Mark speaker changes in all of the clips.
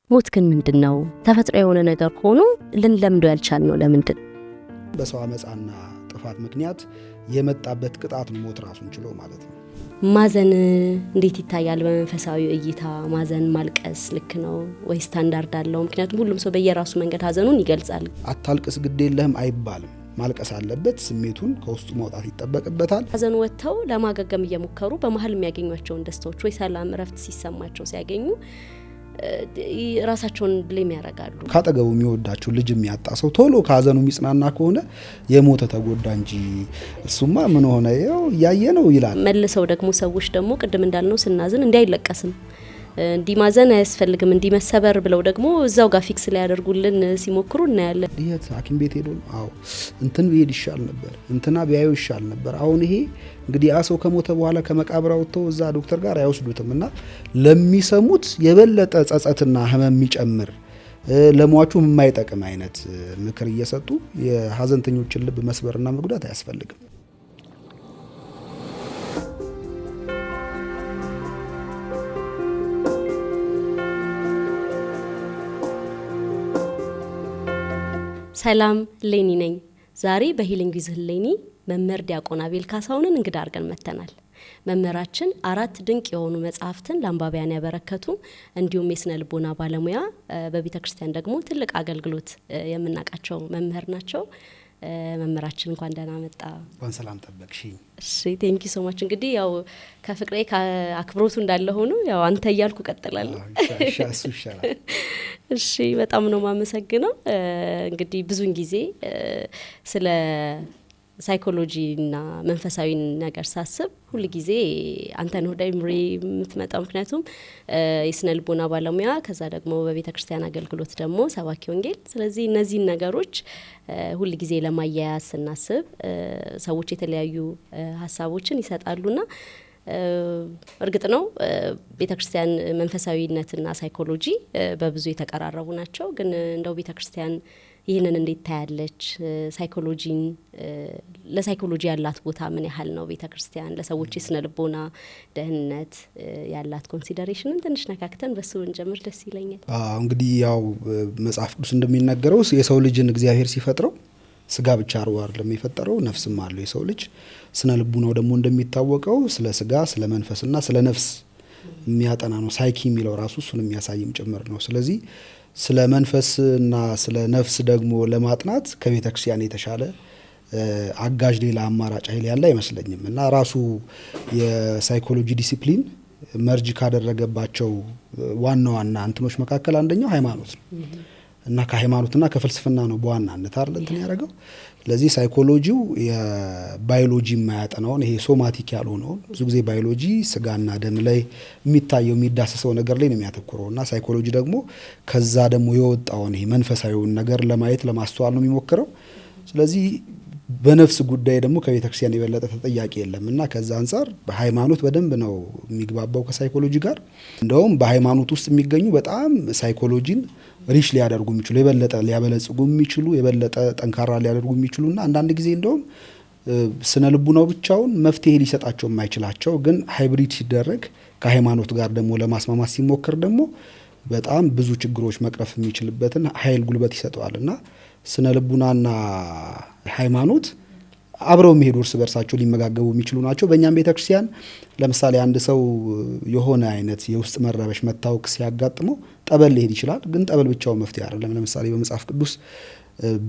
Speaker 1: ሞት ግን ምንድነው? ተፈጥሮ የሆነ ነገር ሆኖ ልንለምደው ያልቻልነው ለምንድን?
Speaker 2: በሰው አመጻና ጥፋት ምክንያት የመጣበት ቅጣት ነው ሞት ራሱን ችሎ ማለት ነው።
Speaker 1: ማዘን እንዴት ይታያል በመንፈሳዊ እይታ? ማዘን ማልቀስ ልክ ነው ወይ ስታንዳርድ አለው? ምክንያቱም ሁሉም ሰው በየራሱ መንገድ ሀዘኑን ይገልጻል።
Speaker 2: አታልቅስ ግድ የለህም አይባልም። ማልቀስ አለበት። ስሜቱን ከውስጡ ማውጣት ይጠበቅበታል።
Speaker 1: ሀዘኑ ወጥተው ለማገገም እየሞከሩ በመሀል የሚያገኟቸውን ደስታዎች ወይ ሰላም እረፍት ሲሰማቸው ሲያገኙ ራሳቸውን ብሌም ያደርጋሉ።
Speaker 2: ካጠገቡ የሚወዳቸው ልጅ የሚያጣ ሰው ቶሎ ከሀዘኑ የሚጽናና ከሆነ የሞተ ተጎዳ እንጂ እሱማ ምን ሆነ ያው ያየ ነው ይላል።
Speaker 1: መልሰው ደግሞ ሰዎች ደግሞ ቅድም እንዳልነው ስናዝን እንዲያይለቀስም እንዲማዘን አያስፈልግም እንዲመሰበር ብለው ደግሞ እዛው ጋር ፊክስ ላይ ያደርጉልን ሲሞክሩ እናያለን።
Speaker 2: ይሄት ሐኪም ቤት ሄዶ አዎ እንትን ቢሄድ ይሻል ነበር እንትና ቢያዩ ይሻል ነበር። አሁን ይሄ እንግዲህ አሰው ከሞተ በኋላ ከመቃብር አውጥተው እዛ ዶክተር ጋር አይወስዱትምና ለሚሰሙት የበለጠ ጸጸትና ህመም የሚጨምር ለሟቹ የማይጠቅም አይነት ምክር እየሰጡ የሀዘንተኞችን ልብ መስበርና መጉዳት አያስፈልግም።
Speaker 1: ሰላም ሌኒ ነኝ። ዛሬ በሂሊንግ ዊዝ ሌኒ መምህር ዲያቆን አቤል ካሳሁንን እንግዳ አድርገን መተናል። መምህራችን 4 ድንቅ የሆኑ መጽሐፍትን ለአንባቢያን ያበረከቱ እንዲሁም የስነ ልቦና ባለሙያ በቤተ ክርስቲያን ደግሞ ትልቅ አገልግሎት የምናውቃቸው መምህር ናቸው። መምህራችን እንኳን ደህና መጣ።
Speaker 2: እንኳን ሰላም ጠበቅሽኝ።
Speaker 1: እሺ ቴንክ ዩ ሶ ማች። እንግዲህ ያው ከፍቅሬ ከአክብሮቱ እንዳለ ሆኖ ያው አንተ እያልኩ ቀጥላለሁ። እሺ በጣም ነው ማመሰግነው። እንግዲህ ብዙን ጊዜ ስለ ሳይኮሎጂና መንፈሳዊ ነገር ሳስብ ሁሉ ጊዜ አንተ ነው ዳይምሪ የምትመጣው። ምክንያቱም የስነ ልቦና ባለሙያ ከዛ ደግሞ በቤተ ክርስቲያን አገልግሎት ደግሞ ሰባኪ ወንጌል። ስለዚህ እነዚህን ነገሮች ሁሉ ጊዜ ለማያያዝ ስናስብ ሰዎች የተለያዩ ሀሳቦችን ይሰጣሉና እርግጥ ነው ቤተ ክርስቲያን መንፈሳዊነትና ሳይኮሎጂ በብዙ የተቀራረቡ ናቸው። ግን እንደው ቤተ ክርስቲያን ይህንን እንዴት ታያለች? ሳይኮሎጂን ለሳይኮሎጂ ያላት ቦታ ምን ያህል ነው? ቤተ ክርስቲያን ለሰዎች የስነ ልቦና ደህንነት ያላት ኮንሲደሬሽንን ትንሽ ነካክተን በሱ እንጀምር ደስ ይለኛል።
Speaker 2: እንግዲህ ያው መጽሐፍ ቅዱስ እንደሚናገረው የሰው ልጅን እግዚአብሔር ሲፈጥረው ስጋ ብቻ አይደለም የፈጠረው ነፍስም አለው የሰው ልጅ። ስነ ልቡናው ደግሞ እንደሚታወቀው ስለ ስጋ ስለ መንፈስና ስለ ነፍስ የሚያጠና ነው። ሳይኪ የሚለው ራሱ እሱን የሚያሳይም ጭምር ነው። ስለዚህ ስለ መንፈስና ስለ ነፍስ ደግሞ ለማጥናት ከቤተ ክርስቲያን የተሻለ አጋዥ ሌላ አማራጭ ኃይል ያለ አይመስለኝም። እና ራሱ የሳይኮሎጂ ዲሲፕሊን መርጅ ካደረገባቸው ዋና ዋና እንትኖች መካከል አንደኛው ሃይማኖት ነው። እና ከሃይማኖትና ከፍልስፍና ነው በዋናነት አይደል እንትን ያደረገው። ስለዚህ ሳይኮሎጂው የባዮሎጂ የማያጠናውን ይሄ ሶማቲክ ያልሆነውን ብዙ ጊዜ ባዮሎጂ ስጋና ደም ላይ የሚታየው የሚዳሰሰው ነገር ላይ ነው የሚያተኩረው እና ሳይኮሎጂ ደግሞ ከዛ ደግሞ የወጣውን ይሄ መንፈሳዊውን ነገር ለማየት ለማስተዋል ነው የሚሞክረው። ስለዚህ በነፍስ ጉዳይ ደግሞ ከቤተ ክርስቲያን የበለጠ ተጠያቂ የለም እና ከዛ አንፃር በሃይማኖት በደንብ ነው የሚግባባው ከሳይኮሎጂ ጋር። እንደውም በሃይማኖት ውስጥ የሚገኙ በጣም ሳይኮሎጂን ሪች ሊያደርጉ የሚችሉ የበለጠ ሊያበለጽጉ የሚችሉ የበለጠ ጠንካራ ሊያደርጉ የሚችሉና አንዳንድ ጊዜ እንደውም ስነ ልቡናው ብቻውን መፍትሄ ሊሰጣቸው የማይችላቸው ግን ሃይብሪድ ሲደረግ ከሃይማኖት ጋር ደግሞ ለማስማማት ሲሞክር ደግሞ በጣም ብዙ ችግሮች መቅረፍ የሚችልበትን ኃይል ጉልበት ይሰጠዋል እና ስነ ልቡናና ሃይማኖት አብረው የሚሄዱ እርስ በርሳቸው ሊመጋገቡ የሚችሉ ናቸው። በእኛም ቤተክርስቲያን ለምሳሌ አንድ ሰው የሆነ አይነት የውስጥ መረበሽ መታወክ ሲያጋጥመው ጠበል ሊሄድ ይችላል። ግን ጠበል ብቻውን መፍትሄ አይደለም። ለምሳሌ በመጽሐፍ ቅዱስ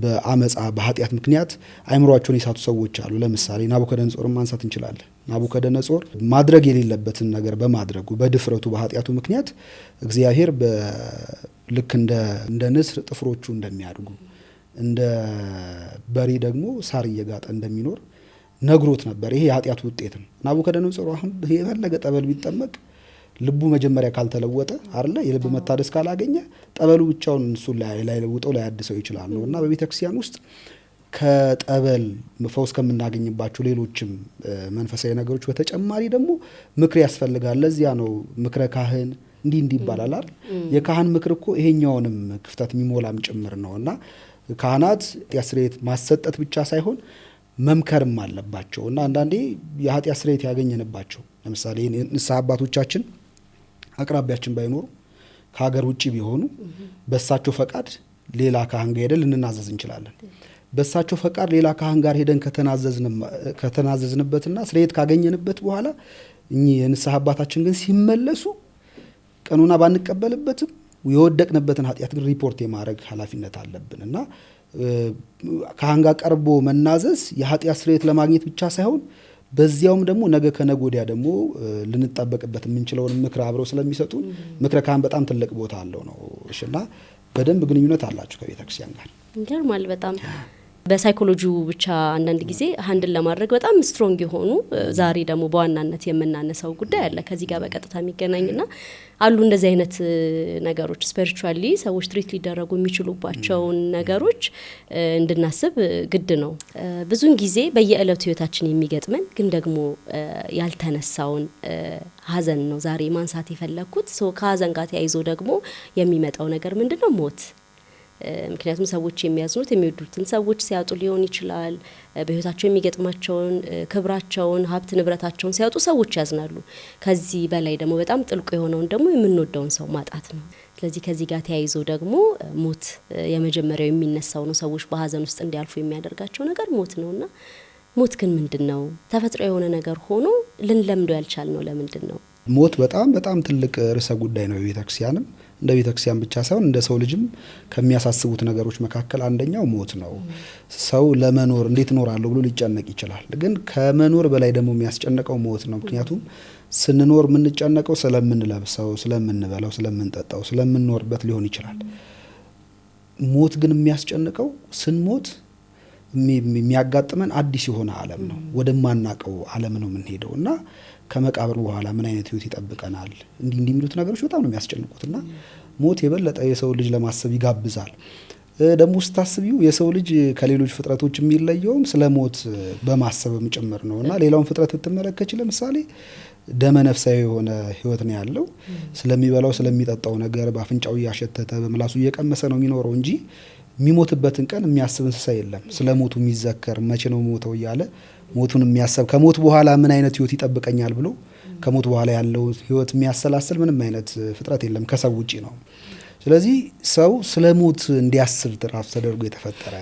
Speaker 2: በአመጻ በኃጢአት ምክንያት አይምሮአቸውን የሳቱ ሰዎች አሉ። ለምሳሌ ናቡከደነጾርን ማንሳት እንችላለን። ናቡከደነጾር ማድረግ የሌለበትን ነገር በማድረጉ በድፍረቱ በኃጢአቱ ምክንያት እግዚአብሔር ልክ እንደ ንስር ጥፍሮቹ እንደሚያድጉ እንደ በሬ ደግሞ ሳር እየጋጠ እንደሚኖር ነግሮት ነበር። ይሄ የኃጢአቱ ውጤት ነው። ናቡከደነጾር አሁን የፈለገ ጠበል ቢጠመቅ ልቡ መጀመሪያ ካልተለወጠ አይደለ የልብ መታደስ ካላገኘ ጠበሉ ብቻውን እሱ ላይ ለውጠው ላይ ያድሰው ይችላል ነው እና በቤተ ክርስቲያን ውስጥ ከጠበል ፈውስ ከምናገኝባቸው ሌሎችም መንፈሳዊ ነገሮች በተጨማሪ ደግሞ ምክር ያስፈልጋል። ለዚያ ነው ምክረ ካህን እንዲህ ይባላል አይደል? የካህን ምክር እኮ ይሄኛውንም ክፍተት የሚሞላም ጭምር ነውና ካህናት ኃጢአት ስርየት ማሰጠት ብቻ ሳይሆን መምከርም አለባቸው እና አንዳንዴ የኃጢአት ስርየት ያገኘንባቸው ለምሳሌ ንስሐ አባቶቻችን አቅራቢያችን ባይኖሩ ከሀገር ውጪ ቢሆኑ በእሳቸው ፈቃድ ሌላ ካህን ጋር ሄደን ልንናዘዝ እንችላለን። በእሳቸው ፈቃድ ሌላ ካህን ጋር ሄደን ከተናዘዝንበትና ስርየት ካገኘንበት በኋላ እኚህ የንስሐ አባታችን ግን ሲመለሱ ቀኖና ባንቀበልበትም የወደቅንበትን ኃጢአት ግን ሪፖርት የማድረግ ኃላፊነት አለብን እና ካህን ጋር ቀርቦ መናዘዝ የኃጢአት ስርየት ለማግኘት ብቻ ሳይሆን በዚያውም ደግሞ ነገ ከነገ ወዲያ ደግሞ ልንጠበቅበት የምንችለውን ምክር አብረው ስለሚሰጡ ምክረ ካህን በጣም ትልቅ ቦታ አለው ነው እና በደንብ ግንኙነት አላቸው ከቤተ ክርስቲያን ጋር።
Speaker 1: ይገርማል በጣም። በሳይኮሎጂው ብቻ አንዳንድ ጊዜ ሃንድል ለማድረግ በጣም ስትሮንግ የሆኑ ዛሬ ደግሞ በዋናነት የምናነሳው ጉዳይ አለ ከዚህ ጋር በቀጥታ የሚገናኝና አሉ እንደዚህ አይነት ነገሮች ስፒሪቹዋሊ ሰዎች ትሪት ሊደረጉ የሚችሉባቸውን ነገሮች እንድናስብ ግድ ነው። ብዙን ጊዜ በየዕለቱ ህይወታችን የሚገጥመን ግን ደግሞ ያልተነሳውን ሀዘን ነው ዛሬ ማንሳት የፈለኩት። ከሀዘን ጋር ተያይዞ ደግሞ የሚመጣው ነገር ምንድነው? ሞት። ምክንያቱም ሰዎች የሚያዝኑት የሚወዱትን ሰዎች ሲያጡ ሊሆን ይችላል። በህይወታቸው የሚገጥማቸውን ክብራቸውን፣ ሀብት ንብረታቸውን ሲያጡ ሰዎች ያዝናሉ። ከዚህ በላይ ደግሞ በጣም ጥልቁ የሆነውን ደግሞ የምንወደውን ሰው ማጣት ነው። ስለዚህ ከዚህ ጋር ተያይዞ ደግሞ ሞት የመጀመሪያው የሚነሳው ነው። ሰዎች በሀዘን ውስጥ እንዲያልፉ የሚያደርጋቸው ነገር ሞት ነውና ሞት ግን ምንድነው? ተፈጥሮ የሆነ ነገር ሆኖ ልንለምደው ያልቻልነው ለምንድን ነው?
Speaker 2: ሞት በጣም ትልቅ ርዕሰ ጉዳይ ነው። ቤተክርስቲያንም እንደ ቤተክርስቲያን ብቻ ሳይሆን እንደ ሰው ልጅም ከሚያሳስቡት ነገሮች መካከል አንደኛው ሞት ነው። ሰው ለመኖር እንዴት እኖራለሁ ብሎ ሊጨነቅ ይችላል። ግን ከመኖር በላይ ደግሞ የሚያስጨንቀው ሞት ነው። ምክንያቱም ስንኖር የምንጨነቀው ስለምንለብሰው፣ ስለምንበላው፣ ስለምንጠጣው፣ ስለምንኖርበት ሊሆን ይችላል። ሞት ግን የሚያስጨንቀው ስንሞት የሚያጋጥመን አዲስ የሆነ ዓለም ነው። ወደማናቀው ዓለም ነው የምንሄደው እና ከመቃብር በኋላ ምን አይነት ህይወት ይጠብቀናል? እንዲህ የሚሉት ነገሮች በጣም ነው የሚያስጨንቁትና ሞት የበለጠ የሰው ልጅ ለማሰብ ይጋብዛል። ደግሞ ስታስቢው የሰው ልጅ ከሌሎች ፍጥረቶች የሚለየውም ስለ ሞት በማሰብም ጭምር ነው እና ሌላውን ፍጥረት ብትመለከች ለምሳሌ ደመ ነፍሳዊ የሆነ ህይወት ነው ያለው። ስለሚበላው ስለሚጠጣው ነገር በአፍንጫው እያሸተተ በምላሱ እየቀመሰ ነው የሚኖረው እንጂ የሚሞትበትን ቀን የሚያስብ እንስሳ የለም። ስለ ሞቱ የሚዘከር መቼ ነው ሞተው እያለ ሞቱን የሚያስብ ከሞት በኋላ ምን አይነት ህይወት ይጠብቀኛል ብሎ ከሞት በኋላ ያለው ህይወት የሚያሰላስል ምንም አይነት ፍጥረት የለም ከሰው ውጪ ነው። ስለዚህ ሰው ስለ ሞት እንዲያስብ ራሱ ተደርጎ የተፈጠረ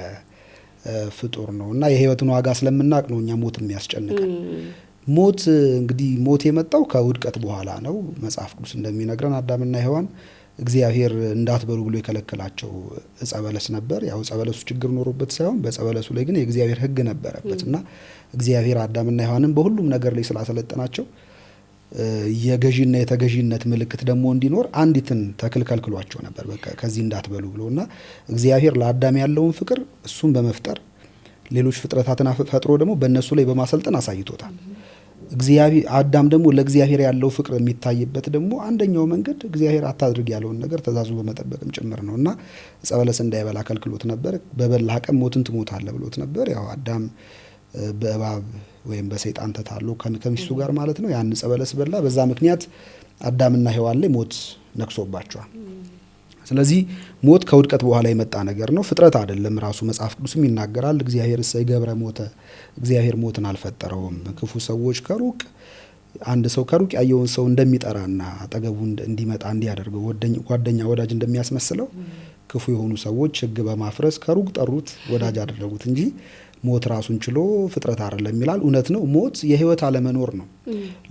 Speaker 2: ፍጡር ነው እና የህይወትን ዋጋ ስለምናቅ ነው እኛ ሞት የሚያስጨንቀን። ሞት እንግዲህ ሞት የመጣው ከውድቀት በኋላ ነው። መጽሐፍ ቅዱስ እንደሚነግረን አዳምና ሔዋን እግዚአብሔር እንዳትበሉ ብሎ የከለከላቸው ዕፀ በለስ ነበር። ያው ዕፀ በለሱ ችግር ኖሮበት ሳይሆን በዕፀ በለሱ ላይ ግን የእግዚአብሔር ህግ ነበረበት እና እግዚአብሔር አዳምና ሔዋንን በሁሉም ነገር ላይ ስላሰለጠናቸው የገዢና የተገዢነት ምልክት ደግሞ እንዲኖር አንዲትን ተክል ከልክሏቸው ነበር። በቃ ከዚህ እንዳትበሉ ብሎና እግዚአብሔር ለአዳም ያለውን ፍቅር እሱን በመፍጠር ሌሎች ፍጥረታትን ፈጥሮ ደግሞ በእነሱ ላይ በማሰልጠን አሳይቶታል። እግዚአብሔር አዳም ደግሞ ለእግዚአብሔር ያለው ፍቅር የሚታይበት ደግሞ አንደኛው መንገድ እግዚአብሔር አታድርግ ያለውን ነገር ተዛዙ በመጠበቅም ጭምር ነውና ዕፀ በለስ እንዳይበላ ከልክሎት ነበር። በበላ ቀን ሞትን ትሞታለህ ብሎት ነበር። ያው አዳም በእባብ ወይም በሰይጣን ተታሎ ከሚስቱ ጋር ማለት ነው ያን ዕፀ በለስ በላ። በዛ ምክንያት አዳምና ሔዋን ላይ ሞት ነክሶባቸዋል። ስለዚህ ሞት ከውድቀት በኋላ የመጣ ነገር ነው፣ ፍጥረት አይደለም። ራሱ መጽሐፍ ቅዱስም ይናገራል። እግዚአብሔር እሰይ ገብረ ሞተ፣ እግዚአብሔር ሞትን አልፈጠረውም። ክፉ ሰዎች ከሩቅ አንድ ሰው ከሩቅ ያየውን ሰው እንደሚጠራና አጠገቡ እንዲመጣ እንዲያደርገው ጓደኛ ወዳጅ እንደሚያስመስለው ክፉ የሆኑ ሰዎች ሕግ በማፍረስ ከሩቅ ጠሩት፣ ወዳጅ አደረጉት እንጂ ሞት ራሱን ችሎ ፍጥረት አይደለም ይላል። እውነት ነው። ሞት የህይወት አለመኖር ነው።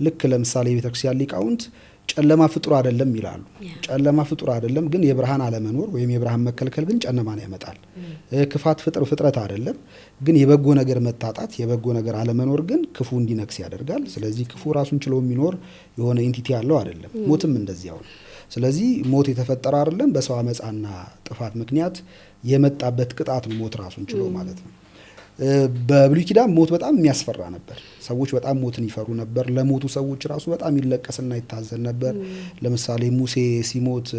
Speaker 2: ልክ ለምሳሌ የቤተክርስቲያን ሊቃውንት ጨለማ ፍጡር አይደለም ይላሉ። ጨለማ ፍጡር አይደለም ግን የብርሃን አለመኖር ወይም የብርሃን መከልከል ግን ጨለማን ያመጣል። ክፋት ፍጥረት አይደለም ግን የበጎ ነገር መታጣት፣ የበጎ ነገር አለመኖር ግን ክፉ እንዲነክስ ያደርጋል። ስለዚህ ክፉ ራሱን ችሎ የሚኖር የሆነ ኢንቲቲ ያለው አይደለም። ሞትም እንደዚያው ነው። ስለዚህ ሞት የተፈጠረ አይደለም፣ በሰው አመጻና ጥፋት ምክንያት የመጣበት ቅጣት ነው ሞት ራሱን ችሎ ማለት ነው። በብሉይ ኪዳን ሞት በጣም የሚያስፈራ ነበር። ሰዎች በጣም ሞትን ይፈሩ ነበር። ለሞቱ ሰዎች ራሱ በጣም ይለቀስና ይታዘን ነበር። ለምሳሌ ሙሴ ሲሞት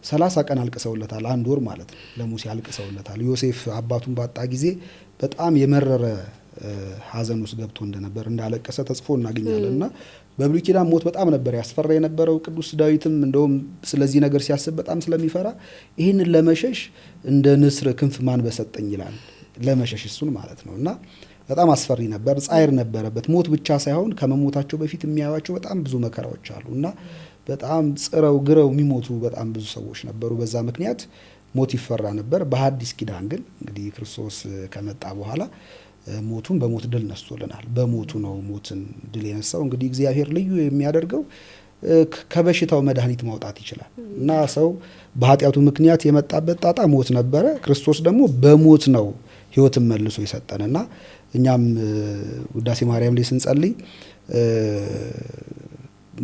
Speaker 2: 30 ቀን አልቅሰውለታል፣ 1 ወር ማለት ነው። ለሙሴ አልቅሰውለታል። ዮሴፍ አባቱን ባጣ ጊዜ በጣም የመረረ ሀዘን ውስጥ ገብቶ እንደነበር እንዳለቀሰ ተጽፎ እናገኛለን። እና በብሉይ ኪዳን ሞት በጣም ነበር ያስፈራ የነበረው። ቅዱስ ዳዊትም እንደውም ስለዚህ ነገር ሲያስብ በጣም ስለሚፈራ ይህንን ለመሸሽ እንደ ንስር ክንፍ ማን በሰጠኝ ይላል። ለመሸሽ እሱን ማለት ነው። እና በጣም አስፈሪ ነበር። ጻይር ነበረበት። ሞት ብቻ ሳይሆን ከመሞታቸው በፊት የሚያዩዋቸው በጣም ብዙ መከራዎች አሉ እና በጣም ጽረው ግረው የሚሞቱ በጣም ብዙ ሰዎች ነበሩ። በዛ ምክንያት ሞት ይፈራ ነበር። በሐዲስ ኪዳን ግን እንግዲህ ክርስቶስ ከመጣ በኋላ ሞቱን በሞት ድል ነስቶልናል። በሞቱ ነው ሞትን ድል የነሳው። እንግዲህ እግዚአብሔር ልዩ የሚያደርገው ከበሽታው መድኃኒት ማውጣት ይችላል እና ሰው በኃጢአቱ ምክንያት የመጣበት ጣጣ ሞት ነበረ። ክርስቶስ ደግሞ በሞት ነው ሕይወትን መልሶ የሰጠንና እኛም ውዳሴ ማርያም ላይ ስንጸልይ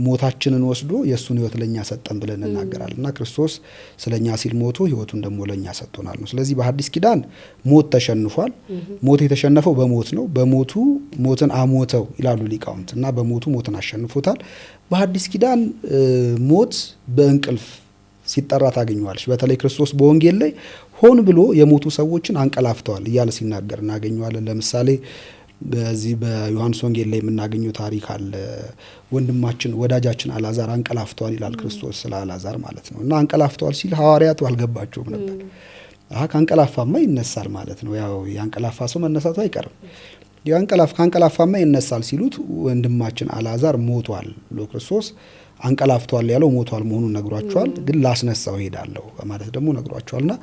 Speaker 2: ሞታችንን ወስዶ የእሱን ሕይወት ለእኛ ሰጠን ብለን እናገራለን እና ክርስቶስ ስለኛ ሲል ሞቱ ሕይወቱን ደግሞ ለእኛ ሰጥቶናል ነው። ስለዚህ በሐዲስ ኪዳን ሞት ተሸንፏል። ሞት የተሸነፈው በሞት ነው። በሞቱ ሞትን አሞተው ይላሉ ሊቃውንት እና በሞቱ ሞትን አሸንፎታል። በሐዲስ ኪዳን ሞት በእንቅልፍ ሲጠራ ታገኘዋለች። በተለይ ክርስቶስ በወንጌል ላይ ሆን ብሎ የሞቱ ሰዎችን አንቀላፍተዋል እያለ ሲናገር እናገኘዋለን። ለምሳሌ በዚህ በዮሐንስ ወንጌል ላይ የምናገኘው ታሪክ አለ። ወንድማችን ወዳጃችን አልዓዛር አንቀላፍተዋል ይላል ክርስቶስ ስለ አልዓዛር ማለት ነው። እና አንቀላፍተዋል ሲል ሐዋርያቱ አልገባቸውም ነበር። ከአንቀላፋማ ይነሳል ማለት ነው። ያው ያንቀላፋ ሰው መነሳቱ አይቀርም። ከአንቀላፋማ ይነሳል ሲሉት ወንድማችን አልዓዛር ሞቷል ብሎ ክርስቶስ አንቀላፍተዋል ያለው ሞቷል መሆኑን ነግሯቸዋል። ግን ላስነሳው ሄዳለሁ በማለት ደግሞ ነግሯቸዋልና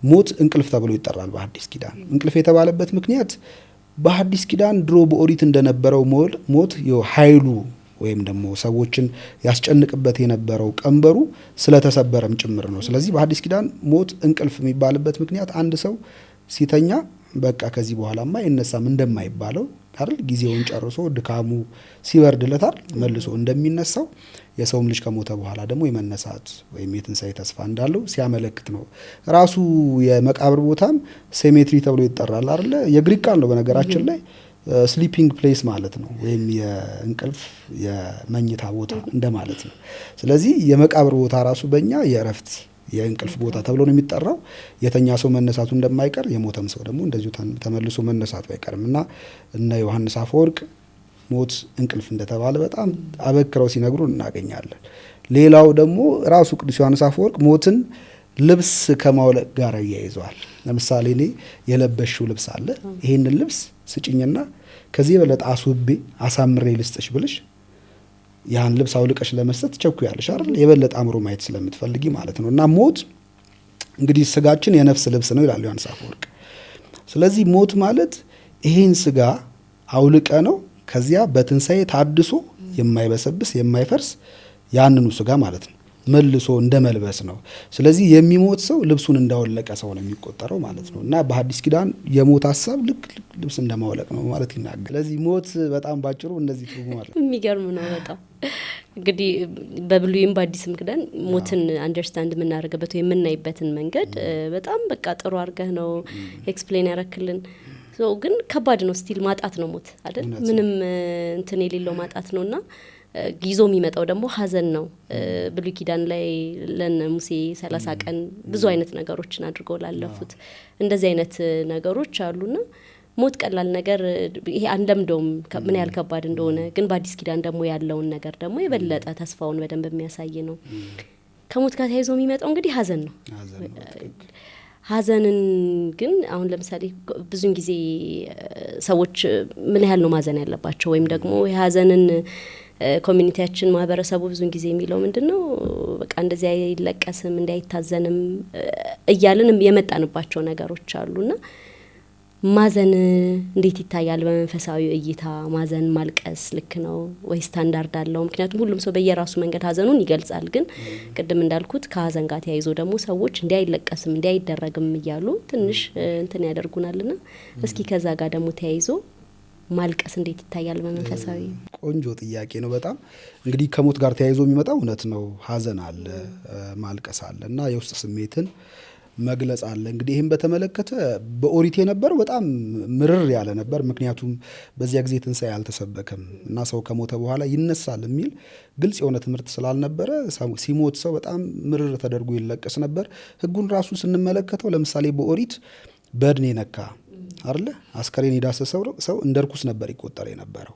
Speaker 2: ሞት እንቅልፍ ተብሎ ይጠራል በሐዲስ ኪዳን። እንቅልፍ የተባለበት ምክንያት በሐዲስ ኪዳን ድሮ በኦሪት እንደነበረው ሞት ኃይሉ ወይም ደግሞ ሰዎችን ያስጨንቅበት የነበረው ቀንበሩ ስለተሰበረም ጭምር ነው። ስለዚህ በሐዲስ ኪዳን ሞት እንቅልፍ የሚባልበት ምክንያት አንድ ሰው ሲተኛ በቃ ከዚህ በኋላማ አይነሳም እንደማይባለው አይደል፣ ጊዜውን ጨርሶ ድካሙ ሲበርድለታል መልሶ እንደሚነሳው የሰውም ልጅ ከሞተ በኋላ ደግሞ የመነሳት ወይም የትንሣኤ ተስፋ እንዳለው ሲያመለክት ነው። ራሱ የመቃብር ቦታም ሴሜትሪ ተብሎ ይጠራል አይደል። የግሪክ ቃል ነው በነገራችን ላይ ስሊፒንግ ፕሌስ ማለት ነው፣ ወይም የእንቅልፍ የመኝታ ቦታ እንደማለት ነው። ስለዚህ የመቃብር ቦታ ራሱ በእኛ የእረፍት የእንቅልፍ ቦታ ተብሎ ነው የሚጠራው። የተኛ ሰው መነሳቱ እንደማይቀር የሞተም ሰው ደግሞ እንደዚሁ ተመልሶ መነሳቱ አይቀርም እና እነ ዮሐንስ አፈወርቅ ሞት እንቅልፍ እንደተባለ በጣም አበክረው ሲነግሩ እናገኛለን። ሌላው ደግሞ ራሱ ቅዱስ ዮሐንስ አፈወርቅ ሞትን ልብስ ከማውለቅ ጋር ያይዘዋል። ለምሳሌ እኔ የለበሽው ልብስ አለ፣ ይሄንን ልብስ ስጭኝና ከዚህ የበለጠ አስውቤ አሳምሬ ልስጥሽ ብልሽ ያን ልብስ አውልቀሽ ለመስጠት ቸኩያለሽ አይደል? የበለጠ አምሮ ማየት ስለምትፈልጊ ማለት ነው። እና ሞት እንግዲህ ስጋችን የነፍስ ልብስ ነው ይላል ዮሐንስ አፈወርቅ። ስለዚህ ሞት ማለት ይሄን ስጋ አውልቀ ነው ከዚያ በትንሣኤ ታድሶ የማይበሰብስ የማይፈርስ ያንኑ ስጋ ማለት ነው መልሶ እንደ መልበስ ነው። ስለዚህ የሚሞት ሰው ልብሱን እንዳወለቀ ሰው ነው የሚቆጠረው ማለት ነው። እና በሐዲስ ኪዳን የሞት ሀሳብ ልክ ልብስ እንደማውለቅ ነው ማለት ይናገራል። ስለዚህ ሞት በጣም ባጭሩ እንደዚህ ትርጉም አለ።
Speaker 1: የሚገርም ነው በጣም እንግዲህ በብሉይም በአዲስም ኪዳን ሞትን አንደርስታንድ የምናደርግበት ወይ የምናይበትን መንገድ በጣም በቃ ጥሩ አድርገህ ነው ኤክስፕሌን ያረክልን። ግን ከባድ ነው ስቲል ማጣት ነው ሞት አይደል? ምንም እንትን የሌለው ማጣት ነውና ይዞ የሚመጣው ደግሞ ሀዘን ነው። ብሉይ ኪዳን ላይ ለነ ሙሴ 30 ቀን ብዙ አይነት ነገሮችን አድርገው ላለፉት እንደዚህ አይነት ነገሮች አሉና ሞት ቀላል ነገር ይሄ አንለምደውም ምን ያህል ከባድ እንደሆነ። ግን በአዲስ ኪዳን ደግሞ ያለውን ነገር ደግሞ የበለጠ ተስፋውን በደንብ የሚያሳይ ነው። ከሞት ጋር ተያይዞ የሚመጣው እንግዲህ ሀዘን ነው። ሀዘንን ግን አሁን ለምሳሌ ብዙን ጊዜ ሰዎች ምን ያህል ነው ማዘን ያለባቸው ወይም ደግሞ የሀዘንን ኮሚኒቲያችን ማህበረሰቡ ብዙን ጊዜ የሚለው ምንድነው በቃ እንደዚህ አይለቀስም እንዳይታዘንም እያልን የመጣንባቸው ነገሮች አሉና ማዘን እንዴት ይታያል በመንፈሳዊ እይታ? ማዘን ማልቀስ ልክ ነው ወይ ስታንዳርድ አለው? ምክንያቱም ሁሉም ሰው በየራሱ መንገድ ሀዘኑን ይገልጻል። ግን ቅድም እንዳልኩት ከሀዘን ጋር ተያይዞ ደግሞ ሰዎች እንዳይለቀስም እንዳይደረግም እያሉ ትንሽ እንትን ያደርጉናልና እስኪ ከዛ ጋር ደግሞ ተያይዞ ማልቀስ እንዴት ይታያል በመንፈሳዊ?
Speaker 2: ቆንጆ ጥያቄ ነው በጣም እንግዲህ ከሞት ጋር ተያይዞ የሚመጣው እውነት ነው። ሀዘን አለ፣ ማልቀስ አለ እና የውስጥ ስሜትን መግለጽ አለ። እንግዲህ ይህን በተመለከተ በኦሪት የነበረው በጣም ምርር ያለ ነበር። ምክንያቱም በዚያ ጊዜ ትንሣኤ አልተሰበከም እና ሰው ከሞተ በኋላ ይነሳል የሚል ግልጽ የሆነ ትምህርት ስላልነበረ ሲሞት ሰው በጣም ምርር ተደርጎ ይለቀስ ነበር። ሕጉን ራሱ ስንመለከተው ለምሳሌ በኦሪት በድን የነካ አይደለ አስከሬን የዳሰሰው ሰው እንደ ርኩስ ነበር ይቆጠር የነበረው።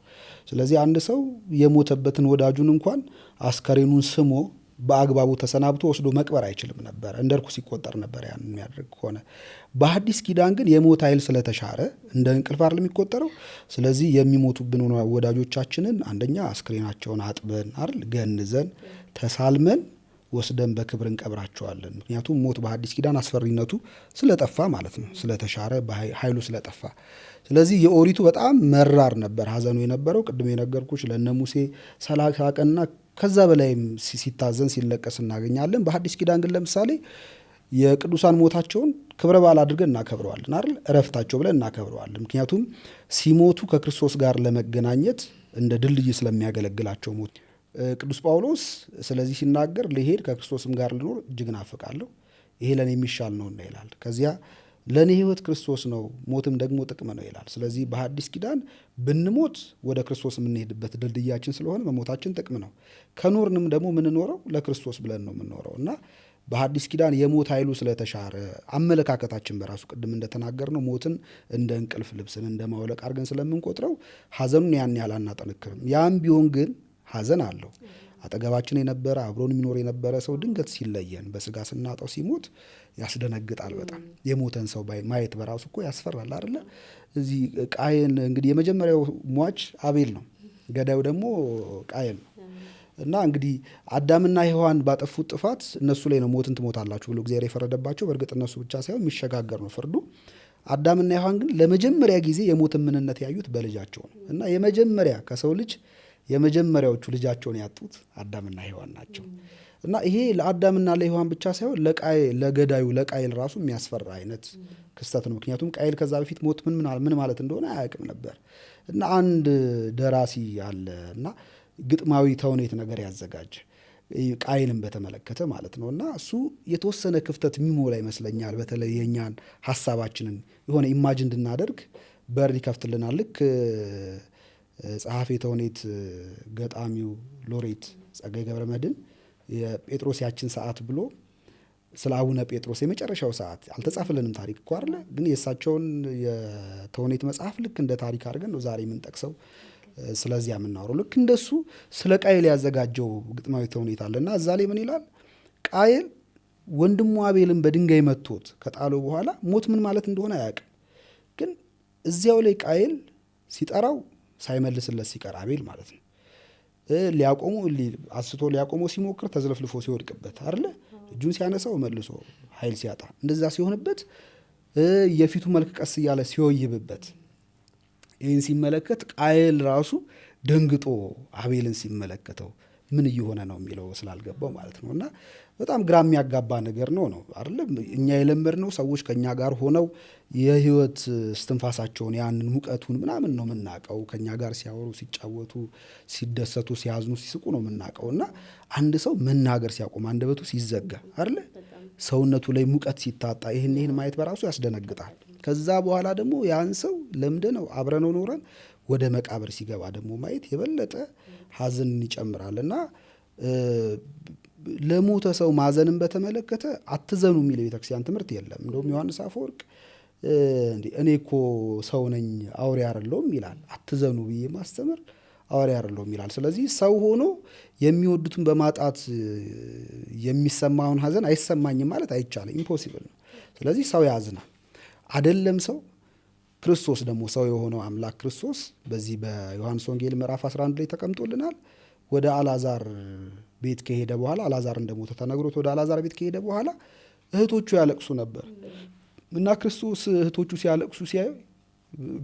Speaker 2: ስለዚህ አንድ ሰው የሞተበትን ወዳጁን እንኳን አስከሬኑን ስሞ በአግባቡ ተሰናብቶ ወስዶ መቅበር አይችልም ነበር፣ እንደ ርኩስ ይቆጠር ነበር ያን የሚያደርግ ከሆነ። በሐዲስ ኪዳን ግን የሞት ኃይል ስለተሻረ እንደ እንቅልፍ አይደለም የሚቆጠረው። ስለዚህ የሚሞቱብን ወዳጆቻችንን አንደኛ አስክሬናቸውን አጥበን አይደል ገንዘን ተሳልመን ወስደን በክብር እንቀብራቸዋለን። ምክንያቱም ሞት በሐዲስ ኪዳን አስፈሪነቱ ስለጠፋ ማለት ነው፣ ስለተሻረ ኃይሉ ስለጠፋ። ስለዚህ የኦሪቱ በጣም መራር ነበር ሐዘኑ የነበረው። ቅድም የነገርኩሽ ለነ ሙሴ 30 ቀንና ከዛ በላይም ሲታዘን ሲለቀስ እናገኛለን። በሐዲስ ኪዳን ግን ለምሳሌ የቅዱሳን ሞታቸውን ክብረ በዓል አድርገን እናከብረዋለን አይደል? እረፍታቸው ብለን እናከብረዋለን። ምክንያቱም ሲሞቱ ከክርስቶስ ጋር ለመገናኘት እንደ ድልድይ ስለሚያገለግላቸው ሞት። ቅዱስ ጳውሎስ ስለዚህ ሲናገር ልሄድ ከክርስቶስም ጋር ልኖር እጅግ ናፍቃለሁ፣ ይሄ ለእኔ የሚሻል ነውና ይላል። ከዚያ ለእኔ ሕይወት ክርስቶስ ነው፣ ሞትም ደግሞ ጥቅም ነው ይላል። ስለዚህ በሐዲስ ኪዳን ብንሞት ወደ ክርስቶስ የምንሄድበት ድልድያችን ስለሆነ መሞታችን ጥቅም ነው። ከኖርንም ደግሞ የምንኖረው ለክርስቶስ ብለን ነው የምንኖረው እና በሐዲስ ኪዳን የሞት ኃይሉ ስለተሻረ አመለካከታችን በራሱ ቅድም እንደተናገር ነው ሞትን እንደ እንቅልፍ ልብስን እንደ ማውለቅ አድርገን ስለምንቆጥረው ሐዘኑን ያን ያህል አናጠነክርም። ያም ቢሆን ግን ሐዘን አለው። አጠገባችን የነበረ አብሮን የሚኖር የነበረ ሰው ድንገት ሲለየን በስጋ ስናጣው ሲሞት ያስደነግጣል በጣም። የሞተን ሰው ማየት በራሱ እኮ ያስፈራል አይደለ? እዚህ ቃየን እንግዲህ የመጀመሪያው ሟች አቤል ነው፣ ገዳዩ ደግሞ ቃየን ነው። እና እንግዲህ አዳምና ሔዋን ባጠፉት ጥፋት እነሱ ላይ ነው ሞትን ትሞታላችሁ ብሎ እግዚአብሔር የፈረደባቸው። በእርግጥ እነሱ ብቻ ሳይሆን የሚሸጋገር ነው ፍርዱ። አዳምና ሔዋን ግን ለመጀመሪያ ጊዜ የሞትን ምንነት ያዩት በልጃቸው ነው። እና የመጀመሪያ ከሰው ልጅ የመጀመሪያዎቹ ልጃቸውን ያጡት አዳምና ሔዋን ናቸው። እና ይሄ ለአዳምና ለሔዋን ብቻ ሳይሆን ለገዳዩ ለቃየል ራሱ የሚያስፈራ አይነት ክስተት ነው። ምክንያቱም ቃየል ከዛ በፊት ሞት ምን ማለት እንደሆነ አያውቅም ነበር። እና አንድ ደራሲ አለ እና ግጥማዊ ተውኔት ነገር ያዘጋጀ ቃየልን በተመለከተ ማለት ነው። እና እሱ የተወሰነ ክፍተት የሚሞላ ይመስለኛል። በተለይ የእኛን ሀሳባችንን የሆነ ኢማጅን እንድናደርግ በር ይከፍትልናል። ልክ ጸሐፌ ተውኔት ገጣሚው ሎሬት ጸጋዬ ገብረመድኅን የጴጥሮስ ያችን ሰዓት ብሎ ስለ አቡነ ጴጥሮስ የመጨረሻው ሰዓት አልተጻፈልንም ታሪክ እኮ አይደለ? ግን የእሳቸውን የተውኔት መጽሐፍ ልክ እንደ ታሪክ አድርገን ነው ዛሬ የምንጠቅሰው፣ ስለዚያ የምናወረው። ልክ እንደሱ ስለ ቃየል ያዘጋጀው ግጥማዊ ተውኔት አለና እዛ ላይ ምን ይላል? ቃየል ወንድሙ አቤልን በድንጋይ መቶት ከጣለው በኋላ ሞት ምን ማለት እንደሆነ አያውቅም። ግን እዚያው ላይ ቃየል ሲጠራው ሳይመልስለት ሲቀር አቤል ማለት ነው አስቶ ሊያቆመው ሲሞክር ተዝለፍልፎ ሲወድቅበት አይደለ? እጁን ሲያነሳው መልሶ ኃይል ሲያጣ እንደዛ ሲሆንበት የፊቱ መልክ ቀስ እያለ ሲወይብበት ይህን ሲመለከት ቃየል ራሱ ደንግጦ አቤልን ሲመለከተው ምን እየሆነ ነው የሚለው ስላልገባው ማለት ነው። እና በጣም ግራ የሚያጋባ ነገር ነው አይደለም? እኛ የለመድነው ሰዎች ከኛ ጋር ሆነው የህይወት እስትንፋሳቸውን ያንን ሙቀቱን ምናምን ነው የምናውቀው። ከኛ ጋር ሲያወሩ፣ ሲጫወቱ፣ ሲደሰቱ፣ ሲያዝኑ፣ ሲስቁ ነው የምናውቀው። እና አንድ ሰው መናገር ሲያቆም አንደበቱ ሲዘጋ አይደለ? ሰውነቱ ላይ ሙቀት ሲታጣ ይህን ማየት በራሱ ያስደነግጣል። ከዛ በኋላ ደግሞ ያን ሰው ለምደነው አብረነው ኖረን ወደ መቃብር ሲገባ ደግሞ ማየት የበለጠ ሐዘንን ይጨምራል። እና ለሞተ ሰው ማዘንን በተመለከተ አትዘኑ የሚል የቤተክርስቲያን ትምህርት የለም። እንደውም ዮሐንስ አፈወርቅ እኔ እኮ ሰው ነኝ አውሬ አይደለሁም ይላል። አትዘኑ ብዬ ማስተምር አውሬ አይደለሁም ይላል። ስለዚህ ሰው ሆኖ የሚወዱትን በማጣት የሚሰማውን ሐዘን አይሰማኝም ማለት አይቻልም፣ ኢምፖሲብል ነው። ስለዚህ ሰው ያዝናል አይደለም ሰው ክርስቶስ ደግሞ ሰው የሆነው አምላክ ክርስቶስ በዚህ በዮሐንስ ወንጌል ምዕራፍ 11 ላይ ተቀምጦልናል። ወደ አልዓዛር ቤት ከሄደ በኋላ አልዓዛር እንደሞተ ተነግሮት ወደ አልዓዛር ቤት ከሄደ በኋላ እህቶቹ ያለቅሱ ነበር እና ክርስቶስ እህቶቹ ሲያለቅሱ ሲያዩ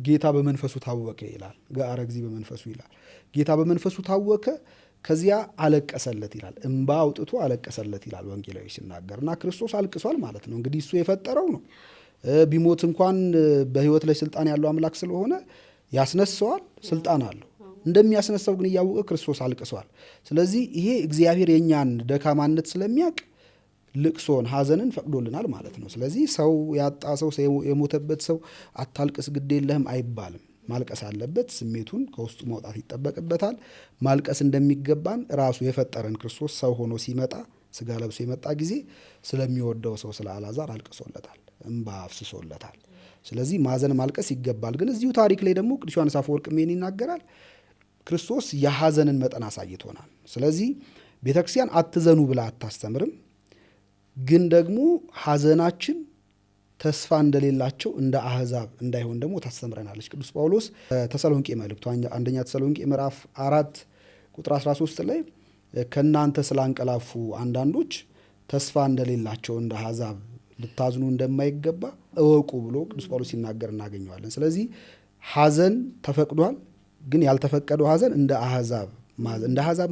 Speaker 2: ጌታ በመንፈሱ ታወከ ይላል። ገአረ እግዚእ በመንፈሱ ይላል። ጌታ በመንፈሱ ታወከ፣ ከዚያ አለቀሰለት ይላል። እንባ አውጥቶ አለቀሰለት ይላል ወንጌላዊ ሲናገር። እና ክርስቶስ አልቅሷል ማለት ነው። እንግዲህ እሱ የፈጠረው ነው። ቢሞት እንኳን በህይወት ላይ ስልጣን ያለው አምላክ ስለሆነ ያስነሳዋል፣ ስልጣን አለው። እንደሚያስነሳው ግን እያወቀ ክርስቶስ አልቅሷል። ስለዚህ ይሄ እግዚአብሔር የኛን ደካማነት ስለሚያውቅ ልቅሶን ሐዘንን ፈቅዶልናል ማለት ነው። ስለዚህ ሰው ያጣ ሰው የሞተበት ሰው አታልቅስ ግድ የለህም አይባልም። ማልቀስ አለበት። ስሜቱን ከውስጡ መውጣት ይጠበቅበታል። ማልቀስ እንደሚገባን ራሱ የፈጠረን ክርስቶስ ሰው ሆኖ ሲመጣ ስጋ ለብሶ የመጣ ጊዜ ስለሚወደው ሰው ስለ አልዓዛር አልቅሶለታል፣ እንባ አፍስሶለታል። ስለዚህ ማዘን ማልቀስ ይገባል። ግን እዚሁ ታሪክ ላይ ደግሞ ቅዱስ ዮሐንስ አፈወርቅ ምን ይናገራል? ክርስቶስ የሐዘንን መጠን አሳይቶናል። ስለዚህ ቤተክርስቲያን አትዘኑ ብላ አታስተምርም። ግን ደግሞ ሐዘናችን ተስፋ እንደሌላቸው እንደ አህዛብ እንዳይሆን ደግሞ ታስተምረናለች። ቅዱስ ጳውሎስ ተሰሎንቄ መልእክቱ አንደኛ ተሰሎንቄ ምዕራፍ 4 ቁጥር 13 ላይ ከናንተ ስላንቀላፉ አንዳንዶች ተስፋ እንደሌላቸው እንደ አሕዛብ ልታዝኑ እንደማይገባ እወቁ ብሎ ቅዱስ ጳውሎስ ሲናገር እናገኘዋለን። ስለዚህ ሐዘን ተፈቅዷል፣ ግን ያልተፈቀደው ሐዘን እንደ አሕዛብ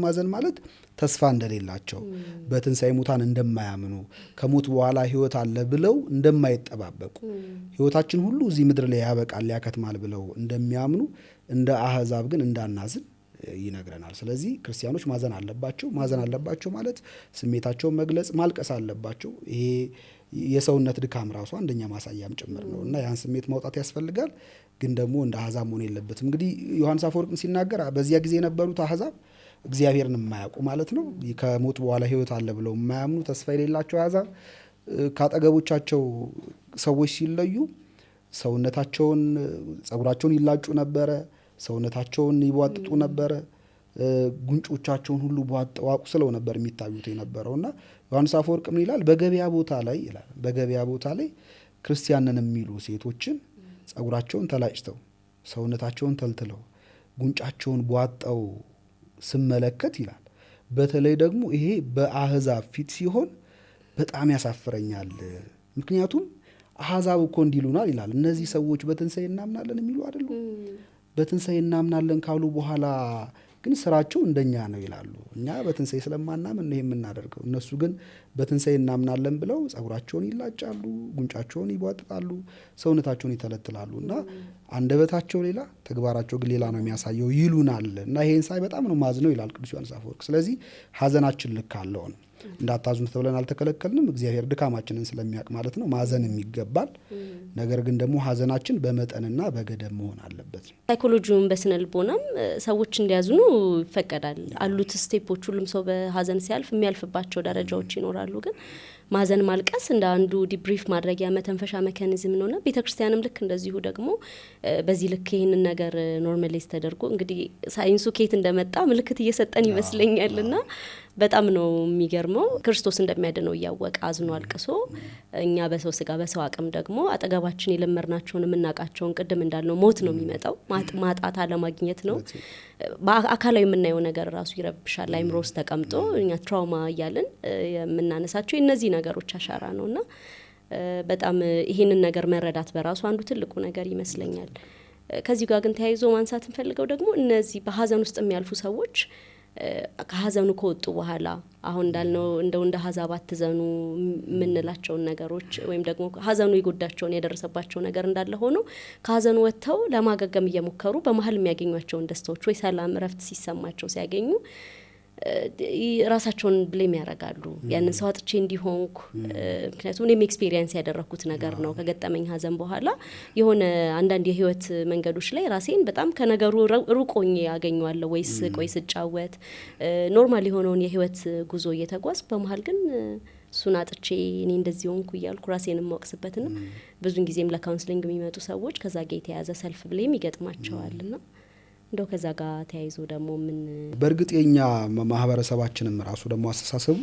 Speaker 2: ማዘን ማለት ተስፋ እንደሌላቸው፣ በትንሣኤ ሙታን እንደማያምኑ፣ ከሞት በኋላ ሕይወት አለ ብለው እንደማይጠባበቁ፣ ሕይወታችን ሁሉ እዚህ ምድር ላይ ያበቃል ያከትማል ብለው እንደሚያምኑ እንደ አሕዛብ ግን እንዳናዝን ይነግረናል። ስለዚህ ክርስቲያኖች ማዘን አለባቸው ማለት ስሜታቸውን መግለጽ፣ ማልቀስ አለባቸው። ይሄ የሰውነት ድካም ራሱ አንደኛ ማሳያም ጭምር ነው እና ያን ስሜት ማውጣት ያስፈልጋል። ግን ደግሞ እንደ አሕዛብ መሆን የለበትም። እንግዲህ ዮሐንስ አፈወርቅም ሲናገር በዚያ ጊዜ የነበሩት አሕዛብ እግዚአብሔርን የማያውቁ ማለት ነው፣ ከሞት በኋላ ሕይወት አለ ብለው የማያምኑ ተስፋ የሌላቸው አሕዛብ ከአጠገቦቻቸው ሰዎች ሲለዩ ሰውነታቸውን ጸጉራቸውን ይላጩ ነበረ፣ ሰውነታቸውን ይቧጥጡ ነበረ፣ ጉንጮቻቸውን ሁሉ በዋቁ ስለው ነበር የሚታዩት የነበረውና ዮሐንስ አፈወርቅ ምን ይላል? በገበያ ቦታ ላይ ክርስቲያንን የሚሉ ሴቶችን ጸጉራቸውን ተላጭተው ሰውነታቸውን ተልትለው ጉንጫቸውን ቧጠው ስመለከት ይላል፣ በተለይ ደግሞ ይሄ በአሕዛብ ፊት ሲሆን በጣም ያሳፍረኛል። ምክንያቱም አሕዛብ እኮ እንዲሉናል ይላል፣ እነዚህ ሰዎች በትንሣኤ እናምናለን የሚሉ አይደሉም። በትንሣኤ እናምናለን ካሉ በኋላ ግን ስራቸው እንደኛ ነው ይላሉ። እኛ በትንሣኤ ስለማናምን ነው የምናደርገው። እነሱ ግን በትንሣኤ እናምናለን ብለው ጸጉራቸውን ይላጫሉ፣ ጉንጫቸውን ይቧጥጣሉ፣ ሰውነታቸውን ይተለትላሉ እና አንደበታቸው ሌላ ተግባራቸው ግን ሌላ ነው የሚያሳየው ይሉናል። እና ይሄን ሳይ በጣም ነው ማዝነው ይላል ቅዱስ ዮሐንስ አፈወርቅ። ስለዚህ ሐዘናችን ልክ አለው ነው። እንዳታዝኑ ተብለን አልተከለከልንም። እግዚአብሔር ድካማችንን ስለሚያውቅ ማለት ነው። ማዘንም ይገባል። ነገር ግን ደግሞ ሐዘናችን በመጠንና በገደብ መሆን አለበት።
Speaker 1: ሳይኮሎጂውን በስነ ልቦናም ሰዎች እንዲያዝኑ ይፈቀዳል። አሉት ስቴፖች። ሁሉም ሰው በሐዘን ሲያልፍ የሚያልፍባቸው ደረጃዎች ይኖራሉ። ግን ማዘን ማልቀስ እንደ አንዱ ዲብሪፍ ማድረጊያ መተንፈሻ ሜካኒዝም ነውና ቤተክርስቲያንም ልክ እንደዚሁ ደግሞ በዚህ ልክ ይህንን ነገር ኖርማላይዝ ተደርጎ እንግዲህ ሳይንሱ ከየት እንደመጣ ምልክት እየሰጠን ይመስለኛልና በጣም ነው የሚገርመው። ክርስቶስ እንደሚያድነው እያወቀ አዝኖ አልቅሶ እኛ በሰው ስጋ በሰው አቅም ደግሞ አጠገባችን የለመርናቸውን የምናውቃቸውን ቅድም እንዳልነው ሞት ነው የሚመጣው፣ ማጣት አለማግኘት ነው። በአካላዊ የምናየው ነገር ራሱ ይረብሻል። አይምሮ ውስጥ ተቀምጦ እኛ ትራውማ እያልን የምናነሳቸው እነዚህ ነገሮች አሻራ ነውና በጣም ይህንን ነገር መረዳት በራሱ አንዱ ትልቁ ነገር ይመስለኛል። ከዚህ ጋር ግን ተያይዞ ማንሳት እንፈልገው ደግሞ እነዚህ በሐዘን ውስጥ የሚያልፉ ሰዎች ከሐዘኑ ከወጡ በኋላ አሁን እንዳልነው እንደ አሕዛብ አትዘኑ የምንላቸውን ነገሮች ወይም ደግሞ ሐዘኑ የጎዳቸውን የደረሰባቸው ነገር እንዳለ ሆኖ ከሐዘኑ ወጥተው ለማገገም እየሞከሩ በመሀል የሚያገኟቸውን ደስታዎች ወይ ሰላም፣ እረፍት ሲሰማቸው ሲያገኙ ራሳቸውን ብሌም ያደርጋሉ። ያንን ሰው አጥቼ እንዲሆንኩ ምክንያቱም እኔም ኤክስፔሪየንስ ያደረኩት ነገር ነው። ከገጠመኝ ሐዘን በኋላ የሆነ አንዳንድ የህይወት መንገዶች ላይ ራሴን በጣም ከነገሩ ሩቆኝ ያገኘዋለሁ። ወይስ ቆይ ስጫወት ኖርማል የሆነውን የህይወት ጉዞ እየተጓዝኩ በመሀል ግን እሱን አጥቼ እኔ እንደዚህ ሆንኩ እያልኩ ራሴን የማወቅስበትና ብዙን ጊዜም ለካውንስሊንግ የሚመጡ ሰዎች ከዛ ጋር የተያዘ ሰልፍ ብሌም ይገጥማቸዋልና እንደው ከዛ ጋር ተያይዞ ደግሞ ምን
Speaker 2: በእርግጥ የኛ ማህበረሰባችንም ራሱ ደግሞ አስተሳሰቡ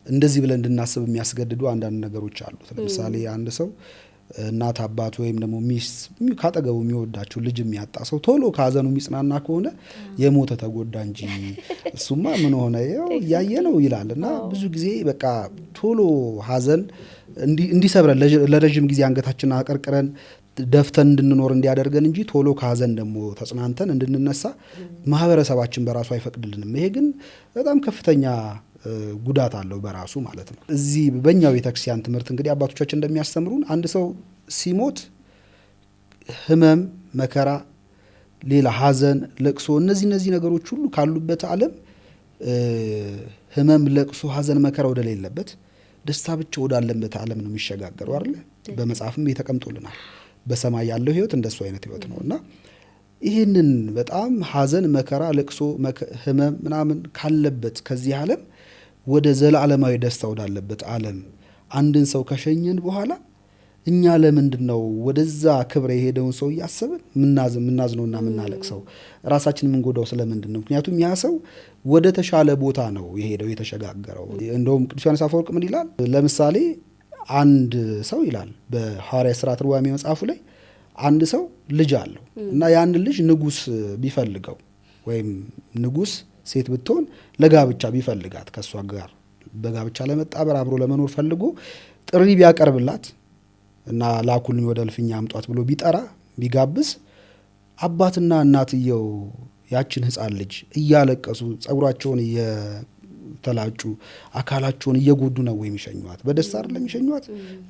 Speaker 2: እንደዚህ ብለን እንድናስብ የሚያስገድዱ አንዳንድ ነገሮች አሉ። ለምሳሌ አንድ ሰው እናት አባት ወይም ደግሞ ሚስት ካጠገቡ የሚወዳቸው ልጅ የሚያጣ ሰው ቶሎ ከሐዘኑ የሚጽናና ከሆነ የሞተ ተጎዳ እንጂ እሱማ ምን ሆነ ያየ ነው ይላልና ብዙ ጊዜ በቃ ቶሎ ሐዘን እንዲሰብረን ለረጅም ጊዜ አንገታችንን አቀርቅረን ደፍተን እንድንኖር እንዲያደርገን እንጂ ቶሎ ከሐዘን ደግሞ ተጽናንተን እንድንነሳ ማህበረሰባችን በራሱ አይፈቅድልንም። ይሄ ግን በጣም ከፍተኛ ጉዳት አለው በራሱ ማለት ነው። እዚህ በእኛው ቤተክርስቲያን ትምህርት እንግዲህ አባቶቻችን እንደሚያስተምሩን አንድ ሰው ሲሞት ህመም፣ መከራ፣ ሌላ ሐዘን፣ ለቅሶ እነዚህ ነገሮች ሁሉ ካሉበት ዓለም ህመም፣ ለቅሶ፣ ሐዘን፣ መከራ ወደሌለበት ደስታ ብቻ ወዳለበት ዓለም ነው የሚሸጋገረው አይደል? በመጽሐፍም የተቀምጦልናል። በሰማይ ያለው ህይወት እንደሱ አይነት ህይወት ነውና ይህንን በጣም ሐዘን፣ መከራ፣ ለቅሶ፣ ህመም ምናምን ካለበት ከዚህ ዓለም ወደ ዘላለማዊ ደስታ ወዳለበት ዓለም አንድን ሰው ከሸኘን በኋላ እኛ ለምንድን ነው ወደዛ ክብረ የሄደውን ሰው እያሰብን ምናዝነውና ምናለቅሰው ራሳችን የምንጎዳው ስለምንድን ነው? ምክንያቱም ያ ሰው ወደ ተሻለ ቦታ ነው የሄደው የተሸጋገረው። እንደውም ቅዱስ ዮሐንስ አፈወርቅ ምን ይላል? ለምሳሌ አንድ ሰው ይላል በሐዋርያት ሥራ ትርጓሜ መጽሐፉ ላይ አንድ ሰው ልጅ አለው እና ያን ልጅ ንጉስ ቢፈልገው ወይም ንጉስ ሴት ብትሆን ለጋብቻ ቢፈልጋት ከእሷ ጋር በጋብቻ ለመጣበር አብሮ ለመኖር ፈልጎ ጥሪ ቢያቀርብላት እና ላኩልኝ ወደ እልፍኝ አምጧት ብሎ ቢጠራ ቢጋብዝ አባትና እናትየው ያችን ሕፃን ልጅ እያለቀሱ ጸጉራቸውን እየተላጩ አካላቸውን እየጎዱ ነው የሚሸኟት? በደስታ አይደለም የሚሸኟት።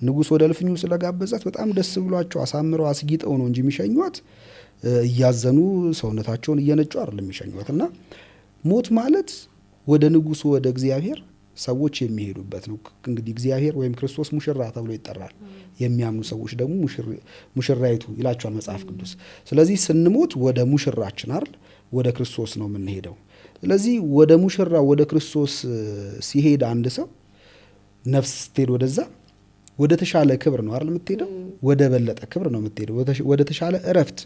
Speaker 2: ንጉሥ ወደ እልፍኙ ስለጋበዛት በጣም ደስ ብሏቸው አሳምረው አስጊጠው ነው እንጂ የሚሸኟት እያዘኑ ሰውነታቸውን እየነጩ አይደለም የሚሸኟት። እና ሞት ማለት ወደ ንጉሱ ወደ እግዚአብሔር ሰዎች የሚሄዱበት ነው። እንግዲህ እግዚአብሔር ወይም ክርስቶስ ሙሽራ ተብሎ ይጠራል። የሚያምኑ ሰዎች ደግሞ ሙሽራይቱ ይላቸዋል መጽሐፍ ቅዱስ። ስለዚህ ስንሞት ወደ ሙሽራችን አይደል ወደ ክርስቶስ ነው የምንሄደው። ስለዚህ ወደ ሙሽራ ወደ ክርስቶስ ሲሄድ አንድ ሰው ነፍስ ስትሄድ ወደዛ ወደ ተሻለ ክብር ነው አይደል የምትሄደው፣ ወደ በለጠ ክብር ነው የምትሄደው፣ ወደ ተሻለ እረፍት፣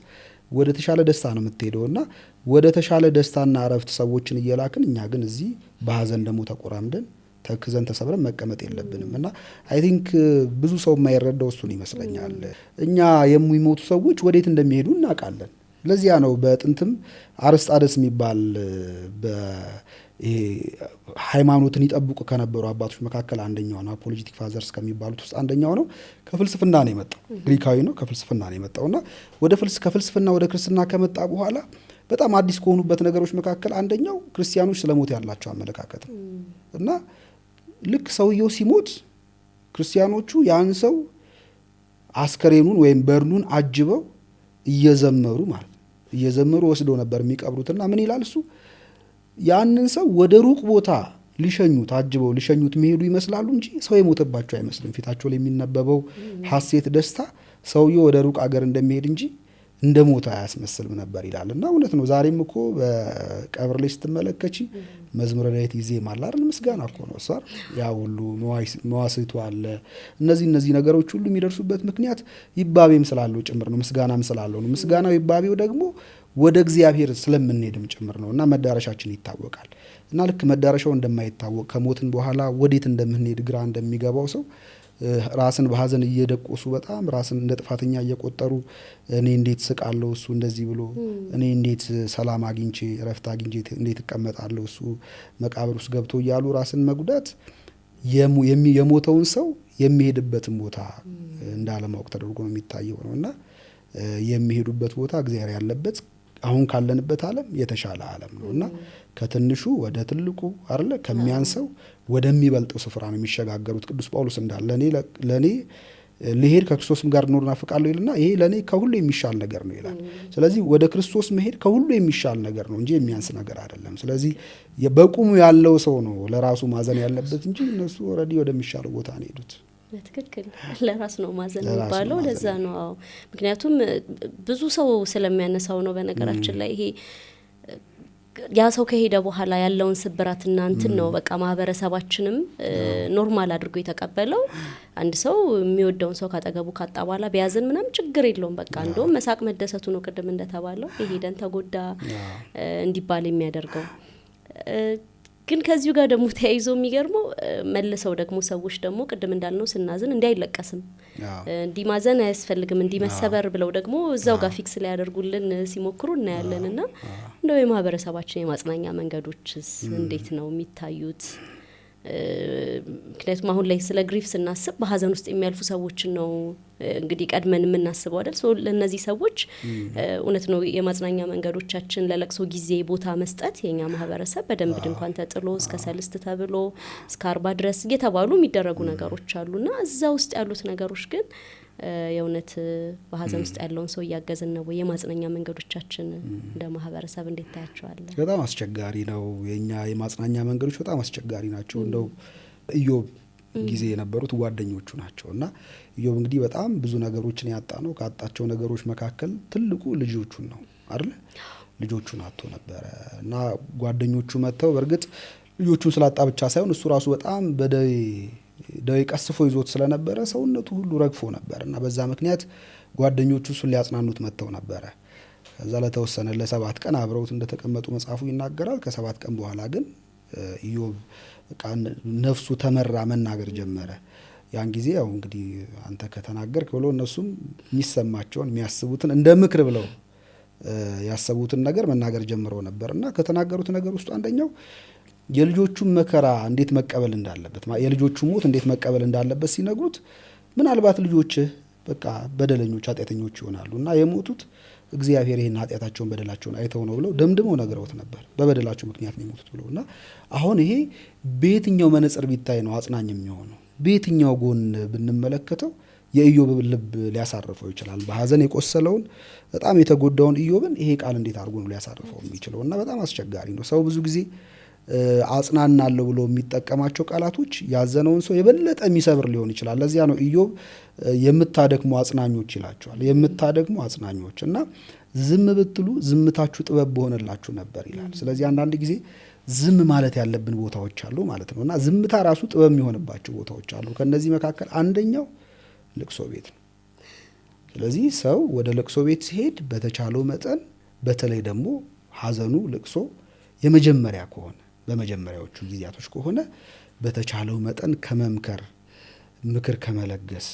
Speaker 2: ወደ ተሻለ ደስታ ነው የምትሄደው። እና ወደ ተሻለ ደስታና እረፍት ሰዎችን እየላክን እኛ ግን እዚህ በሀዘን ደግሞ ተቆራምደን ተክዘን ተሰብረን መቀመጥ የለብንም። እና አይ ቲንክ ብዙ ሰው የማይረዳው እሱን ይመስለኛል። እኛ የሚሞቱ ሰዎች ወዴት እንደሚሄዱ እናውቃለን። ለዚያ ነው በጥንትም አርስጣደስ የሚባል ሃይማኖትን ይጠብቁ ከነበሩ አባቶች መካከል አንደኛው ነው። አፖሎጂቲክ ፋዘርስ ከሚባሉት ውስጥ አንደኛው ነው። ከፍልስፍና ነው የመጣው፣ ግሪካዊ ነው። ከፍልስፍና ነው የመጣው እና ከፍልስፍና ወደ ክርስትና ከመጣ በኋላ በጣም አዲስ ከሆኑበት ነገሮች መካከል አንደኛው ክርስቲያኖች ስለሞት ያላቸው አመለካከት ነው። እና ልክ ሰውየው ሲሞት ክርስቲያኖቹ ያን ሰው አስከሬኑን ወይም በርኑን አጅበው እየዘመሩ ማለት ነው እየዘመሩ ወስደው ነበር የሚቀብሩትና ምን ይላል እሱ ያንን ሰው ወደ ሩቅ ቦታ ሊሸኙት አጅበው ሊሸኙት መሄዱ ይመስላሉ እንጂ ሰው የሞተባቸው አይመስልም። ፊታቸው ላይ የሚነበበው ሐሴት፣ ደስታ ሰውየው ወደ ሩቅ አገር እንደሚሄድ እንጂ እንደ ሞተ አያስመስልም ነበር ይላል። እና እውነት ነው። ዛሬም እኮ በቀብር ላይ ስትመለከቺ መዝሙረ ዳዊት ይዜማል አይደል? ምስጋና እኮ ነው እሷ። ያ ሁሉ መዋሥዕቱ አለ። እነዚህ ነገሮች ሁሉ የሚደርሱበት ምክንያት ይባቤም ስላለው ጭምር ነው፣ ምስጋናም ስላለው ነው። ምስጋናው ይባቤው ደግሞ ወደ እግዚአብሔር ስለምንሄድም ጭምር ነው። እና መዳረሻችን ይታወቃል። እና ልክ መዳረሻው እንደማይታወቅ ከሞትን በኋላ ወዴት እንደምንሄድ ግራ እንደሚገባው ሰው ራስን በሀዘን እየደቆሱ በጣም ራስን እንደ ጥፋተኛ እየቆጠሩ እኔ እንዴት ስቃለሁ እሱ እንደዚህ ብሎ፣ እኔ እንዴት ሰላም አግኝቼ እረፍት አግኝቼ እንዴት እቀመጣለሁ እሱ መቃብር ውስጥ ገብቶ እያሉ ራስን መጉዳት የሞተውን ሰው የሚሄድበትን ቦታ እንዳለማወቅ ተደርጎ ነው የሚታየው ነው። እና የሚሄዱበት ቦታ እግዚአብሔር ያለበት አሁን ካለንበት ዓለም የተሻለ ዓለም ነው። እና ከትንሹ ወደ ትልቁ አይደለ ከሚያንሰው ወደሚበልጠው ስፍራ ነው የሚሸጋገሩት። ቅዱስ ጳውሎስ እንዳለ ለእኔ ልሄድ ከክርስቶስም ጋር ልኖር እናፍቃለሁ ይልና ይሄ ለእኔ ከሁሉ የሚሻል ነገር ነው ይላል። ስለዚህ ወደ ክርስቶስ መሄድ ከሁሉ የሚሻል ነገር ነው እንጂ የሚያንስ ነገር አይደለም። ስለዚህ በቁሙ ያለው ሰው ነው ለራሱ ማዘን ያለበት እንጂ እነሱ ኦልሬዲ ወደሚሻለው ቦታ ነው ሄዱት።
Speaker 1: በትክክል ለራስ ነው ማዘን የሚባለው ለዛ ነው። አዎ ምክንያቱም ብዙ ሰው ስለሚያነሳው ነው። በነገራችን ላይ ይሄ ያ ሰው ከሄደ በኋላ ያለውን ስብራትና እንትን ነው በቃ ማህበረሰባችንም ኖርማል አድርጎ የተቀበለው። አንድ ሰው የሚወደውን ሰው ካጠገቡ ካጣ በኋላ ቢያዝን ምናምን ችግር የለውም በቃ እንደውም መሳቅ መደሰቱ ነው ቅድም እንደተባለው የሄደን ተጎዳ እንዲባል የሚያደርገው። ግን ከዚሁ ጋር ደግሞ ተያይዞ የሚገርመው መልሰው ደግሞ ሰዎች ደግሞ ቅድም እንዳልነው ስናዝን እንዲህ አይለቀስም እንዲህ ማዘን አያስፈልግም እንዲህ መሰበር ብለው ደግሞ እዛው ጋር ፊክስ ላይ ያደርጉልን ሲሞክሩ እናያለን። እና እንደው የማህበረሰባችን የማጽናኛ መንገዶችስ እንዴት ነው የሚታዩት? ምክንያቱም አሁን ላይ ስለ ግሪፍ ስናስብ በሀዘን ውስጥ የሚያልፉ ሰዎችን ነው እንግዲህ ቀድመን የምናስበው አይደል? ለእነዚህ ሰዎች እውነት ነው የማጽናኛ መንገዶቻችን ለለቅሶ ጊዜ ቦታ መስጠት የኛ ማህበረሰብ በደንብ ድንኳን ተጥሎ እስከ ሰልስት ተብሎ እስከ 40 ድረስ እየተባሉ የሚደረጉ ነገሮች አሉና እዛ ውስጥ ያሉት ነገሮች ግን የእውነት በሀዘን ውስጥ ያለውን ሰው እያገዝን ነው ወይ? የማጽናኛ መንገዶቻችን እንደ ማህበረሰብ እንዴት ታያቸዋለን? በጣም
Speaker 2: አስቸጋሪ ነው። የኛ የማጽናኛ መንገዶች በጣም አስቸጋሪ ናቸው። እንደው ኢዮብ ጊዜ የነበሩት ጓደኞቹ ናቸው። እና ኢዮብ እንግዲህ በጣም ብዙ ነገሮችን ያጣ ነው። ካጣቸው ነገሮች መካከል ትልቁ ልጆቹን ነው አይደል? ልጆቹን አጥቶ ነበረ እና ጓደኞቹ መጥተው በእርግጥ ልጆቹን ስላጣ ብቻ ሳይሆን እሱ ራሱ በጣም ደዌ ቀስፎ ይዞት ስለነበረ ሰውነቱ ሁሉ ረግፎ ነበር እና በዛ ምክንያት ጓደኞቹ እሱን ሊያጽናኑት መጥተው ነበረ። ከዛ ለተወሰነ ለ7 ቀን አብረውት እንደተቀመጡ መጽሐፉ ይናገራል። ከ7 ቀን በኋላ ግን ኢዮብ በቃ ነፍሱ ተመራ፣ መናገር ጀመረ። ያን ጊዜ ያው እንግዲህ አንተ ከተናገርክ ብሎ እነሱም የሚሰማቸውን የሚያስቡትን እንደ ምክር ብለው ያሰቡትን ነገር መናገር ጀምረው ነበርና ከተናገሩት ነገር ውስጥ አንደኛው የልጆቹን መከራ እንዴት መቀበል እንዳለበት የልጆቹን ሞት እንዴት መቀበል እንዳለበት ሲነግሩት ምናልባት ልጆችህ በቃ በደለኞች ኃጢአተኞች ይሆናሉና የሞቱት እግዚአብሔር ይሄን ኃጢአታቸውን በደላቸውን አይተው ነው ብለው ደምድመው ነገረውት ነበር። በበደላቸው ምክንያት ነው የሞቱት ብለውና አሁን ይሄ በየትኛው መነጽር ቢታይ ነው አጽናኝ የሚሆነው? በየትኛው ጎን ብንመለከተው የኢዮብ ልብ ሊያሳርፈው ይችላል? በሐዘን የቆሰለውን በጣም የተጎዳውን ኢዮብን ይሄ ቃል እንዴት አድርጎ ነው ሊያሳርፈው የሚችለው? እና በጣም አስቸጋሪ ነው። ሰው ብዙ ጊዜ አጽናናለሁ ብሎ የሚጠቀማቸው ቃላቶች ያዘነውን ሰው የበለጠ የሚሰብር ሊሆን ይችላል። ለዚያ ነው ኢዮብ የምታደክሙ አጽናኞች ይላቸዋል። የምታደክሙ አጽናኞች እና ዝም ብትሉ ዝምታችሁ ጥበብ በሆነላችሁ ነበር ይላል። ስለዚህ አንዳንድ ጊዜ ዝም ማለት ያለብን ቦታዎች አሉ ማለት ነው እና ዝምታ ራሱ ጥበብ የሚሆንባቸው ቦታዎች አሉ። ከነዚህ መካከል አንደኛው ልቅሶ ቤት ነው። ስለዚህ ሰው ወደ ልቅሶ ቤት ሲሄድ በተቻለው መጠን በተለይ ደግሞ ሐዘኑ ልቅሶ የመጀመሪያ ከሆነ በመጀመሪያዎቹ ጊዜያቶች ከሆነ በተቻለው መጠን ከመምከር ምክር ከመለገስ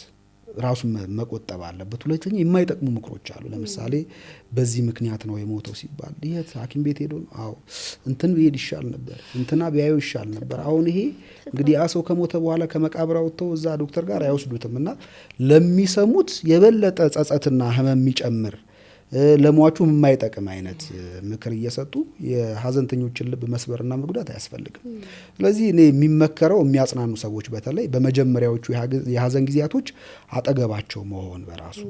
Speaker 2: ራሱን መቆጠብ አለበት። ሁለተኛ የማይጠቅሙ ምክሮች አሉ። ለምሳሌ በዚህ ምክንያት ነው የሞተው ሲባል የት ሐኪም ቤት ሄዶ ነው? አዎ እንትን ቢሄድ ይሻል ነበር፣ እንትና ቢያዩ ይሻል ነበር። አሁን ይሄ እንግዲህ ያ ሰው ከሞተ በኋላ ከመቃብር አውጥተው እዛ ዶክተር ጋር አይወስዱትም እና ለሚሰሙት የበለጠ ጸጸትና ህመም የሚጨምር ለሟቹም የማይጠቅም አይነት ምክር እየሰጡ የሐዘንተኞችን ልብ መስበርና መጉዳት አያስፈልግም። ስለዚህ እኔ የሚመከረው የሚያጽናኑ ሰዎች በተለይ በመጀመሪያዎቹ የሐዘን ጊዜያቶች አጠገባቸው መሆን በራሱ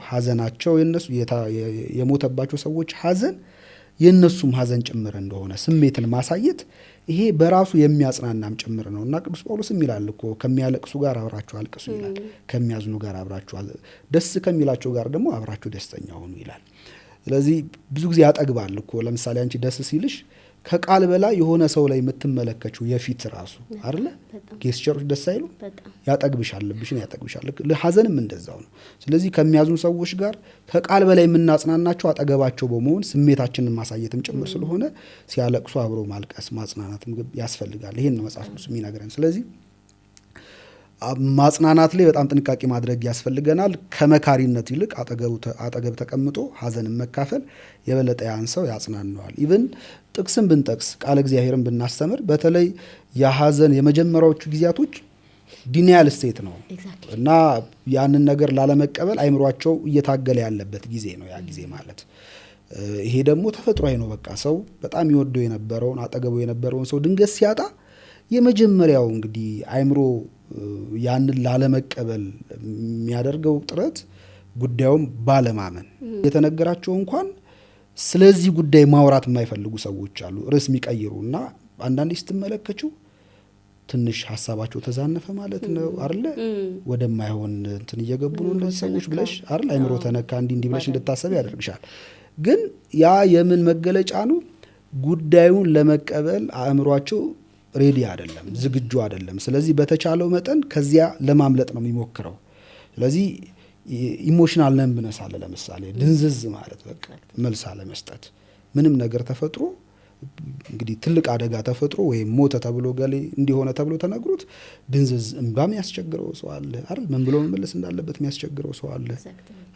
Speaker 2: ሐዘናቸው የነሱ የሞተባቸው ሰዎች ሐዘን የነሱም ሐዘን ጭምር እንደሆነ ስሜትን ማሳየት ይሄ በራሱ የሚያጽናናም ጭምር ነው እና ቅዱስ ጳውሎስም ይላል እኮ ከሚያለቅሱ ጋር አብራችሁ አልቅሱ ይላል፣ ከሚያዝኑ ጋር አብራችሁ ደስ ከሚላቸው ጋር ደግሞ አብራችሁ ደስተኛ ሁኑ ይላል። ስለዚህ ብዙ ጊዜ ያጠግባል እኮ። ለምሳሌ አንቺ ደስ ሲልሽ ከቃል በላይ የሆነ ሰው ላይ የምትመለከችው የፊት ራሱ አይደለ ጌስቸሮች ደስ አይሉ ያጠግብሻል፣ ልብሽን ያጠግብሻል። ሐዘንም እንደዛው ነው። ስለዚህ ከሚያዝኑ ሰዎች ጋር ከቃል በላይ የምናጽናናቸው አጠገባቸው በመሆን ስሜታችንን ማሳየትም ጭምር ስለሆነ ሲያለቅሱ አብሮ ማልቀስ ማጽናናትም ያስፈልጋል። ይሄን ነው መጽሐፍ ቅዱስ የሚነግረን። ስለዚህ ማጽናናት ላይ በጣም ጥንቃቄ ማድረግ ያስፈልገናል። ከመካሪነት ይልቅ አጠገብ ተቀምጦ ሐዘንን መካፈል የበለጠ ያን ሰው ያጽናነዋል። ኢቭን ጥቅስን ብንጠቅስ ቃለ እግዚአብሔርን ብናስተምር በተለይ የሐዘን የመጀመሪያዎቹ ጊዜያቶች ዲኒያል ስቴት ነው እና ያንን ነገር ላለመቀበል አይምሯቸው እየታገለ ያለበት ጊዜ ነው ያ ጊዜ ማለት። ይሄ ደግሞ ተፈጥሯዊ ነው። በቃ ሰው በጣም ይወደው የነበረውን አጠገቡ የነበረውን ሰው ድንገት ሲያጣ የመጀመሪያው እንግዲህ አይምሮ ያንን ላለመቀበል የሚያደርገው ጥረት ጉዳዩም ባለማመን የተነገራቸው እንኳን ስለዚህ ጉዳይ ማውራት የማይፈልጉ ሰዎች አሉ። ርዕስ የሚቀይሩ እና አንዳንዴ ስትመለከችው ትንሽ ሀሳባቸው ተዛነፈ ማለት ነው አይደለ? ወደማይሆን እንትን እየገቡ ነው እነዚህ ሰዎች ብለሽ አይደል? አይምሮ ተነካ እንዲህ ብለሽ እንድታሰብ ያደርግሻል። ግን ያ የምን መገለጫ ነው? ጉዳዩን ለመቀበል አእምሯቸው ሬዲ አይደለም፣ ዝግጁ አይደለም። ስለዚህ በተቻለው መጠን ከዚያ ለማምለጥ ነው የሚሞክረው። ስለዚህ ኢሞሽናል ነምብነስ አለ። ለምሳሌ ድንዝዝ ማለት በቃ መልስ አለመስጠት። ምንም ነገር ተፈጥሮ እንግዲህ ትልቅ አደጋ ተፈጥሮ ወይም ሞተ ተብሎ ገሌ እንዲሆነ ተብሎ ተነግሮት ድንዝዝ እንባም ያስቸግረው ሰው አለ አይደል? ምን ብሎ መመለስ እንዳለበት የሚያስቸግረው ሰው አለ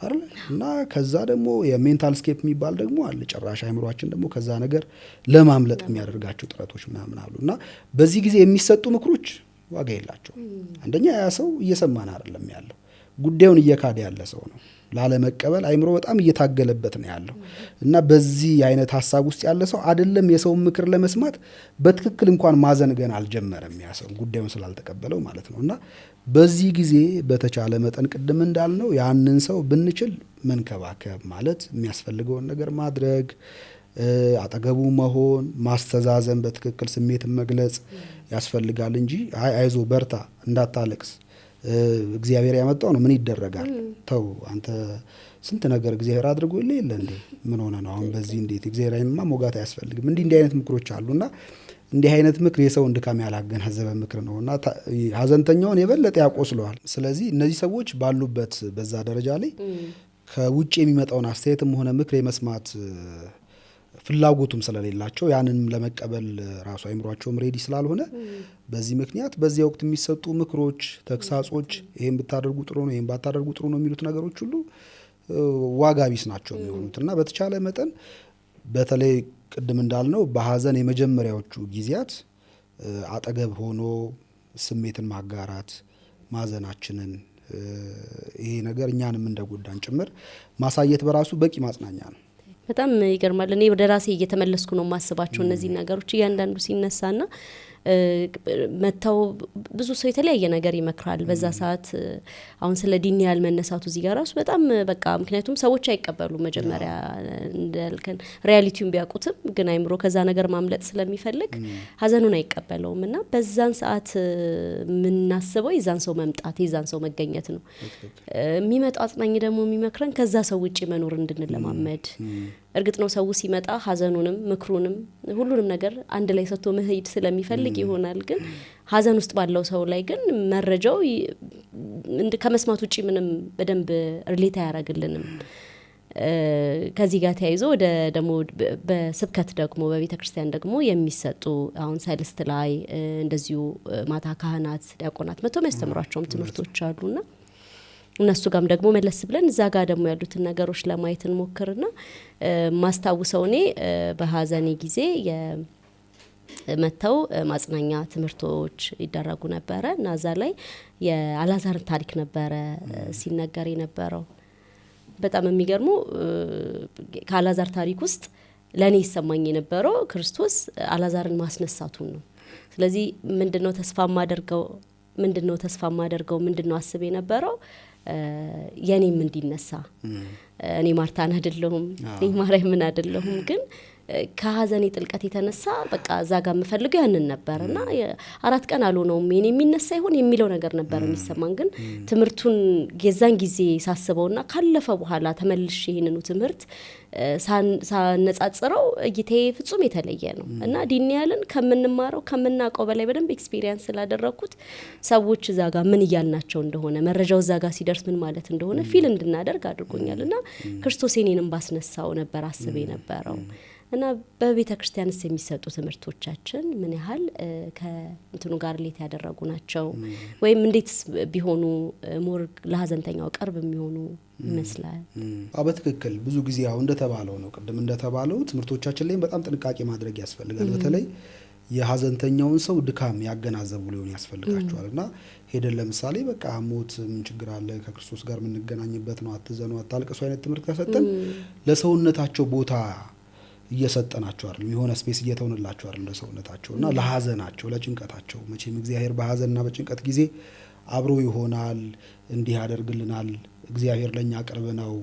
Speaker 2: አይደል? እና ከዛ ደግሞ የሜንታል ስኬፕ የሚባል ደግሞ አለ። ጭራሽ አይምሯችን ደግሞ ከዛ ነገር ለማምለጥ የሚያደርጋቸው ጥረቶች ምናምን አሉ። እና በዚህ ጊዜ የሚሰጡ ምክሮች ዋጋ የላቸው። አንደኛ ያ ሰው እየሰማን አይደለም ያለው፣ ጉዳዩን እየካደ ያለ ሰው ነው። ላለመቀበል አይምሮ በጣም እየታገለበት ነው ያለው እና በዚህ አይነት ሀሳብ ውስጥ ያለ ሰው አይደለም የሰው ምክር ለመስማት በትክክል እንኳን ማዘን ገና አልጀመረም ያ ሰው ጉዳዩን ስላልተቀበለው ማለት ነው። እና በዚህ ጊዜ በተቻለ መጠን ቅድም እንዳልነው ያንን ሰው ብንችል መንከባከብ ማለት የሚያስፈልገውን ነገር ማድረግ፣ አጠገቡ መሆን፣ ማስተዛዘን፣ በትክክል ስሜትን መግለጽ ያስፈልጋል እንጂ አይዞ በርታ እንዳታለቅስ እግዚአብሔር ያመጣው ነው ምን ይደረጋል፣ ተው አንተ ስንት ነገር እግዚአብሔር አድርጎ የለ እንዴ ምን ሆነ ነው አሁን በዚህ እንዴት እግዚአብሔርንማ ሞጋት አያስፈልግም። እንዲህ አይነት ምክሮች አሉና እንዲህ አይነት ምክር የሰውን ድካም ያላገናዘበ ምክር ነውና ሐዘንተኛውን የበለጠ ያቆስለዋል። ስለዚህ እነዚህ ሰዎች ባሉበት በዛ ደረጃ ላይ ከውጭ የሚመጣውን አስተያየትም ሆነ ምክር የመስማት ፍላጎቱም ስለሌላቸው ያንንም ለመቀበል ራሱ አይምሯቸውም ሬዲ ስላልሆነ በዚህ ምክንያት በዚያ ወቅት የሚሰጡ ምክሮች፣ ተግሳጾች ይሄን ብታደርጉ ጥሩ ነው፣ ይሄን ባታደርጉ ጥሩ ነው የሚሉት ነገሮች ሁሉ ዋጋ ቢስ ናቸው የሚሆኑት እና በተቻለ መጠን በተለይ ቅድም እንዳልነው በሀዘን የመጀመሪያዎቹ ጊዜያት አጠገብ ሆኖ ስሜትን ማጋራት ማዘናችንን ይሄ ነገር እኛንም እንደጎዳን ጭምር ማሳየት በራሱ በቂ ማጽናኛ ነው።
Speaker 1: በጣም ይገርማል። እኔ ወደ ራሴ እየተመለስኩ ነው ማስባቸው እነዚህ ነገሮች እያንዳንዱ ሲነሳና መታው ብዙ ሰው የተለያየ ነገር ይመክራል በዛ ሰዓት። አሁን ስለ ዲኒያል መነሳቱ እዚህ ጋር ራሱ በጣም በቃ ምክንያቱም ሰዎች አይቀበሉ መጀመሪያ እንዳልከን ሪያሊቲውን ቢያውቁትም ግን አይምሮ ከዛ ነገር ማምለጥ ስለሚፈልግ ሀዘኑን አይቀበለውም እና በዛን ሰዓት ምናስበው የዛን ሰው መምጣት የዛን ሰው መገኘት ነው። የሚመጣው አጽናኝ ደግሞ የሚመክረን ከዛ ሰው ውጪ መኖር እንድንለማመድ። እርግጥ ነው ሰው ሲመጣ ሀዘኑንም ምክሩንም ሁሉንም ነገር አንድ ላይ ሰጥቶ መሄድ ስለሚፈልግ ይሆናል። ግን ሀዘን ውስጥ ባለው ሰው ላይ ግን መረጃው ከመስማት ውጪ ምንም በደንብ ሪሌት አያደርግልንም። ከዚህ ጋር ተያይዞ ወደ ደግሞ በስብከት ደግሞ በቤተ ክርስቲያን ደግሞ የሚሰጡ አሁን ሰልስት ላይ እንደዚሁ ማታ ካህናት ዲያቆናት መጥተው የሚያስተምሯቸውም ትምህርቶች አሉና እነሱ ጋርም ደግሞ መለስ ብለን እዛ ጋር ደግሞ ያሉትን ነገሮች ለማየት እንሞክርና ማስታውሰው እኔ በሀዘኔ ጊዜ መተው ማጽናኛ ትምህርቶች ይደረጉ ነበረ እና እዛ ላይ የአላዛር ታሪክ ነበረ ሲነገር የነበረው። በጣም የሚገርመው ከአላዛር ታሪክ ውስጥ ለኔ ይሰማኝ የነበረው ክርስቶስ አላዛርን ማስነሳቱን ነው። ስለዚህ ምንድነው ተስፋ ማደርገው ምንድነው አስብ የነበረው የኔም እንዲነሳ እኔ ማርታን አይደለሁም እኔ ማርያምን አይደለሁም ግን ከሀዘኔ ጥልቀት የተነሳ በቃ እዛ ጋር የምፈልገው ያንን ነበርና 4 ቀን አልሆነውም የኔ የሚነሳ ይሆን የሚለው ነገር ነበር የሚሰማን። ግን ትምህርቱን የዛን ጊዜ ሳስበውና ካለፈ በኋላ ተመልሼ ይሄንኑ ትምህርት ሳነጻጽረው እይታዬ ፍጹም የተለየ ነው እና ዲኒያልን ከምንማረው ከምናውቀው በላይ በደንብ ኤክስፒሪየንስ ስላደረኩት ሰዎች እዛ ጋር ምን እያልናቸው እንደሆነ መረጃው እዛ ጋር ሲደርስ ምን ማለት እንደሆነ ፊል እንድናደርግ አድርጎኛልና ክርስቶስ የኔንም ባስነሳው ነበር አስቤ ነበረው። እና በቤተ ክርስቲያንስ የሚሰጡ ትምህርቶቻችን ምን ያህል ከእንትኑ ጋር ሌት ያደረጉ ናቸው ወይም እንዴትስ ቢሆኑ ሞር ለሀዘንተኛው ቅርብ የሚሆኑ ይመስላል?
Speaker 2: በትክክል ብዙ ጊዜ አሁን እንደተባለው ነው ቅድም እንደተባለው ትምህርቶቻችን ላይ በጣም ጥንቃቄ ማድረግ ያስፈልጋል። በተለይ የሀዘንተኛውን ሰው ድካም ያገናዘቡ ሊሆን ያስፈልጋቸዋል እና ሄደን ለምሳሌ በቃ ሞት ምን ችግር አለ ከክርስቶስ ጋር የምንገናኝበት ነው አትዘኑ አታልቅሱ አይነት ትምህርት ከሰጠን ለሰውነታቸው ቦታ እየሰጠናቸው አይደል የሆነ ስፔስ እየተውንላቸው አይደል ለሰውነታቸውና ለሀዘናቸው ለጭንቀታቸው። መቼም እግዚአብሔር በሀዘንና በጭንቀት ጊዜ አብሮ ይሆናል እንዲህ ያደርግልናል እግዚአብሔር ለኛ ቅርብ ነው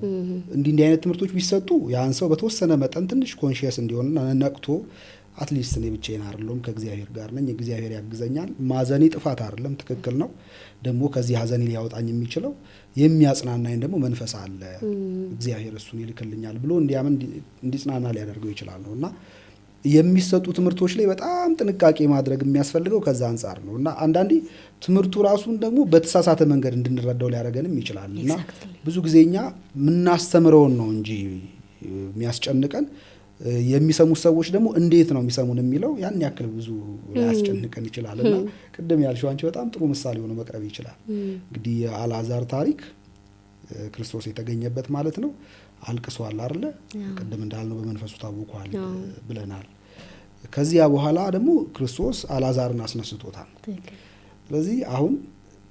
Speaker 2: እንዲህ አይነት ትምህርቶች ቢሰጡ ያን ሰው በተወሰነ መጠን ትንሽ ኮንሺየስ እንዲሆንና ነቅቶ አትሊስት እኔ ብቻዬን አይደለም ከእግዚአብሔር ጋር ነኝ እግዚአብሔር ያግዘኛል ማዘኔ ጥፋት አይደለም ትክክል ነው ደግሞ ከዚህ ሀዘኔ ሊያወጣኝ የሚችለው የሚያጽናናኝ ደግሞ መንፈስ አለ እግዚአብሔር እሱን ይልክልኛል ብሎ እንዲያምን እንዲጽናና ሊያደርገው ይችላል ነውና የሚሰጡ ትምህርቶች ላይ በጣም ጥንቃቄ ማድረግ የሚያስፈልገው ከዛ አንፃር ነውና አንዳንዴ ትምህርቱ ራሱን ደግሞ በተሳሳተ መንገድ እንድንረዳው ሊያደርገንም ይችላልና ብዙ ጊዜኛ ምናስተምረውን ነው እንጂ የሚያስጨንቀን የሚሰሙት ሰዎች ደግሞ እንዴት ነው የሚሰሙን የሚለው ያን ያክል ብዙ ሊያስጨንቀን ይችላልና ቅድም ያልሽው አንቺ በጣም ጥሩ ምሳሌ ሆኖ መቅረብ ይችላል። እንግዲህ የአላዛር ታሪክ ክርስቶስ የተገኘበት ማለት ነው አልቅሷል አይደለ ቅድም እንዳልነው በመንፈሱ ታውቋል ብለናል። ከዚያ በኋላ ደግሞ ክርስቶስ አላዛርን አስነስቶታል። ስለዚህ አሁን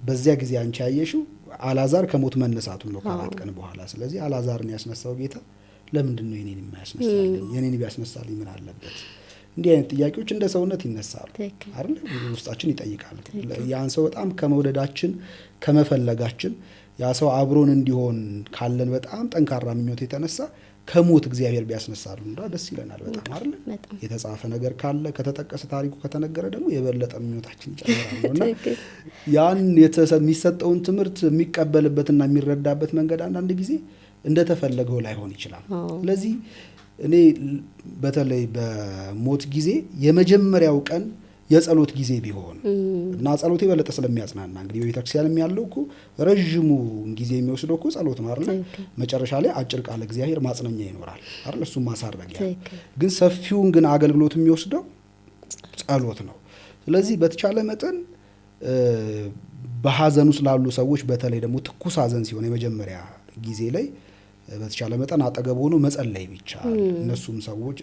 Speaker 2: በዚያ ጊዜ አንቺ ያየሽው አላዛር ከሞት መነሳቱን ነው ከ4 ቀን በኋላ። ስለዚህ አላዛርን ያስነሳው ጌታ ለምንድን ነው የኔን የማያስነሳልኝ የኔን ቢያስነሳልኝ ምን አለበት? እንዲህ አይነት ጥያቄዎች እንደ ሰውነት ይነሳሉ አይደል ውስጣችን ይጠይቃሉ። ያን ሰው በጣም ከመውደዳችን ከመፈለጋችን ያ ሰው አብሮን እንዲሆን ካለን በጣም ጠንካራ ምኞት የተነሳ ከሞት እግዚአብሔር ቢያስነሳሉ እንዳ ደስ ይለናል በጣም አይደል። የተጻፈ ነገር ካለ ከተጠቀሰ ታሪኩ ከተነገረ ደግሞ የበለጠ ምኞታችን ይጨምራልና ያን የሚሰጠውን ትምህርት የሚቀበልበትና የሚረዳበት መንገድ አንዳንድ ጊዜ እንደተፈለገው ላይሆን ይችላል። ስለዚህ እኔ በተለይ በሞት ጊዜ የመጀመሪያው ቀን የጸሎት ጊዜ ቢሆን እና ጸሎት የበለጠ ስለሚያጽናና እንግዲህ በቤተክርስቲያንም ያለው እኮ ረጅሙ ጊዜ የሚወስደው እኮ ጸሎት ነው አይደል? መጨረሻ ላይ አጭር ቃል እግዚአብሔር ማጽናኛ ይኖራል አይደል? እሱም ማሳረጊያ ግን ሰፊውን ግን አገልግሎት የሚወስደው ጸሎት ነው። ስለዚህ በተቻለ መጠን በሀዘን ውስጥ ላሉ ሰዎች በተለይ ደግሞ ትኩስ ሀዘን ሲሆን የመጀመሪያ ጊዜ ላይ በተቻለ መጠን አጠገብ ሆኖ መጸለይ ብቻ እነሱም ሰዎች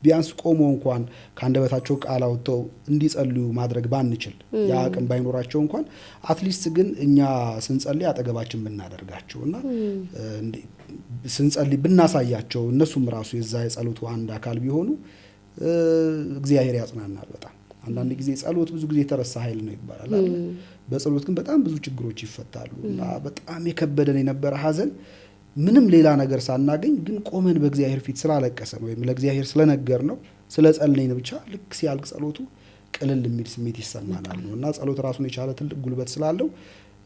Speaker 2: ቢያንስ ቆሞ እንኳን ካንደበታቸው ቃል አውጥተው እንዲጸልዩ ማድረግ ባንችል ያ አቅም ባይኖራቸው እንኳን አትሊስት ግን እኛ ስንጸልይ አጠገባችን ብናደርጋቸውና ስንጸልይ ብናሳያቸው እነሱም ራሱ የዛ የጸሎቱ አንድ አካል ቢሆኑ እግዚአብሔር ያጽናናል በጣም። አንዳንድ ጊዜ ጸሎት ብዙ ጊዜ የተረሳ ኃይል ነው ይባላል አይደል? በጸሎት ግን በጣም ብዙ ችግሮች ይፈታሉ እና በጣም የከበደን የነበረ ሐዘን ምንም ሌላ ነገር ሳናገኝ ግን ቆመን በእግዚአብሔር ፊት ስላለቀሰን ወይም ለእግዚአብሔር ስለነገር ነው ስለጸለይን ብቻ ልክ ሲያልቅ ጸሎቱ ቅልል የሚል ስሜት ይሰማናል ነው እና ጸሎት ራሱን የቻለ ትልቅ ጉልበት ስላለው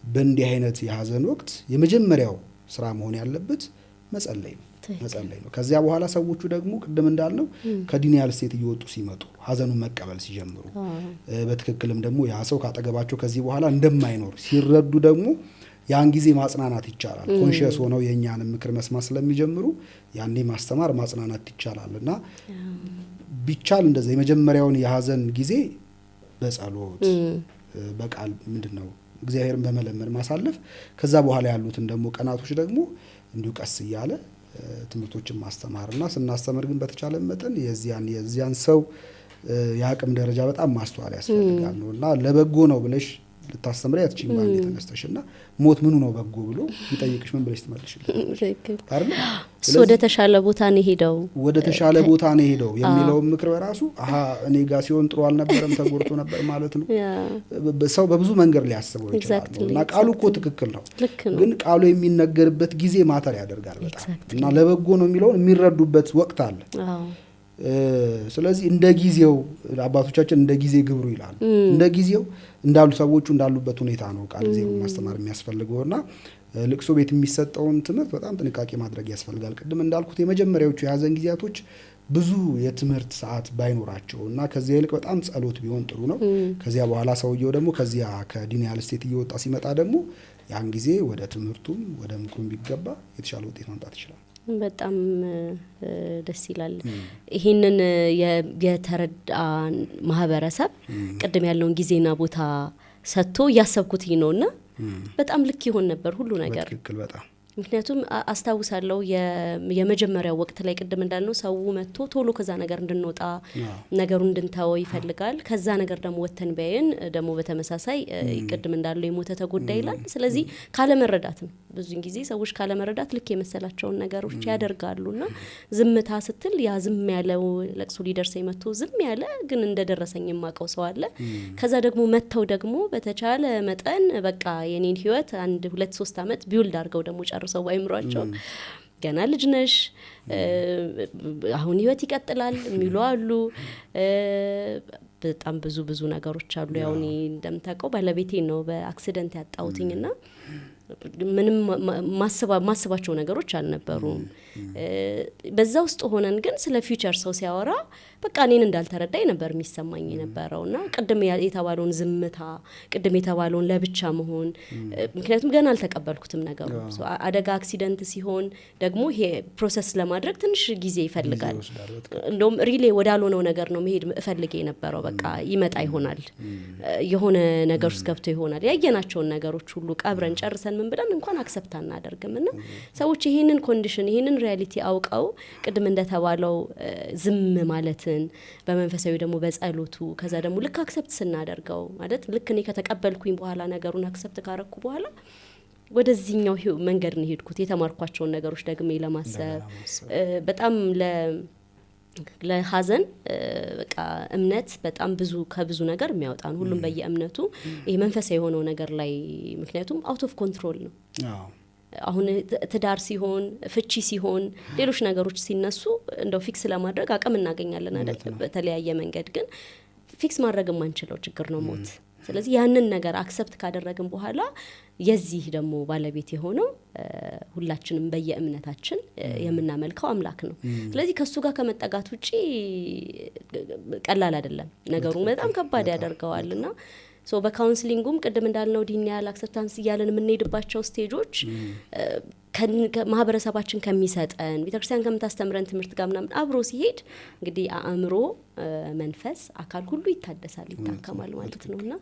Speaker 2: በእንዲህ አይነት የሐዘን ወቅት የመጀመሪያው ስራ መሆን ያለበት መጸለይ ነው። ከዚያ በኋላ ሰዎቹ ደግሞ ቅድም እንዳልነው ከዲኒያል ስቴት እየወጡ ሲመጡ ሐዘኑን መቀበል ሲጀምሩ በትክክልም ደግሞ ያ ሰው ካጠገባቸው ከዚህ በኋላ እንደማይኖር ሲረዱ ደግሞ ያን ጊዜ ማጽናናት ይቻላል። ኮንሺየስ ሆነው የኛንም ምክር መስማት ስለሚጀምሩ ያኔ ማስተማር ማጽናናት ይቻላልና ቢቻል እንደዛ የመጀመሪያውን የሐዘን ጊዜ በጸሎት በቃል ምንድነው እግዚአብሔርን በመለመን ማሳለፍ ከዛ በኋላ ያሉትን ደግሞ ቀናቶች ደግሞ እንዲሁ ቀስ እያለ ትምህርቶችን ማስተማርና ስናስተምር ግን በተቻለ መጠን የዚያን ሰው የአቅም ደረጃ በጣም ማስተዋል ያስፈልጋል ነውና ለበጎ ነው ብለሽ ልታስተምሪ አትችይም ማለት ተነስተሽና ሞት ምኑ ነው በጎ ብሎ ይጠይቅሽ ምን ብለሽ ትመልሽልሽ አይደል?
Speaker 1: ወደ ተሻለ ቦታ ነው ሄደው የሚለው ምክር በራሱ እኔ ጋር ሲሆን ጥሩ አልነበረም ተጎርቶ ነበር ማለት ነው። ሰው በብዙ መንገድ ሊያስበው ይችላል እና ቃሉ እኮ ትክክል ነው ግን ቃሉ የሚነገርበት ጊዜ ማተር ያደርጋል በጣም እና ለበጎ ነው የሚለውን የሚረዱበት ወቅት አለ። ስለዚህ እንደ ጊዜው አባቶቻችን እንደ ጊዜ ግብሩ ይላሉ። እንደ ጊዜው እንዳሉ ሰዎቹ እንዳሉበት ሁኔታ ነው ቃል ጊዜው ማስተማር የሚያስፈልገውና ልቅሶ ቤት የሚሰጠውን ትምህርት በጣም ጥንቃቄ ማድረግ ያስፈልጋል። ቅድም እንዳልኩት የመጀመሪያዎቹ የሐዘን ጊዜያቶች ብዙ የትምህርት ሰዓት ባይኖራቸውና ከዚያ ይልቅ በጣም ጸሎት ቢሆን ጥሩ ነው። ከዚያ በኋላ ሰውየው ደግሞ ከዚያ ከዲኒያል ስቴት እየወጣ ሲመጣ ደግሞ ያን ጊዜ ወደ ትምህርቱም ወደ ምክሩም ቢገባ የተሻለ ውጤት ማምጣት ይችላል። በጣም ደስ ይላል። ይሄንን የተረዳ ማህበረሰብ ቅድም ያለውን ጊዜና ቦታ ሰጥቶ ያሰብኩት ነውና በጣም ልክ ይሆን ነበር ሁሉ ነገር
Speaker 2: በትክክል በጣም
Speaker 1: ምክንያቱም አስታውሳለሁ የመጀመሪያው ወቅት ላይ ቅድም እንዳልነው ሰው መጥቶ ቶሎ ከዛ ነገር እንድንወጣ ነገሩን እንድንታው ይፈልጋል። ከዛ ነገር ደግሞ ወተን ቢያየን ደግሞ በተመሳሳይ ቅድም እንዳለው የሞተ ተጎዳ ይላል። ስለዚህ ካለመረዳት ነው ብዙ ጊዜ ሰዎች ካለመረዳት ልክ የመሰላቸውን ነገሮች ያደርጋሉና ዝምታ ስትል ያ ዝም ያለው ለቅሶ ሊደርሰኝ መጥቶ ዝም ያለ ግን እንደደረሰኝ የማቀው ሰው አለ። ከዛ ደግሞ መተው ደግሞ በተቻለ መጠን በቃ የኔን ህይወት 1-2-3 አመት ቢውልድ አድርገው ደግሞ ሰው አይምሯቸው ገና ልጅ ነሽ አሁን ህይወት ይቀጥላል የሚሉ አሉ። በጣም ብዙ ነገሮች አሉ። ያው እኔ እንደምታውቀው ባለቤቴ ነው በአክሲደንት ያጣሁትኝና ምንም ማስባቸው ነገሮች አልነበሩም። በዛ ውስጥ ሆነን ግን ስለ ፊውቸር ሰው ሲያወራ በቃ እኔን እንዳልተረዳኝ ነበር የሚሰማኝ የነበረውና ቅድም የተባለውን ዝምታ ቅድም የተባለውን ለብቻ መሆን ምክንያቱም ገና አልተቀበልኩትም ነገሩ። አደጋ አክሲደንት ሲሆን ደግሞ ይሄ ፕሮሰስ ለማድረግ ትንሽ ጊዜ ይፈልጋል። እንደውም ሪሌ ወዳልሆነው ነገር ነው መሄድ እፈልጌ የነበረው። በቃ ይመጣ ይሆናል የሆነ ነገር ውስጥ ገብቶ ይሆናል ያየናቸውን ነገሮች ሁሉ ቀብረን ጨርሰን ምን ብለን እንኳን አክሰፕት አናደርግምና ሰዎች ይሄንን ኮንዲሽን ይሄንን ሪያሊቲ አውቀው ቅድም እንደተባለው ዝም ማለትን በመንፈሳዊ ደግሞ በጸሎቱ ከዛ ደግሞ ልክ አክሰፕት ስናደርገው ማለት ልክ እኔ ከተቀበልኩኝ በኋላ ነገሩን አክሰፕት ካረኩ በኋላ ወደዚህኛው መንገድ ነው ሄድኩት። የተማርኳቸውን ነገሮች ደግሞ ለማሰብ በጣም ለሐዘን በቃ እምነት በጣም ከብዙ ነገር የሚያወጣን ሁሉም በየእምነቱ ይሄ መንፈሳዊ የሆነው ነገር ላይ ምክንያቱም አውት ኦፍ ኮንትሮል ነው። አሁን ትዳር ሲሆን ፍቺ ሲሆን ሌሎች ነገሮች ሲነሱ እንደው ፊክስ ለማድረግ አቅም እናገኛለን አይደል? በተለያየ መንገድ ግን ፊክስ ማድረግ የማንችለው ችግር ነው ሞት። ስለዚህ ያንን ነገር አክሰፕት ካደረግን በኋላ የዚህ ደግሞ ባለቤት የሆነው ሁላችንም በየእምነታችን የምናመልከው አምላክ ነው። ስለዚህ ከሱ ጋር ከመጠጋት ውጪ ቀላል አይደለም ነገሩ በጣም ከባድ ያደርገዋልና በካውንስሊንጉም ቅድም እንዳልነው ዲኒያል አክሰፕታንስ እያለን የምንሄድባቸው ስቴጆች ማህበረሰባችን ከሚሰጠን ቤተክርስቲያን ከምታስተምረን ትምህርት ጋር ምናምን አብሮ ሲሄድ እንግዲህ አእምሮ መንፈስ አካል ሁሉ ይታደሳል ይታከማል ማለት ነውና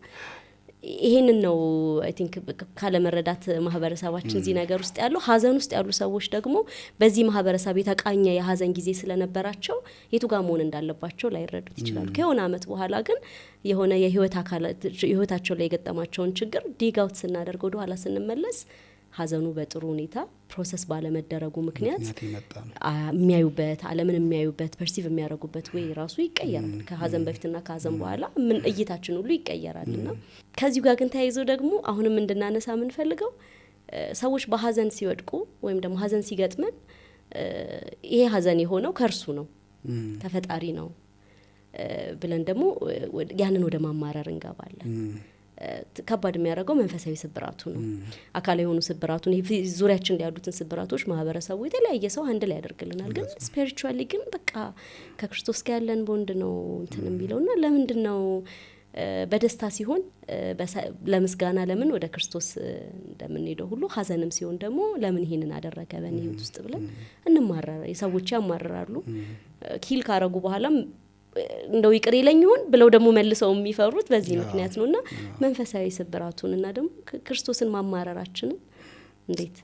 Speaker 1: ይሄንን ነው አይ ቲንክ ካለ መረዳት ማህበረሰባችን እዚህ ነገር ውስጥ ያለው ሀዘን ውስጥ ያሉ ሰዎች ደግሞ በዚህ ማህበረሰብ የተቃኘ የሀዘን ጊዜ ስለነበራቸው የቱ ጋር መሆን እንዳለባቸው ላይረዱት ይችላሉ። ከሆነ አመት በኋላ ግን የሆነ የህይወት አካላት ህይወታቸው ላይ የገጠማቸውን ችግር ዲጋውት ስናደርገው ወደ ኋላ ስንመለስ ሀዘኑ በጥሩ ሁኔታ ፕሮሰስ ባለመደረጉ ምክንያት የሚያዩበት ዓለምን የሚያዩበት ፐርሲቭ የሚያደርጉበት ወይ ራሱ ይቀየራል። ከሀዘን በፊትና ከሀዘን በኋላ ምን እይታችን ሁሉ ይቀየራልና ከዚሁ ጋር ግን ተያይዞ ደግሞ አሁንም እንድናነሳ የምንፈልገው ሰዎች በሀዘን ሲወድቁ ወይም ደግሞ ሀዘን ሲገጥመን ይሄ ሀዘን የሆነው ከርሱ ነው ተፈጣሪ ነው ብለን ደግሞ ያንን ወደ ማማረር እንገባለን። ከባድ የሚያደርገው መንፈሳዊ ስብራቱ ነው። አካላዊ የሆኑ ስብራቱን ዙሪያችን ላይ ያሉትን ስብራቶች ማህበረሰቡ የተለያየ ሰው አንድ ላይ ያደርግልናል። ግን ስፒሪቹዋሊ ግን በቃ ከክርስቶስ ጋር ያለን ቦንድ ነው እንትን የሚለውና ለምንድነው በደስታ ሲሆን ለምስጋና ለምን ወደ ክርስቶስ እንደምንሄደው ሁሉ ሀዘንም ሲሆን ደግሞ ለምን ይሄንን አደረገ በእኔ ህይወት ውስጥ ብለን እንማረር ሰዎች ያማረራሉ። ኪል ካረጉ በኋላም እንደው ይቅር ይለኝ ይሁን ብለው ደግሞ መልሰው የሚፈሩት በዚህ ምክንያት ነውና መንፈሳዊ ስብራቱንና ደግሞ ክርስቶስን ማማረራችን እንዴት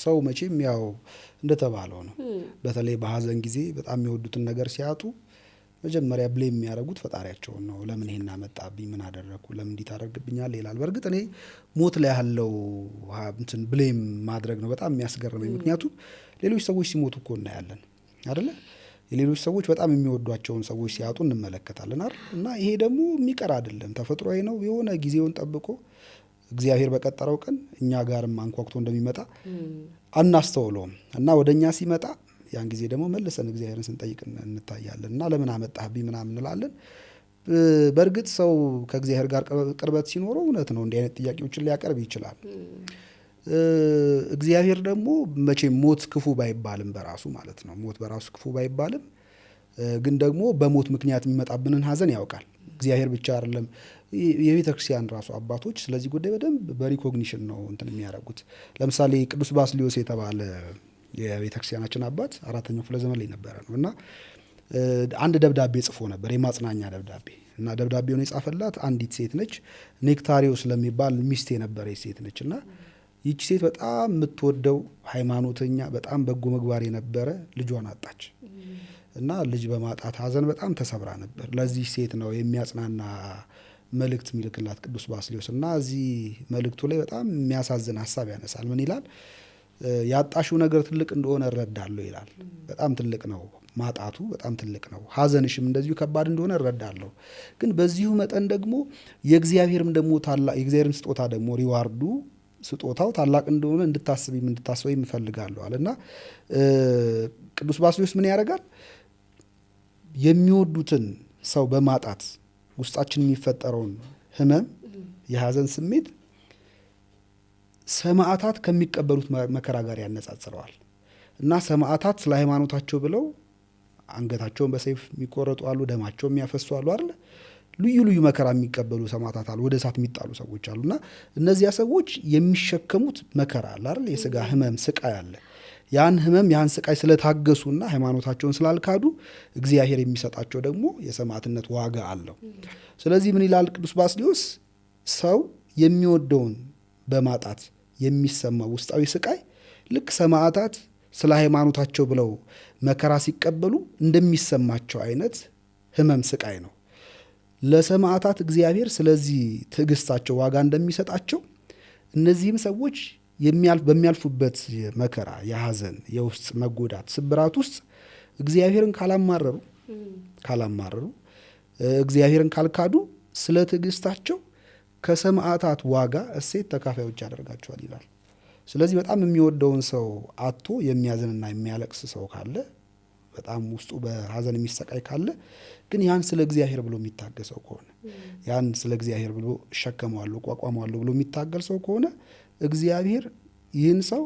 Speaker 2: ሰው መቼም ያው እንደተባለው ነው። በተለይ በሀዘን ጊዜ በጣም የሚወዱትን ነገር ሲያጡ መጀመሪያ ብሌም የሚያደርጉት ፈጣሪያቸውን ነው። ለምን ይሄን አመጣብኝ፣ ምን አደረኩ፣ ለምን እንዲህ ታደርግብኛለህ ይላል። በእርግጥ እኔ ሞት ላይ ያለው እንትን ብሌም ማድረግ ነው በጣም የሚያስገርመኝ። ምክንያቱም ሌሎች ሰዎች ሲሞቱ እኮ እናያለን አይደለ? የሌሎች ሰዎች በጣም የሚወዷቸውን ሰዎች ሲያጡ እንመለከታለን አይደል? እና ይሄ ደግሞ የሚቀር አይደለም፣ ተፈጥሯዊ ነው። የሆነ ጊዜውን ጠብቆ እግዚአብሔር በቀጠረው ቀን እኛ ጋርም አንኳኩቶ እንደሚመጣ አናስተውለውም። እና ወደኛ ሲመጣ ያን ጊዜ ደግሞ መልሰን እግዚአብሔርን ስንጠይቅ እንታያለን። እና ለምን አመጣህብኝ ምናምን እንላለን። በእርግጥ ሰው ከእግዚአብሔር ጋር ቅርበት ሲኖረው እውነት ነው እንዲህ አይነት ጥያቄዎችን ሊያቀርብ ይችላል። እግዚአብሔር ደግሞ መቼም ሞት ክፉ ባይባልም በራሱ ማለት ነው ሞት በራሱ ክፉ ባይባልም ግን ደግሞ በሞት ምክንያት የሚመጣብንን ሀዘን ያውቃል። እግዚአብሔር ብቻ አይደለም የቤተ ክርስቲያን ራሱ አባቶች ስለዚህ ጉዳይ በደንብ በሪኮግኒሽን ነው እንትን የሚያደርጉት። ለምሳሌ ቅዱስ ባስልዮስ የተባለ የቤተ ክርስቲያናችን አባት 4ኛው ክፍለ ዘመን ላይ ነበረ ነው እና አንድ ደብዳቤ ጽፎ ነበር፣ የማጽናኛ ደብዳቤ። እና ደብዳቤውን የጻፈላት አንዲት ሴት ነች፣ ኔክታሪዮስ ለሚባል ሚስት የነበረች ሴት ነች። እና ይቺ ሴት በጣም የምትወደው ሃይማኖተኛ፣ በጣም በጎ ምግባር የነበረ ልጇን አጣች። እና ልጅ በማጣት ሀዘን በጣም ተሰብራ ነበር። ለዚህ ሴት ነው የሚያጽናና መልእክት የሚልክላት ቅዱስ ባስልዮስ። እና እዚህ መልእክቱ ላይ በጣም የሚያሳዝን ሀሳብ ያነሳል። ምን ይላል? ያጣሽው ነገር ትልቅ እንደሆነ እረዳለሁ ይላል። በጣም ትልቅ ነው ማጣቱ፣ በጣም ትልቅ ነው። ሀዘንሽም እንደዚሁ ከባድ እንደሆነ እረዳለሁ። ግን በዚሁ መጠን ደግሞ የእግዚአብሔርም ደግሞ ታላቅ የእግዚአብሔርም ስጦታ ደግሞ ሪዋርዱ ስጦታው ታላቅ እንደሆነ እንድታስበይ እፈልጋለሁ አለና ቅዱስ ባስልዮስ ምን ያደርጋል? የሚወዱትን ሰው በማጣት ውስጣችን የሚፈጠረውን ህመም፣ የሀዘን ስሜት ሰማዕታት ከሚቀበሉት መከራ ጋር ያነጻጽረዋል። እና ሰማዕታት ስለ ሃይማኖታቸው ብለው አንገታቸውን በሰይፍ የሚቆረጡ አሉ፣ ደማቸው የሚያፈሱ አሉ አይደል? ልዩ ልዩ መከራ የሚቀበሉ ሰማዕታት አሉ፣ ወደ እሳት የሚጣሉ ሰዎች አሉና እነዚያ ሰዎች የሚሸከሙት መከራ አለ አይደል? የስጋ ህመም፣ ስቃይ አለ። ያን ህመም ያን ስቃይ ስለታገሱና ሃይማኖታቸውን ስላልካዱ እግዚአብሔር የሚሰጣቸው ደግሞ የሰማዕትነት ዋጋ አለው። ስለዚህ ምን ይላል ቅዱስ ባስልዮስ? ሰው የሚወደውን በማጣት የሚሰማው ውስጣዊ ስቃይ ልክ ሰማዕታት ስለ ሃይማኖታቸው ብለው መከራ ሲቀበሉ እንደሚሰማቸው አይነት ህመም፣ ስቃይ ነው። ለሰማዕታት እግዚአብሔር ስለዚህ ትዕግስታቸው ዋጋ እንደሚሰጣቸው እነዚህም ሰዎች በሚያልፉበት መከራ፣ የሀዘን፣ የውስጥ መጎዳት፣ ስብራት ውስጥ እግዚአብሔርን ካላማረሩ እግዚአብሔርን ካልካዱ ስለ ትዕግስታቸው ከሰማዕታት ዋጋ እሴት ተካፋዮች ያደርጋቸዋል ይላል። ስለዚህ በጣም የሚወደውን ሰው አጥቶ የሚያዝንና የሚያለቅስ ሰው ካለ፣ በጣም ውስጡ በሀዘን የሚሰቃይ ካለ ግን ያን ስለ እግዚአብሔር ብሎ የሚታገሰው ከሆነ፣ ያን ስለ እግዚአብሔር ብሎ እሸከመዋለሁ ቋቋመዋለሁ ብሎ የሚታገል ሰው ከሆነ እግዚአብሔር ይህን ሰው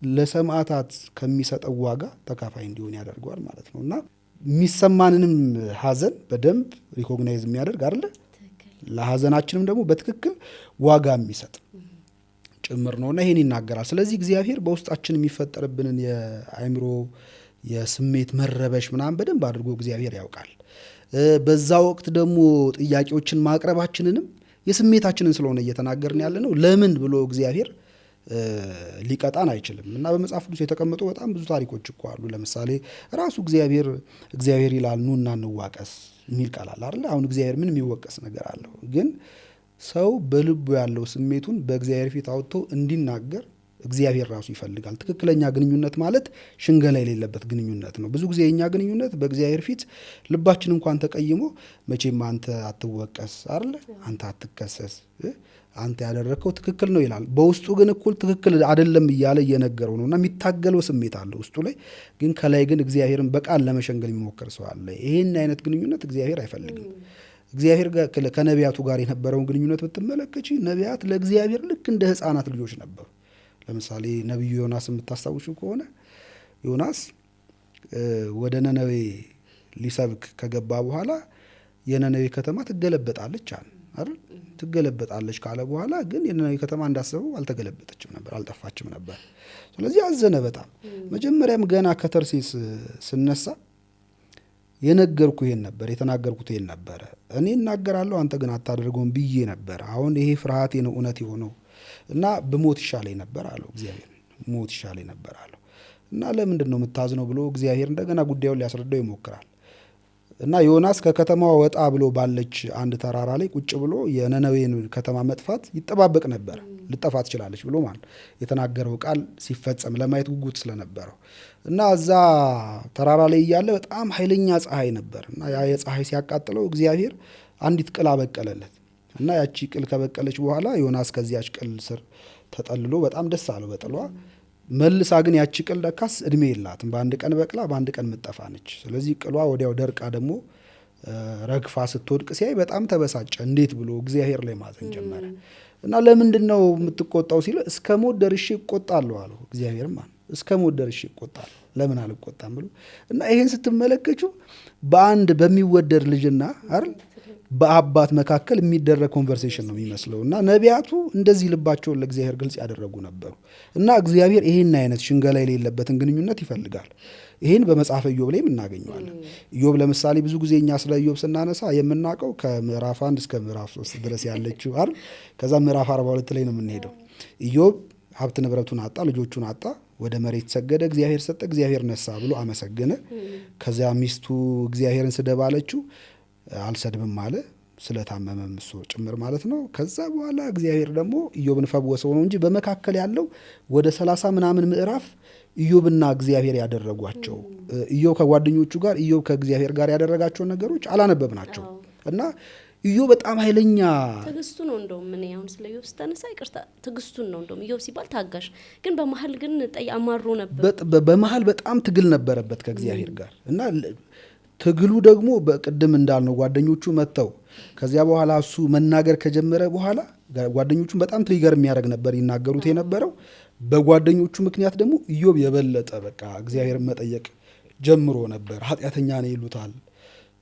Speaker 2: ለሰማዕታት ከሚሰጠው ዋጋ ተካፋይ እንዲሆን ያደርገዋል ማለት ነው። እና የሚሰማንንም ሀዘን በደንብ ሪኮግናይዝ የሚያደርግ አይደለ? ለሀዘናችንም ደግሞ በትክክል ዋጋ የሚሰጥ ጭምር ነውና ይሄን ይናገራል። ስለዚህ እግዚአብሔር በውስጣችን የሚፈጠርብንን የአእምሮ የስሜት መረበሽ ምናምን በደንብ አድርጎ እግዚአብሔር ያውቃል። በዛ ወቅት ደግሞ ጥያቄዎችን ማቅረባችንንም የስሜታችንን ስለሆነ እየተናገርን ያለ ነው። ለምን ብሎ እግዚአብሔር ሊቀጣን አይችልም። እና በመጽሐፍ ቅዱስ የተቀመጡ በጣም ብዙ ታሪኮች እኮ አሉ። ለምሳሌ ራሱ እግዚአብሔር ይላል ኑና እንዋቀስ የሚል ቃል አለ አይደል? አሁን እግዚአብሔር ምን የሚወቀስ ነገር አለው? ግን ሰው በልቡ ያለው ስሜቱን በእግዚአብሔር ፊት አውጥቶ እንዲናገር እግዚአብሔር ራሱ ይፈልጋል። ትክክለኛ ግንኙነት ማለት ሽንገላ የሌለበት ግንኙነት ነው። ብዙ ጊዜ የኛ ግንኙነት በእግዚአብሔር ፊት ልባችን እንኳን ተቀይሞ መቼም አንተ አትወቀስ አይደል? አንተ አትከሰስ፣ አንተ ያደረከው ትክክል ነው ይላል። በውስጡ ግን እኩል ትክክል አይደለም እያለ እየነገረው ነውና የሚታገለው ስሜት አለ ውስጡ ላይ። ግን ከላይ ግን እግዚአብሔርን በቃል ለመሸንገል የሚሞክር ሰው አለ። ይሄን አይነት ግንኙነት እግዚአብሔር አይፈልግም። እግዚአብሔር ከነቢያቱ ጋር የነበረውን ግንኙነት ብትመለከቺ ነቢያት ለእግዚአብሔር ልክ እንደ ሕፃናት ልጆች ነበሩ። ለምሳሌ ነቢዩ ዮናስ የምታስታውሹ ከሆነ ዮናስ ወደ ነነዌ ሊሰብክ ከገባ በኋላ የነነዌ ከተማ ትገለበጣለች አለ አይደል? ትገለበጣለች ካለ በኋላ ግን የነነዌ ከተማ እንዳሰበው አልተገለበጠችም ነበር፣ አልጠፋችም ነበር። ስለዚህ አዘነ በጣም። መጀመሪያም ገና ከተርሴስ ስነሳ የነገርኩ ይሄን ነበር፣ የተናገርኩት ይሄን ነበረ። እኔ እናገራለሁ አንተ ግን አታደርገውም ብዬ ነበር። አሁን ይሄ ፍርሃቴ ነው እውነት የሆነው እና ብሞት ይሻለኝ ነበር አለው እግዚአብሔር። ሞት ይሻለኝ ነበር አለው። እና ለምንድን ነው የምታዝነው ብሎ እግዚአብሔር እንደገና ጉዳዩን ሊያስረዳው ይሞክራል። እና ዮናስ ከከተማዋ ወጣ ብሎ ባለች አንድ ተራራ ላይ ቁጭ ብሎ የነነዌን ከተማ መጥፋት ይጠባበቅ ነበር። ልጠፋ ትችላለች ብሎ ማለት የተናገረው ቃል ሲፈጸም ለማየት ጉጉት ስለነበረው እና እዛ ተራራ ላይ እያለ በጣም ኃይለኛ ፀሐይ ነበር እና ያ የፀሐይ ሲያቃጥለው እግዚአብሔር አንዲት ቅል አበቀለለት እና ያቺ ቅል ከበቀለች በኋላ ዮናስ ከዚያች ቅል ስር ተጠልሎ በጣም ደስ አለው በጥሏ። መልሳ ግን ያቺ ቅል ለካስ እድሜ የላትም፣ በአንድ ቀን በቅላ በአንድ ቀን ምጠፋ ነች። ስለዚህ ቅሏ ወዲያው ደርቃ ደግሞ ረግፋ ስትወድቅ ሲያይ በጣም ተበሳጨ። እንዴት ብሎ እግዚአብሔር ላይ ማዘን ጀመረ እና ለምንድን ነው የምትቆጣው ሲል እስከ ሞት ደርሼ እቆጣለሁ አለው። እግዚአብሔርም እስከ ሞት ደርሼ እቆጣለሁ ለምን አልቆጣም ብሎ እና ይሄን ስትመለከቱ በአንድ በሚወደድ ልጅና አይደል በአባት መካከል የሚደረግ ኮንቨርሴሽን ነው የሚመስለው። እና ነቢያቱ እንደዚህ ልባቸውን ለእግዚአብሔር ግልጽ ያደረጉ ነበሩ። እና እግዚአብሔር ይሄን አይነት ሽንገላ የሌለበትን ግንኙነት ይፈልጋል። ይህን በመጽሐፈ ኢዮብ ላይም እናገኘዋለን። ኢዮብ ለምሳሌ ብዙ ጊዜ እኛ ስለ ኢዮብ ስናነሳ የምናውቀው ከምዕራፍ 1 እስከ ምዕራፍ 3 ድረስ ያለችው አይደል? ከዛ ምዕራፍ 42 ላይ ነው የምንሄደው። ኢዮብ ሀብት ንብረቱን አጣ፣ ልጆቹን አጣ፣ ወደ መሬት ሰገደ፣ እግዚአብሔር ሰጠ፣ እግዚአብሔር ነሳ ብሎ አመሰገነ። ከዚያ ሚስቱ እግዚአብሔርን ስደብ አለችው፣ አልሰድብም አለ፣ ስለታመመም እሱ ጭምር ማለት ነው። ከዛ በኋላ እግዚአብሔር ደግሞ ኢዮብን ፈወሰው ነው እንጂ በመካከል ያለው ወደ 30 ምናምን ምዕራፍ ኢዮብና እግዚአብሔር ያደረጓቸው ኢዮብ ከጓደኞቹ ጋር ኢዮብ ከእግዚአብሔር ጋር ያደረጋቸው ነገሮች አላነበብናቸው እና ኢዮብ በጣም ኃይለኛ
Speaker 1: ትዕግስቱ ነው። እንደውም ምን ያሁን ስለ ኢዮብ ስታነሳ ይቅርታ ትዕግስቱን ነው። እንደውም ኢዮብ ሲባል ታጋሽ፣ ግን በመሀል ግን አማሮ ነበር።
Speaker 2: በመሀል በጣም ትግል ነበረበት ከእግዚአብሔር ጋር እና ትግሉ ደግሞ በቅድም እንዳልነው ጓደኞቹ መጥተው ከዚያ በኋላ እሱ መናገር ከጀመረ በኋላ ጓደኞቹን በጣም ትሪገር የሚያደርግ ነበር ይናገሩት የነበረው። በጓደኞቹ ምክንያት ደግሞ ኢዮብ የበለጠ በቃ እግዚአብሔርን መጠየቅ ጀምሮ ነበር። ኃጢአተኛ ነው ይሉታል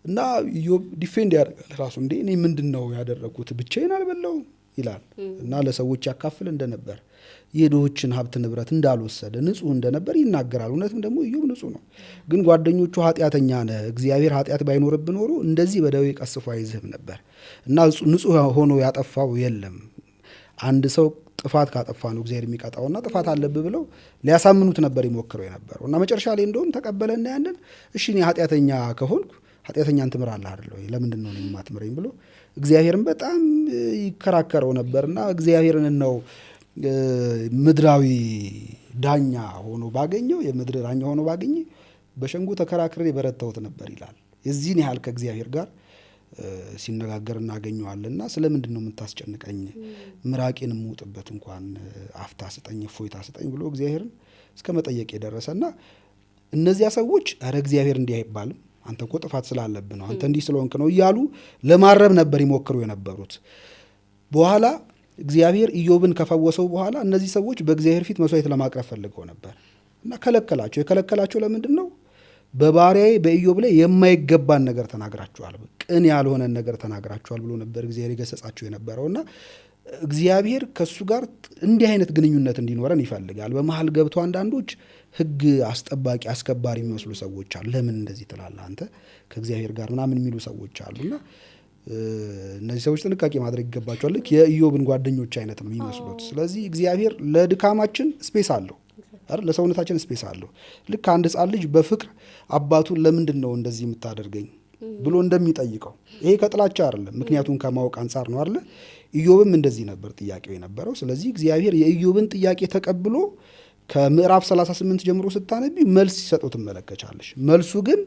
Speaker 2: እና ኢዮብ ዲፌንድ ያደርጋል ራሱ። እንዴ እኔ ምንድን ነው ያደረግኩት? ብቻዬን አልበላው ይላል እና ለሰዎች ያካፍል እንደነበር የድሆችን ሀብት ንብረት እንዳልወሰደ ንጹሕ እንደነበር ይናገራል። እውነትም ደግሞ ኢዮብ ንጹሕ ነው። ግን ጓደኞቹ ኃጢአተኛ ነህ፣ እግዚአብሔር ኃጢአት ባይኖርብ ኖሮ እንደዚህ በደዌ ቀስፎ አይዝህም ነበር እና ንጹሕ ሆኖ ያጠፋው የለም። አንድ ሰው ጥፋት ካጠፋ ነው እግዚአብሔር የሚቀጣውና ጥፋት አለብህ ብለው ሊያሳምኑት ነበር ይሞክረው የነበረው እና መጨረሻ ላይ እንደውም ተቀበለና ያንን እሺ እኔ ኃጢአተኛ ከሆንኩ ኃጢአተኛን ትምራለህ አይደል ወይ? ለምንድን ነው የማትምረኝ ብሎ እግዚአብሔርን በጣም ይከራከረው ነበርና እግዚአብሔርን ነው ምድራዊ ዳኛ ሆኖ ባገኘው የምድር ዳኛ ሆኖ ባገኘ በሸንጎ ተከራክሬ በረታሁት ነበር ይላል። የዚህን ያህል ከእግዚአብሔር ጋር ሲነጋገር እናገኘዋልና ስለምንድን ነው የምታስጨንቀኝ? ምራቄን የምውጥበት እንኳን አፍታ ስጠኝ፣ እፎይታ ስጠኝ ብሎ እግዚአብሔርን እስከ መጠየቅ የደረሰና እነዚያ ሰዎች ኧረ እግዚአብሔር እንዲህ አይባልም፣ አንተ እኮ ጥፋት ስላለብህ ነው፣ አንተ እንዲህ ስለሆንክ ነው እያሉ ለማረብ ነበር ይሞክሩ የነበሩት። በኋላ እግዚአብሔር ኢዮብን ከፈወሰው በኋላ እነዚህ ሰዎች በእግዚአብሔር ፊት መስዋዕት ለማቅረብ ፈልገው ነበር እና ከለከላቸው። የከለከላቸው ለምንድን ነው? በባሪያዬ በኢዮብ ላይ የማይገባን ነገር ተናግራችኋል፣ ቅን ያልሆነን ነገር ተናግራችኋል ብሎ ነበር እግዚአብሔር የገሰጻቸው የነበረውና እግዚአብሔር ከሱ ጋር እንዲህ አይነት ግንኙነት እንዲኖረን ይፈልጋል። በመሃል ገብቶ አንዳንዶች ህግ አስጠባቂ አስከባሪ የሚመስሉ ሰዎች አሉ። ለምን እንደዚህ ትላለህ አንተ ከእግዚአብሔር ጋር ምናምን የሚሉ ሰዎች አሉና እነዚህ ሰዎች ጥንቃቄ ማድረግ ይገባቸዋል። ልክ የኢዮብን ጓደኞች አይነት ነው የሚመስሉት። ስለዚህ እግዚአብሔር ለድካማችን ስፔስ አለው አይደል? ለሰውነታችን ስፔስ አለው። ልክ አንድ ህጻን ልጅ በፍቅር አባቱን ለምንድን ነው እንደዚህ የምታደርገኝ ብሎ እንደሚጠይቀው፣ ይሄ ከጥላቻ አይደለም፣ ምክንያቱም ከማወቅ አንጻር ነው አይደል? ኢዮብም እንደዚህ ነበር ጥያቄው የነበረው። ስለዚህ እግዚአብሔር የኢዮብን ጥያቄ ተቀብሎ ከምዕራፍ 38 ጀምሮ ስታነቢ መልስ ሲሰጠው ትመለከቻለሽ። መልሱ ግን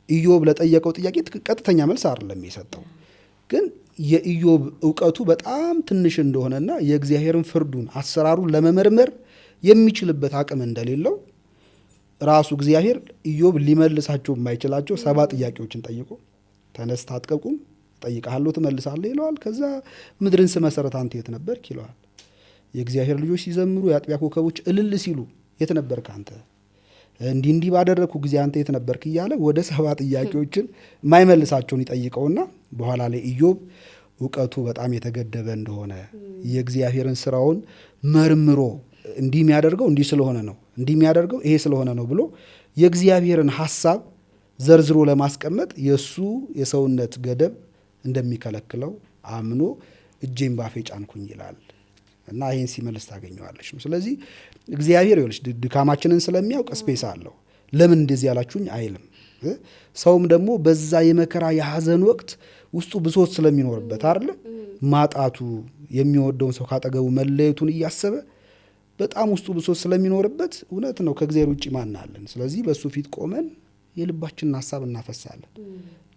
Speaker 2: ኢዮብ ለጠየቀው ጥያቄ ቀጥተኛ መልስ አይደለም የሰጠው። ግን የኢዮብ እውቀቱ በጣም ትንሽ እንደሆነና የእግዚአብሔርን ፍርዱን አሰራሩን ለመመርመር የሚችልበት አቅም እንደሌለው ራሱ እግዚአብሔር ኢዮብ ሊመልሳቸው የማይችላቸው 7 ጥያቄዎችን ጠይቆ ተነስታ አትቀቁም ጠይቃለሁ ትመልሳለህ ይለዋል። ከዛ ምድርን ስመሰረት አንተ የት ነበርክ ይለዋል። የእግዚአብሔር ልጆች ሲዘምሩ የአጥቢያ ኮከቦች እልል ሲሉ የት ነበርክ አንተ፣ እንዲህ ባደረግኩ ጊዜ አንተ የት ነበርክ እያለ ወደ 7 ጥያቄዎችን የማይመልሳቸውን ይጠይቀውና በኋላ ላይ ኢዮብ እውቀቱ በጣም የተገደበ እንደሆነ የእግዚአብሔርን ስራውን መርምሮ እንዲህ የሚያደርገው እንዲህ ስለሆነ ነው፣ እንዲህ የሚያደርገው ይሄ ስለሆነ ነው ብሎ የእግዚአብሔርን ሐሳብ ዘርዝሮ ለማስቀመጥ የሱ የሰውነት ገደብ እንደሚከለክለው አምኖ እጄን ባፌ ጫንኩኝ ይላል እና ይሄን ሲመልስ ታገኘዋለች ነው። ስለዚህ እግዚአብሔር ይኸውልሽ ድካማችንን ስለሚያውቅ ስፔስ አለው። ለምን እንደዚህ ያላችሁኝ አይልም። ሰውም ደግሞ በዛ የመከራ የሐዘን ወቅት ውስጡ ብሶት ስለሚኖርበት አይደል ማጣቱ የሚወደውን ሰው ካጠገቡ መለየቱን እያሰበ በጣም ውስጡ ብሶት ስለሚኖርበት እውነት ነው ከእግዚአብሔር ውጭ ማን አለን? ስለዚህ በሱ ፊት ቆመን የልባችንን ሐሳብ እናፈሳለን።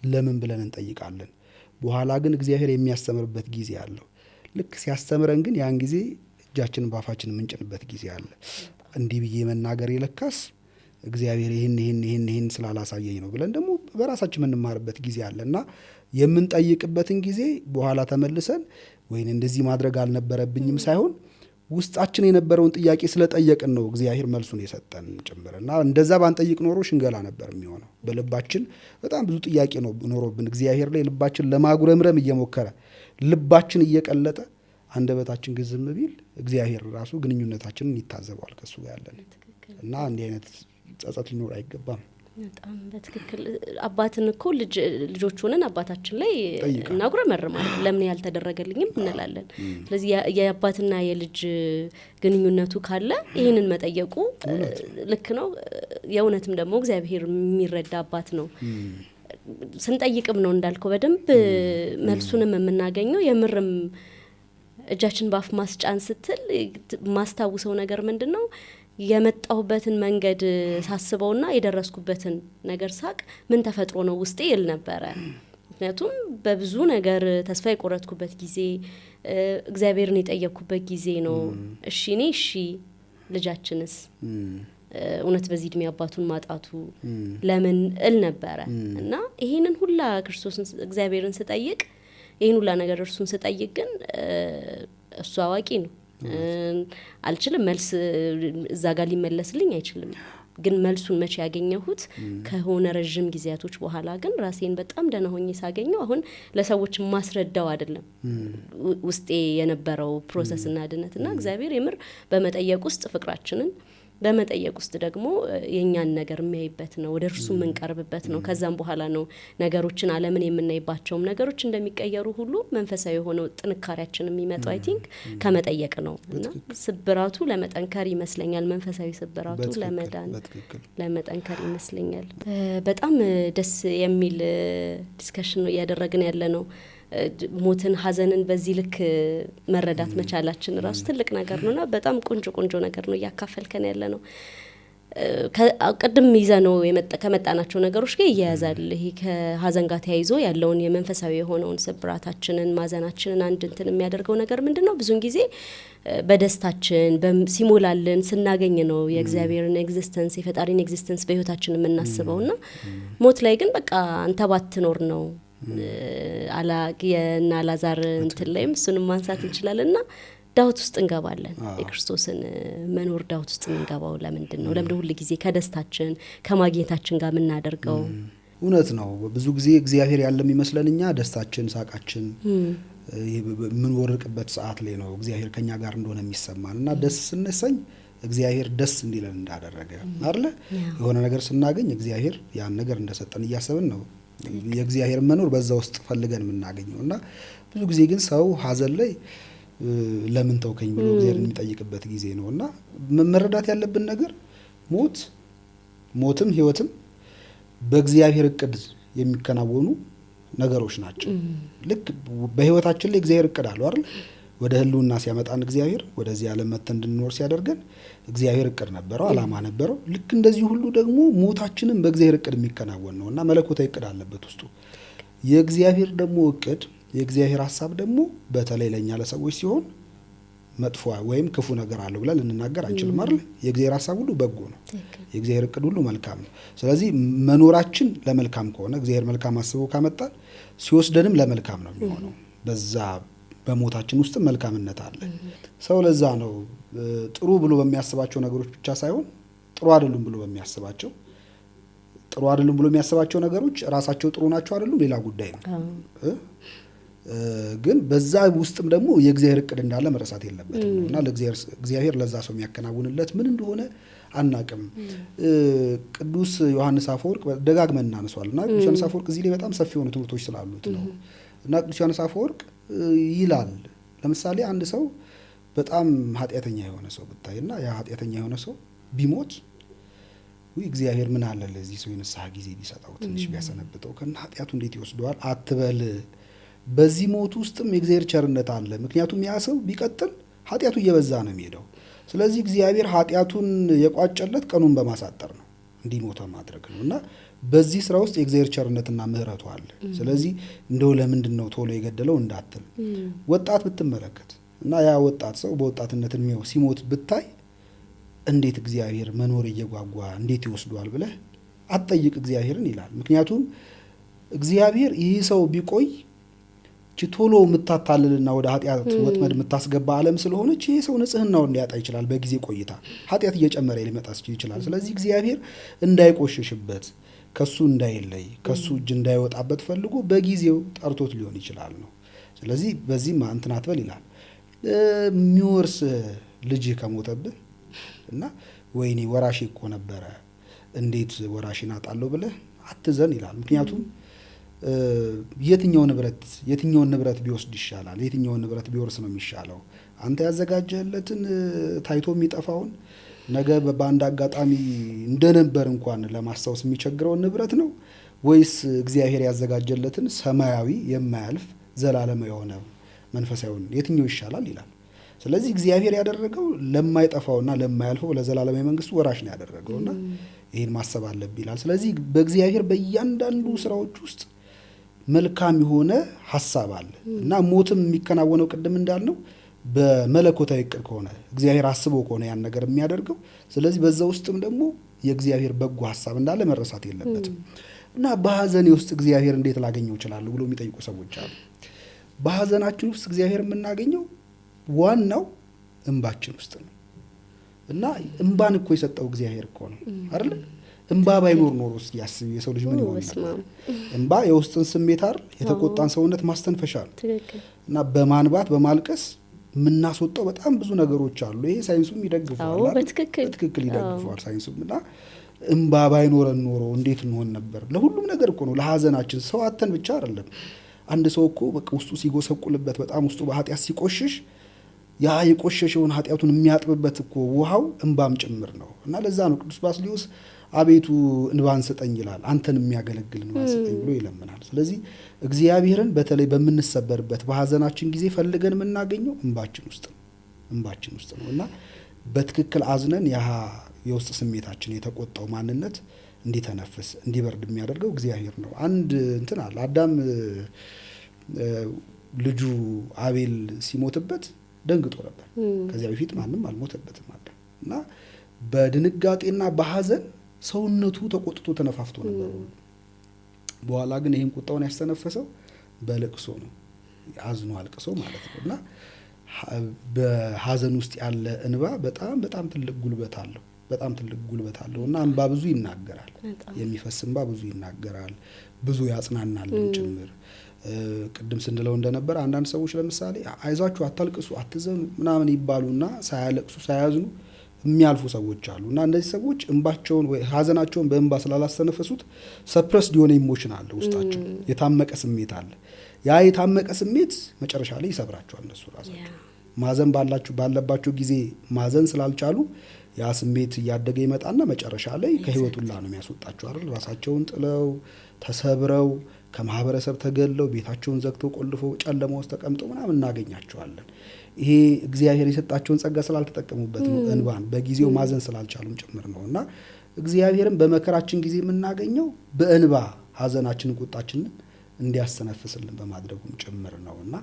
Speaker 2: ለምን ብለን እንጠይቃለን። በኋላ ግን እግዚአብሔር የሚያስተምርበት ጊዜ አለው። ልክ ሲያስተምረን ግን ያን ጊዜ እጃችንን ባፋችን የምንጭንበት ጊዜ አለ። እንዲህ ብዬ መናገር የለካስ እግዚአብሔር ይህን ስላላሳየኝ ነው ብለን ደግሞ በራሳችን የምንማርበት ጊዜ አለ እና የምንጠይቅበትን ጊዜ በኋላ ተመልሰን ወይን እንደዚህ ማድረግ አልነበረብኝም ሳይሆን ውስጣችን የነበረውን ጥያቄ ስለጠየቅን ነው እግዚአብሔር መልሱን የሰጠን ጭምር እና እንደዛ ባንጠይቅ ኖሮ ሽንገላ ነበር የሚሆነው። በልባችን በጣም ብዙ ጥያቄ ነው ኖሮብን እግዚአብሔር ላይ ልባችን ለማጉረምረም እየሞከረ ልባችን እየቀለጠ አንደበታችን ግን ዝም ቢል እግዚአብሔር ራሱ ግንኙነታችንን ይታዘባል ከሱ ጋር ያለን እና እንዲህ አይነት ጸጸት ሊኖር አይገባም።
Speaker 1: በጣም በትክክል አባትን እኮ ልጆች ሆነን አባታችን ላይ እናጉረመርማለን። ለምን ያልተደረገልኝም እንላለን። ስለዚህ የአባትና የልጅ ግንኙነቱ ካለ ይህንን መጠየቁ ልክ ነው። የእውነትም ደግሞ እግዚአብሔር የሚረዳ አባት ነው። ስንጠይቅም ነው እንዳልከው በደንብ መልሱንም የምናገኘው። የምርም እጃችን ባፍ ማስጫን ስትል ማስታውሰው ነገር ምንድነው የመጣሁበትን መንገድ ሳስበውና የደረስኩበትን ነገር ሳቅ ምን ተፈጥሮ ነው ውስጤ ይል ነበረ። ምክንያቱም በብዙ ነገር ተስፋ የቆረጥኩበት ጊዜ እግዚአብሔርን የጠየቅኩበት ጊዜ ነው። እሺ እኔ እሺ ልጃችንስ እውነት በዚህ እድሜ አባቱን ማጣቱ ለምን እል ነበረ እና ይሄንን ሁላ ክርስቶስን እግዚአብሔርን ስጠይቅ ይሄን ሁላ ነገር እርሱን ስጠይቅ ግን እሱ አዋቂ ነው። አልችልም መልስ እዛ ጋር ሊመለስልኝ አይችልም። ግን መልሱን መቼ ያገኘሁት ከሆነ ረጅም ጊዜያቶች በኋላ ግን ራሴን በጣም ደህና ሆኜ ሳገኘው አሁን ለሰዎች ማስረዳው አይደለም ውስጤ የነበረው ፕሮሰስና ድነትና እግዚአብሔር የምር በመጠየቅ ውስጥ ፍቅራችንን በመጠየቅ ውስጥ ደግሞ የኛን ነገር የሚያይበት ነው። ወደ እርሱ የምንቀርብበት ነው። ከዛም በኋላ ነው ነገሮችን ዓለምን የምናይባቸው ነገሮች እንደሚቀየሩ ሁሉ መንፈሳዊ የሆነው ጥንካሬያችን የሚመጣው አይ ቲንክ ከመጠየቅ ነው እና ስብራቱ ለመጠንከር ይመስለኛል። መንፈሳዊ ስብራቱ ለመዳን ለመጠንከር ይመስለኛል። በጣም ደስ የሚል ዲስከሽን ነው ያደረግን ያለ ነው። ሞትን ሐዘንን በዚህ ልክ መረዳት መቻላችን ራሱ ትልቅ ነገር ነውና በጣም ቆንጆ ነገር ነው ያካፈልከን ያለ ነው። ቀደም ይዘነው ከመጣናቸው ነገሮች ጋር ይያያዛል። ይሄ ከሐዘን ጋር ተያይዞ ያለውን የመንፈሳዊ የሆነውን ስብራታችንን ማዘናችንን አንድ እንትን የሚያደርገው ነገር ምንድነው? ብዙን ጊዜ በደስታችን ሲሞላልን ስናገኝ ነው የእግዚአብሔርን ኤግዚስተንስ የፈጣሪን ኤግዚስተንስ በህይወታችን የምናስበውና ሞት ላይ ግን በቃ አንተ ባትኖር ነው አላግየና ላዛር እንትን ላይም እሱንም ማንሳት እንችላለንና ዳውት ውስጥ እንገባለን። የክርስቶስን መኖር ዳውት ውስጥ እንገባው ለምንድን ነው? ለምን ሁሉ ጊዜ ከደስታችን ከማግኘታችን ጋር የምናደርገው?
Speaker 2: እውነት ነው። ብዙ ጊዜ እግዚአብሔር ያለ የሚመስለንኛ ደስታችን ሳቃችን ምን ወርቅበት ሰዓት ላይ ነው እግዚአብሔር ከኛ ጋር እንደሆነ የሚሰማን እና ደስ ስንሰኝ እግዚአብሔር ደስ እንዲለን እንዳደረገ አይደለ የሆነ ነገር ስናገኝ እግዚአብሔር ያን ነገር እንደሰጠን እያሰብን ነው የእግዚአብሔር መኖር በዛ ውስጥ ፈልገን የምናገኘው እና ብዙ ጊዜ ግን ሰው ሀዘን ላይ ለምን ተውከኝ ብሎ እግዚአብሔር የሚጠይቅበት ጊዜ ነውና መረዳት ያለብን ነገር ሞትም ህይወትም በእግዚአብሔር እቅድ የሚከናወኑ ነገሮች ናቸው። ልክ በህይወታችን ላይ እግዚአብሔር እቅድ አለው አይደል? ወደ ህልውና ሲያመጣን እግዚአብሔር ወደዚህ ዓለም መተን እንድንኖር ሲያደርገን እግዚአብሔር እቅድ ነበረው፣ አላማ ነበረው። ልክ እንደዚህ ሁሉ ደግሞ ሞታችንም በእግዚአብሔር እቅድ የሚከናወን ነውና መለኮታዊ እቅድ አለበት ውስጡ። የእግዚአብሔር ደግሞ እቅድ የእግዚአብሔር ሐሳብ ደግሞ በተለይ ለኛ ለሰዎች ሲሆን መጥፎ ወይም ክፉ ነገር አለው ብለን ልንናገር አንችልም አይደል? የእግዚአብሔር ሐሳብ ሁሉ በጎ ነው። የእግዚአብሔር እቅድ ሁሉ መልካም ነው። ስለዚህ መኖራችን ለመልካም ከሆነ እግዚአብሔር መልካም አስቦ ካመጣን ሲወስደንም ለመልካም ነው የሚሆነው። በዛ በሞታችን ውስጥ መልካምነት አለ። ሰው ለዛ ነው ጥሩ ብሎ በሚያስባቸው ነገሮች ብቻ ሳይሆን ጥሩ አይደሉም ብሎ የሚያስባቸው ነገሮች ራሳቸው ጥሩ ናቸው አይደሉም ሌላ ጉዳይ ነው። ግን በዛ ውስጥም ደግሞ የእግዚአብሔር እቅድ እንዳለ መረሳት የለበትም ነውና እግዚአብሔር ለዛ ሰው የሚያከናውንለት ምን እንደሆነ አናቅም። ቅዱስ ዮሐንስ አፈወርቅ ደጋግመን እናነሳዋልና ቅዱስ ዮሐንስ አፈወርቅ እዚህ ላይ በጣም ሰፊ የሆኑ ትምህርቶች ስላሉት ነው። እና ቅዱስ ዮሐንስ አፈወርቅ ይላል ለምሳሌ አንድ ሰው በጣም ኃጢአተኛ የሆነ ሰው ብታይና ያ ኃጢአተኛ የሆነ ሰው ቢሞት እግዚአብሔር ምን አለ ለዚህ ሰው የንስሐ ጊዜ ቢሰጠው ትንሽ ቢያሰነብተው ከና ኃጢአቱ እንዴት ይወስደዋል አትበል። በዚህ ሞት ውስጥም የእግዚአብሔር ቸርነት አለ። ምክንያቱም ያ ሰው ቢቀጥል ኃጢአቱ እየበዛ ነው የሚሄደው። ስለዚህ እግዚአብሔር ኃጢአቱን የቋጨለት ቀኑን በማሳጠር ነው እንዲሞት ማድረግ ነውና በዚህ ስራ ውስጥ የእግዚአብሔር ቸርነትና ምህረቱ አለ። ስለዚህ እንደው ለምንድነው ቶሎ የገደለው እንዳትል ወጣት ብትመለከት እና ያ ወጣት ሰው በወጣትነት እድሜው ሲሞት ብታይ እንዴት እግዚአብሔር መኖር እየጓጓ እንዴት ይወስዷል ብለህ አትጠይቅ እግዚአብሔርን ይላል። ምክንያቱም እግዚአብሔር ይህ ሰው ቢቆይ ቶሎ የምታታልልና ወደ ኃጢአት ወጥመድ የምታስገባ ዓለም ስለሆነች ይህ ሰው ንጽህናውን ሊያጣ ይችላል። በጊዜ ቆይታ ኃጢአት እየጨመረ ሊመጣ ይችላል። ስለዚህ እግዚአብሔር እንዳይቆሽሽበት ከሱ እንዳይለይ ከሱ እጅ እንዳይወጣበት ፈልጎ በጊዜው ጠርቶት ሊሆን ይችላል ነው። ስለዚህ በዚህም እንትን አትበል ይላል። የሚወርስ ልጅ ከሞተብህ እና ወይኔ ወራሽ እኮ ነበረ እንዴት ወራሽን አጣለው ብለህ አትዘን ይላል። ምክንያቱም የትኛውን ንብረት ቢወስድ ይሻላል? የትኛውን ንብረት ቢወርስ ነው የሚሻለው? አንተ ያዘጋጀህለትን ታይቶ የሚጠፋውን ነገ በአንድ አጋጣሚ እንደነበር እንኳን ለማስታወስ የሚቸግረውን ንብረት ነው ወይስ እግዚአብሔር ያዘጋጀለትን ሰማያዊ የማያልፍ ዘላለማዊ የሆነ መንፈሳዊውን የትኛው ይሻላል ይላል። ስለዚህ እግዚአብሔር ያደረገው ለማይጠፋውና ለማያልፈው ለዘላለማዊ መንግስቱ ወራሽ ነው ያደረገውና ይሄን ማሰብ አለብን ይላል። ስለዚህ በእግዚአብሔር በእያንዳንዱ ስራዎች ውስጥ መልካም የሆነ ሐሳብ አለ እና ሞትም የሚከናወነው ቅድም እንዳልነው በመለኮታዊ እቅድ ከሆነ እግዚአብሔር አስቦ ከሆነ ያን ነገር የሚያደርገው። ስለዚህ በዛ ውስጥም ደግሞ የእግዚአብሔር በጎ ሐሳብ እንዳለ መረሳት የለበትም። እና በሐዘኔ ውስጥ እግዚአብሔር እንዴት ላገኘው ይችላል ብሎ የሚጠይቁ ሰዎች አሉ። በሐዘናችን ውስጥ እግዚአብሔር የምናገኘው ዋናው እንባችን ውስጥ ነው። እና እንባን እኮ የሰጠው እግዚአብሔር እኮ ነው አይደል? እንባ ባይኖር ኖሮ እስኪ ያስብ የሰው ልጅ ምን ይሆን ነበር? እንባ የውስጥን ስሜት አይደል? የተቆጣን ሰውነት ማስተንፈሻ ነው። እና በማንባት በማልቀስ የምናስወጣው በጣም ብዙ ነገሮች አሉ። ይሄ ሳይንሱም ይደግፈዋል። በትክክል ይደግፈዋል ሳይንሱም። እና እንባ ባይኖረን ኖሮ እንዴት እንሆን ነበር? ለሁሉም ነገር እኮ ነው። ለሐዘናችን ሰው አተን ብቻ አይደለም። አንድ ሰው እኮ በቃ ውስጡ ሲጎሰቁልበት በጣም ውስጡ በኃጢአት ሲቆሽሽ ያ የቆሸሸውን ኃጢአቱን የሚያጥብበት እኮ ውሃው እንባም ጭምር ነው። እና ለዛ ነው ቅዱስ ባስልዮስ አቤቱ እንባን ስጠኝ ይላል። አንተን የሚያገለግል እንባን ስጠኝ ብሎ ይለምናል። ስለዚህ እግዚአብሔርን በተለይ በምንሰበርበት በሐዘናችን ጊዜ ፈልገን የምናገኘው እንባችን ውስጥ ነው። እና በትክክል አዝነን ያ የውስጥ ስሜታችን የተቆጣው ማንነት እንዲተነፍስ እንዲበርድ የሚያደርገው እግዚአብሔር ነው። አንድ እንትን አለ። አዳም ልጁ አቤል ሲሞትበት ደንግጦ ነበር። ከዚያ በፊት ማንም አልሞተበትም አዳም። እና በድንጋጤና በሐዘን ሰውነቱ ተቆጥቶ ተነፋፍቶ ነበር። በኋላ ግን ይሄን ቁጣውን ያስተነፈሰው በለቅሶ ነው። አዝኖ አልቅሶ ማለት ነው። እና በሐዘን ውስጥ ያለ እንባ በጣም በጣም ትልቅ ጉልበት አለው። እና እንባ ብዙ ይናገራል። የሚፈስ እንባ ብዙ ይናገራል፣ ብዙ ያጽናናልን ጭምር። ቅድም ስንለው እንደነበር አንዳንድ ሰዎች ለምሳሌ አይዟችሁ አታልቅሱ አትዘኑ ምናምን ይባሉና ሳያለቅሱ ሳያዝኑ የሚያልፉ ሰዎች አሉ። እና እነዚህ ሰዎች እንባቸውን ወይ ሀዘናቸውን በእንባ ስላላስተነፈሱት ሰፕረስ የሆነ ኢሞሽን አለ ውስጣቸው፣ የታመቀ ስሜት አለ። ያ የታመቀ ስሜት መጨረሻ ላይ ይሰብራቸዋል። እነሱ ራሳቸው ማዘን ባለባቸው ጊዜ ማዘን ስላልቻሉ ያ ስሜት እያደገ ይመጣና መጨረሻ ላይ ከህይወት ሁላ ነው የሚያስወጣቸው አይደል? ራሳቸውን ጥለው ተሰብረው ከማህበረሰብ ተገለው ቤታቸውን ዘግተው ቆልፈው ጨለማ ውስጥ ተቀምጠው ምናምን እናገኛቸዋለን። ይሄ እግዚአብሔር የሰጣቸውን ጸጋ ስላልተጠቀሙበት ነው፣ እንባን በጊዜው ማዘን ስላልቻሉም ጭምር ነው። እና እግዚአብሔርን በመከራችን ጊዜ የምናገኘው በእንባ ሀዘናችንን ቁጣችንን እንዲያስተነፍስልን በማድረጉም ጭምር ነው። እና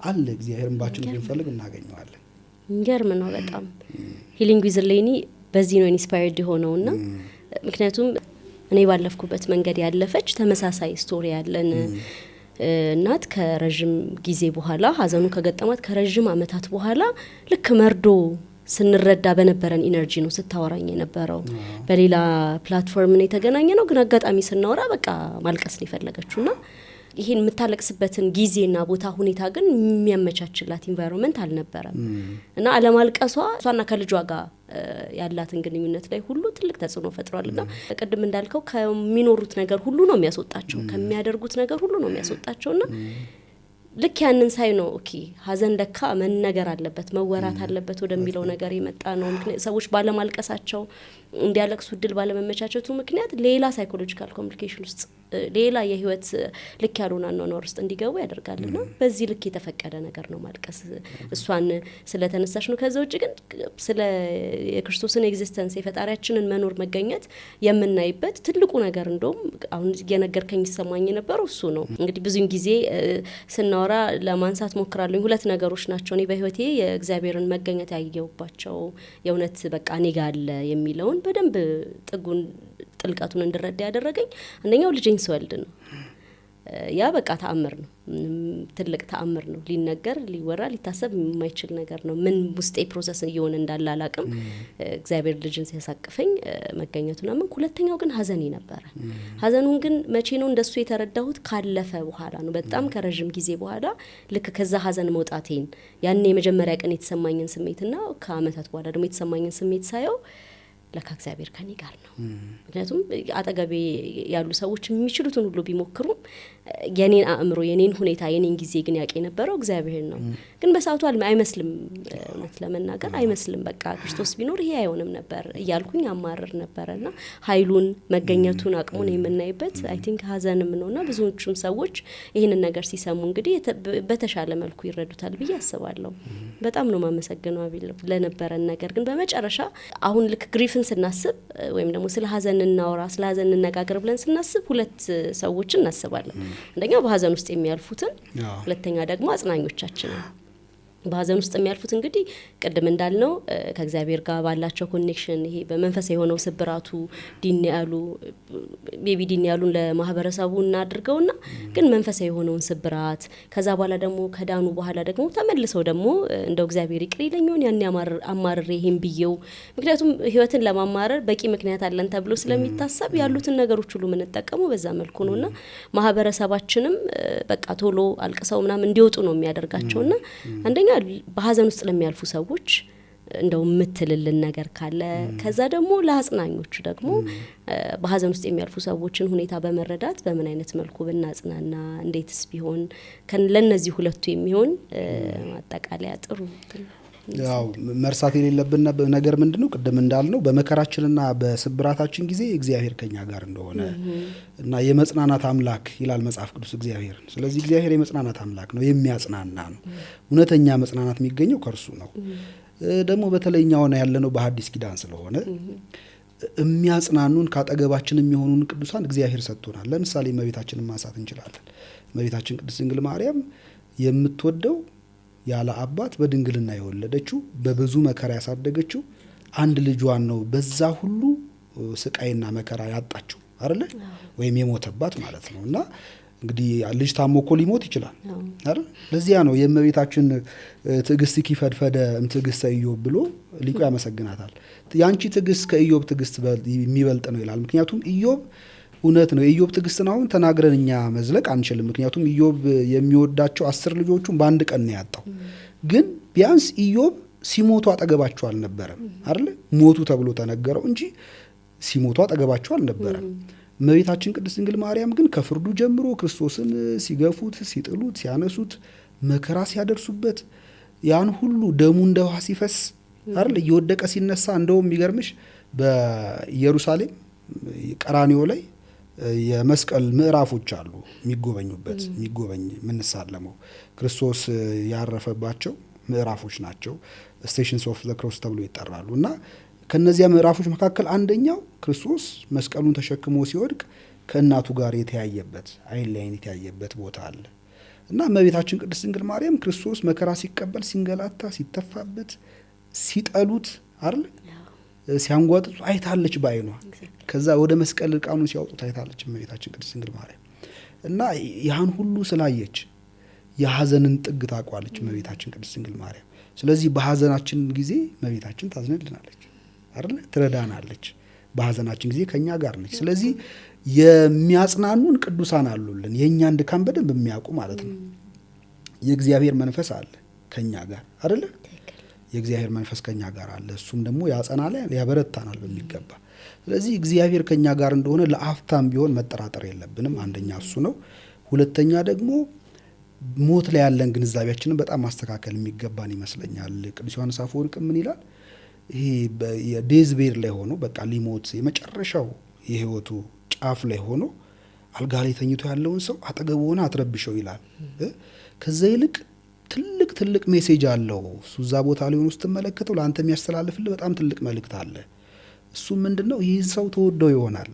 Speaker 2: አለ እግዚአብሔር እንባችንን ብንፈልግ እናገኘዋለን።
Speaker 1: እንገርም ነው በጣም ሂሊንግ ዊዝ ሌኒ በዚህ ነው ኢንስፓየርድ የሆነውና ምክንያቱም እኔ ባለፍኩበት መንገድ ያለፈች ተመሳሳይ ስቶሪ ያለን እናት ከረጅም ጊዜ በኋላ ሀዘኑ ከገጠማት ከረጅም አመታት በኋላ ልክ መርዶ ስንረዳ በነበረን ኢነርጂ ነው ስታወራኝ የነበረው። በሌላ ፕላትፎርም ነው የተገናኘ ነው፣ ግን አጋጣሚ ስናወራ በቃ ማልቀስ ነው የፈለገችውና ይሄን የምታለቅስበትን ጊዜና ቦታ ሁኔታ ግን የሚያመቻችላት ኢንቫይሮንመንት አልነበረም። እና አለማልቀሷ እሷና ከልጇ ጋር ያላትን ግንኙነት ላይ ሁሉ ትልቅ ተጽዕኖ ፈጥሯልና ቅድም እንዳልከው ከሚኖሩት ነገር ሁሉ ነው የሚያስወጣቸው፣ ከሚያደርጉት ነገር ሁሉ ነው የሚያስወጣቸውና ልክ ያንን ሳይ ነው ኦኬ ሀዘን ለካ መነገር አለበት መወራት አለበት ወደሚለው ነገር የመጣ ነው። ምክንያት ሰዎች ባለማልቀሳቸው እንዲያለቅሱ እድል ባለመመቻቸቱ ምክንያት ሌላ ሳይኮሎጂካል ኮምፕሊኬሽን ውስጥ ሌላ የህይወት ልክ ያልሆነ አኗኗር ውስጥ እንዲገቡ ያደርጋልና በዚህ ልክ የተፈቀደ ነገር ነው ማልቀስ እሷን ስለተነሳሽ ነው። ከዛ ውጭ ግን ስለ የክርስቶስን ኤግዚስተንስ የፈጣሪያችንን መኖር መገኘት የምናይበት ትልቁ ነገር እንደውም አሁን የነገርከኝ ይሰማኝ የነበረው እሱ ነው። እንግዲህ ብዙን ጊዜ ስናወራ ለማንሳት ሞክራለሁ። ሁለት ነገሮች ናቸው እኔ በህይወቴ የእግዚአብሔርን መገኘት ያየሁባቸው የእውነት በቃ እኔ ጋር አለ የሚለውን በደንብ ጥጉን ጥልቀቱን እንድረዳ ያደረገኝ አንደኛው ልጄን ስወልድ ነው። ያ በቃ ተአምር ነው፣ ትልቅ ተአምር ነው። ሊነገር ሊወራ ሊታሰብ የማይችል ነገር ነው። ምን ውስጤ ፕሮሰስ እየሆነ እንዳለ አላቅም። እግዚአብሔር ልጅን ሲያሳቅፈኝ መገኘቱና ምን ሁለተኛው ግን ሀዘኔ ነበረ። ሀዘኑን ግን መቼ ነው እንደሱ የተረዳሁት? ካለፈ በኋላ ነው። በጣም ከረጅም ጊዜ በኋላ ልክ ከዛ ሀዘን መውጣቴን ያኔ የመጀመሪያ ቀን የተሰማኝን ስሜትና ከአመታት በኋላ ደግሞ የተሰማኝን ስሜት ሳየው ለካ እግዚአብሔር ከኔ ጋር ነው። ምክንያቱም አጠገቤ ያሉ ሰዎች የሚችሉትን ሁሉ ቢሞክሩም የኔን አእምሮ የኔን ሁኔታ የኔን ጊዜ ግን ያውቅ የነበረው እግዚአብሔር ነው። ግን በሰዓቱ አይመስልም፣ እውነት ለመናገር አይመስልም። በቃ ክርስቶስ ቢኖር ይሄ አይሆንም ነበር እያልኩኝ አማረር ነበርና ኃይሉን መገኘቱን አቅሙን የምናይበት አይ ቲንክ ሀዘንም ነውና ብዙዎቹም ሰዎች ይሄንን ነገር ሲሰሙ እንግዲህ በተሻለ መልኩ ይረዱታል ብዬ አስባለሁ። በጣም ነው ማመሰግነው አቢል ለነበረን ነገር። ግን በመጨረሻ አሁን ልክ ግሪፍን ስናስብ ወይም ደግሞ ስለ ሀዘን እናወራ ስለ ሀዘን እንነጋገር ብለን ስናስብ ሁለት ሰዎችን እናስባለን። አንደኛው በሀዘን ውስጥ የሚያልፉትን፣ ሁለተኛ ደግሞ አጽናኞቻችንን። በሀዘን ውስጥ የሚያልፉት እንግዲህ ቅድም እንዳልነው ከእግዚአብሔር ጋር ባላቸው ኮኔክሽን ይሄ በመንፈስ የሆነው ስብራቱ ዲን ያሉን ለማህበረሰቡ እናድርገውና ግን መንፈስ የሆነውን ስብራት ከዛ በኋላ ደግሞ ከዳኑ በኋላ ደግሞ ተመልሰው ደግሞ እንደው እግዚአብሔር ይቅር ይለኛውን ያን አማርሬ ይሄን ብየው ምክንያቱም ህይወትን ለማማረር በቂ ምክንያት አለን ተብሎ ስለሚታሰብ ያሉትን ነገሮች ሁሉ የምንጠቀመው በዛ መልኩ ነውና ማህበረሰባችንም በቃ ቶሎ አልቅሰው ምናምን እንዲወጡ ነው የሚያደርጋቸውና አንደኛ በሀዘን ውስጥ ለሚያልፉ ሰዎች እንደው ምትልልን ነገር ካለ ከዛ ደግሞ ለአጽናኞቹ ደግሞ በሀዘን ውስጥ የሚያልፉ ሰዎችን ሁኔታ በመረዳት በምን አይነት መልኩ ብናጽናና እንዴትስ ቢሆን ለነዚህ ሁለቱ የሚሆን አጠቃላይ ጥሩ
Speaker 2: ያው መርሳት የሌለብን ነገር ምንድነው ቅድም እንዳልነው በመከራችንና በስብራታችን ጊዜ እግዚአብሔር ከኛ ጋር እንደሆነ እና የመጽናናት አምላክ ይላል መጽሐፍ ቅዱስ እግዚአብሔር። ስለዚህ እግዚአብሔር የመጽናናት አምላክ ነው፣ የሚያጽናና ነው። እውነተኛ መጽናናት የሚገኘው ከእርሱ ነው። ደግሞ በተለይኛው ያለነው በሐዲስ ኪዳን ስለሆነ የሚያጽናኑን ካጠገባችን የሚሆኑን ቅዱሳን እግዚአብሔር ሰጥቶናል። ለምሳሌ እመቤታችንን ማንሳት እንችላለን። እመቤታችን ቅድስት ድንግል ማርያም የምትወደው ያለ አባት በድንግልና የወለደችው በብዙ መከራ ያሳደገችው አንድ ልጇን ነው በዛ ሁሉ ስቃይና መከራ ያጣችው አይደለ? ወይም የሞተባት ማለት ነውና እንግዲህ ልጅ ታሞ እኮ ሊሞት ይችላል አይደል? ለዚያ ነው የእመቤታችን ትዕግስት ይፈድፈደ ትዕግስት ኢዮብ ብሎ ሊቁ ያመሰግናታል። ያንቺ ትዕግስት ከኢዮብ ትዕግስት የሚበልጥ ነው ይላል። ምክንያቱም ኢዮብ እውነት ነው። የኢዮብ ትዕግስትን አሁን ተናግረን እኛ መዝለቅ አንችልም። ምክንያቱም ኢዮብ የሚወዳቸው 10 ልጆቹን በአንድ ቀን ነው ያጣው። ግን ቢያንስ ኢዮብ ሲሞቱ አጠገባቸው አልነበረም አይደል? ሞቱ ተብሎ ተነገረው እንጂ ሲሞቱ አጠገባቸው አልነበረም። እመቤታችን ቅድስት ድንግል ማርያም ግን ከፍርዱ ጀምሮ ክርስቶስን ሲገፉት፣ ሲጥሉት፣ ሲያነሱት፣ መከራ ሲያደርሱበት ያን ሁሉ ደሙ እንደ ውሃ ሲፈስ አይደል? እየወደቀ ሲነሳ እንደውም የሚገርምሽ በኢየሩሳሌም ቀራኒዮ ላይ የመስቀል ምዕራፎች አሉ የሚጎበኙበት የሚጎበኝ የምንሳለመው ክርስቶስ ያረፈባቸው ምዕራፎች ናቸው። ስቴሽንስ ኦፍ ዘ ክሮስ ተብሎ ይጠራሉ። እና ከነዚያ ምዕራፎች መካከል አንደኛው ክርስቶስ መስቀሉን ተሸክሞ ሲወድቅ ከእናቱ ጋር የተያየበት አይን ለአይን የተያየበት ቦታ አለ። እና እመቤታችን ቅድስት ድንግል ማርያም ክርስቶስ መከራ ሲቀበል፣ ሲንገላታ፣ ሲተፋበት፣ ሲጠሉት አይደል ሲያንጓጥጡ አይታለች ባይኗ። ከዛ ወደ መስቀል ዕርቃኑን ሲያወጡት አይታለች እመቤታችን ቅድስት ድንግል ማርያም። እና ያን ሁሉ ስላየች የሐዘንን ጥግ ታውቋለች እመቤታችን ቅድስት ድንግል ማርያም። ስለዚህ በሐዘናችን ጊዜ እመቤታችን ታዝንልናለች አይደል? ትረዳናለች። በሐዘናችን ጊዜ ከኛ ጋር ነች። ስለዚህ የሚያጽናኑን ቅዱሳን አሉልን፣ የእኛን ድካም በደንብ የሚያውቁ ማለት ነው። የእግዚአብሔር መንፈስ አለ ከኛ ጋር አይደል? የእግዚአብሔር መንፈስ ከኛ ጋር አለ። እሱም ደግሞ ያጸናል፣ ያበረታናል በሚገባ። ስለዚህ እግዚአብሔር ከኛ ጋር እንደሆነ ለአፍታም ቢሆን መጠራጠር የለብንም። አንደኛ እሱ ነው። ሁለተኛ ደግሞ ሞት ላይ ያለን ግንዛቤያችንን በጣም ማስተካከል የሚገባን ይመስለኛል። ቅዱስ ዮሐንስ አፈወርቅ ምን ይላል? ይሄ የዴዝ ቤድ ላይ ሆኖ በቃ ሊሞት የመጨረሻው የህይወቱ ጫፍ ላይ ሆኖ አልጋ ላይ ተኝቶ ያለውን ሰው አጠገቡ ሆነ አትረብሸው ይላል። ከዛ ይልቅ ትልቅ ሜሴጅ አለው እሱ እዛ ቦታ ላይ ሆኖ ስትመለከተው ለአንተ የሚያስተላልፍልህ በጣም ትልቅ መልእክት አለ። እሱ ምንድነው? ይህ ሰው ተወደው ይሆናል።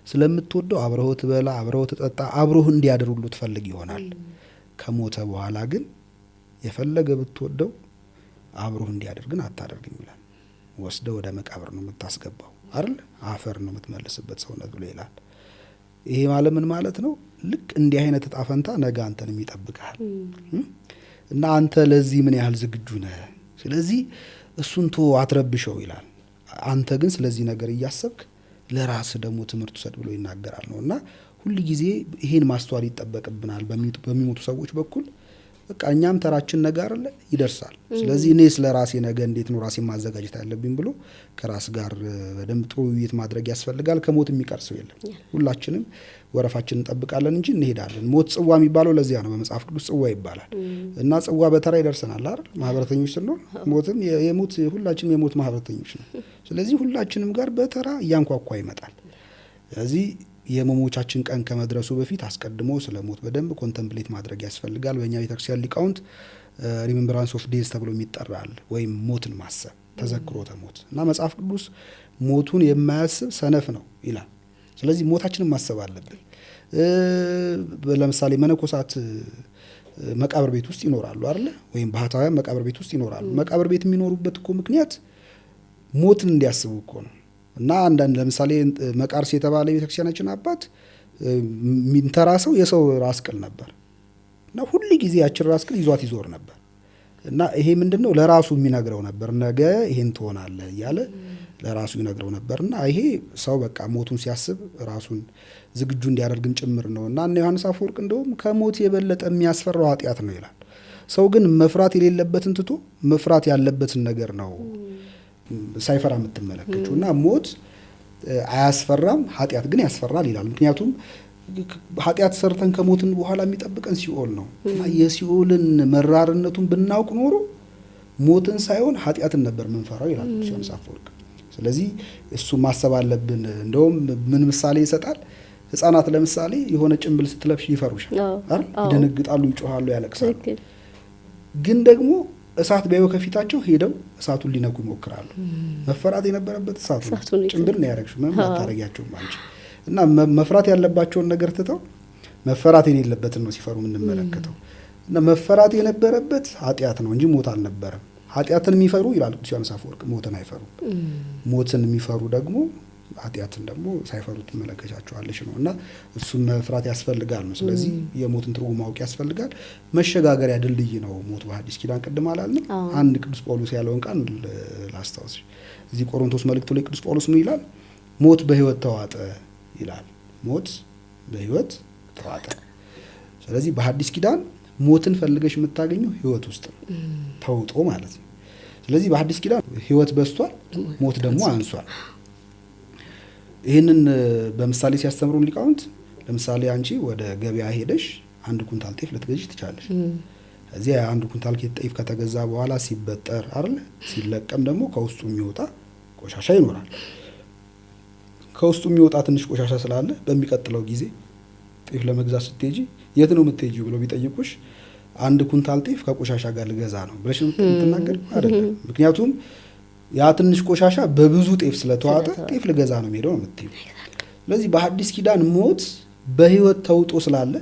Speaker 2: ስለምትወደው አብረው ትበላ፣ አብረው ትጠጣ፣ አብረው እንዲያድር ሁሉ ትፈልግ ይሆናል። ከሞተ በኋላ ግን የፈለገ ብትወደው አብረው እንዲያድር ግን አታደርግም ይላል። ወስደው ወደ መቃብር ነው የምታስገባው አይደል? አፈር ነው የምትመልስበት ሰውነት ብሎ ይላል። ይሄ ማለት ምን ማለት ነው? ልክ እንዲህ አይነት እጣ ፈንታ ነገ አንተንም ይጠብቃል። እና አንተ ለዚህ ምን ያህል ዝግጁ ነህ? ስለዚህ እሱን አትረብሸው ይላል። አንተ ግን ስለዚህ ነገር እያሰብክ ለራስ ደግሞ ትምህርት ውሰድ ብሎ ይናገራል ነው። እና ሁል ጊዜ ይሄን ማስተዋል ይጠበቅብናል በሚሞቱ ሰዎች በኩል። በቃ እኛም ተራችን ነገ አይደለ ይደርሳል። ስለዚህ እኔ ስለ ራሴ ነገ እንዴት ነው ራሴን ማዘጋጀት ያለብኝ ብሎ ከራስ ጋር በደንብ ጥሩ ውይይት ማድረግ ያስፈልጋል። ከሞት የሚቀር ሰው የለም። ሁላችንም ወረፋችንን እንጠብቃለን እንጂ እንሄዳለን። ሞት ጽዋ የሚባለው ለዚያ ነው። በመጽሐፍ ቅዱስ ጽዋ ይባላል። እና ጽዋ በተራ ይደርሰናል አይደል? ማህበረተኞች ስለሆን ሞትም ሁላችንም የሞት ማህበረተኞች ነው። ስለዚህ ሁላችንም ጋር በተራ እያንኳኳ ይመጣል። ስለዚህ የመሞቻችን ቀን ከመድረሱ በፊት አስቀድሞ ስለ ሞት በደንብ ኮንተምፕሌት ማድረግ ያስፈልጋል። በእኛ ቤተክርስቲያን ሊቃውንት ሪሜምብራንስ ኦፍ ዴዝ ተብሎ ይጠራል፣ ወይም ሞትን ማሰብ፣ ተዘክሮተ ሞት። እና መጽሐፍ ቅዱስ ሞቱን የማያስብ ሰነፍ ነው ይላል። ስለዚህ ሞታችንን ማሰብ አለብን። ለምሳሌ መነኮሳት መቃብር ቤት ውስጥ ይኖራሉ አይደል? ወይም ባህታውያን መቃብር ቤት ውስጥ ይኖራሉ። መቃብር ቤት የሚኖሩበት እኮ ምክንያት ሞትን እንዲያስቡ እኮ ነው። እና አንዳንድ ለምሳሌ መቃርስ የተባለ የቤተክርስቲያናችን አባት የሚንተራሰው የሰው ራስ ቅል ነበር እና ሁሉ ጊዜ ያችን ራስ ቅል ይዟት ይዞር ነበር። እና ይሄ ምንድነው? ለራሱ የሚነግረው ነበር። ነገ ይሄን ትሆናለህ እያለ ለራሱ ይነግረው ነበርና ይሄ ሰው በቃ ሞቱን ሲያስብ ራሱን ዝግጁ እንዲያደርግም ጭምር ነው። እና ዮሐንስ አፈወርቅ እንደውም ከሞት የበለጠ የሚያስፈራው ኃጢአት ነው ይላል። ሰው ግን መፍራት የሌለበትን ትቶ መፍራት ያለበትን ነገር ነው ሳይፈራ የምትመለከችው። እና ሞት አያስፈራም፣ ኃጢአት ግን ያስፈራል ይላል። ምክንያቱም ኃጢአት ሰርተን ከሞትን በኋላ የሚጠብቀን ሲኦል ነው። እና የሲኦልን መራርነቱን ብናውቅ ኖሮ ሞትን ሳይሆን ኃጢአትን ነበር ምንፈራው ይላል ዮሐንስ አፈወርቅ። ስለዚህ እሱ ማሰብ አለብን። እንደውም ምን ምሳሌ ይሰጣል? ህፃናት ለምሳሌ የሆነ ጭንብል ስትለብሽ ይፈሩሻል አይደል? ይደነግጣሉ፣ ይጮሃሉ፣ ያለቅሳሉ። ግን ደግሞ እሳት ቢያዩ ከፊታቸው ሄደው እሳቱን ሊነኩ ይሞክራሉ። መፈራት የነበረበት እሳቱ ጭንብል ነው ያደረግሽው፣ ምንም አታረጊያቸውም አንቺ። እና መፍራት ያለባቸውን ነገር ትተው መፈራት የሌለበትን ነው ሲፈሩ የምንመለከተው። እና መፈራት የነበረበት ኃጢአት ነው እንጂ ሞት አልነበረም። ኃጢአትን የሚፈሩ ይላል ቅዱስ ዮሐንስ አፈወርቅ ሞትን አይፈሩም። ሞትን የሚፈሩ ደግሞ ኃጢአትን ደግሞ ሳይፈሩ ትመለከቻቸዋለሽ ነው። እና እሱን መፍራት ያስፈልጋል ነው። ስለዚህ የሞትን ትርጉም ማወቅ ያስፈልጋል። መሸጋገሪያ ድልድይ ነው ሞት በሐዲስ ኪዳን። ቅድም አላልንም? አንድ ቅዱስ ጳውሎስ ያለውን ቃል ላስታውስ። እዚህ ቆሮንቶስ መልእክቱ ላይ ቅዱስ ጳውሎስ ምን ይላል? ሞት በሕይወት ተዋጠ ይላል። ሞት በህይወት ተዋጠ። ስለዚህ በሐዲስ ኪዳን ሞትን ፈልገሽ የምታገኘው ህይወት ውስጥ ነው፣ ተውጦ ማለት ነው። ስለዚህ በሐዲስ ኪዳን ህይወት በዝቷል፣ ሞት ደግሞ አንሷል። ይህንን በምሳሌ ሲያስተምሩን ሊቃውንት ለምሳሌ አንቺ ወደ ገበያ ሄደሽ 1 ኩንታል ጤፍ ልትገዢ ትቻለሽ። እዚህ 1 ኩንታል ጤፍ ከተገዛ በኋላ ሲበጠር አይደል ሲለቀም ደግሞ ከውስጡ የሚወጣ ቆሻሻ ይኖራል። ከውስጡ የሚወጣ ትንሽ ቆሻሻ ስላለ በሚቀጥለው ጊዜ ጤፍ ለመግዛት ስትሄጂ የት ነው የምትሄጂው ብለው ቢጠይቁሽ 1 ኩንታል ጤፍ ከቆሻሻ ጋር ልገዛ ነው ብለሽ ነው የምትናገር አይደለም። ምክንያቱም ያ ትንሽ ቆሻሻ በብዙ ጤፍ ስለተዋጠ ጤፍ ልገዛ ነው የሚሄደው ነው የምትይው። ስለዚህ በሐዲስ ኪዳን ሞት በህይወት ተውጦ ስላለ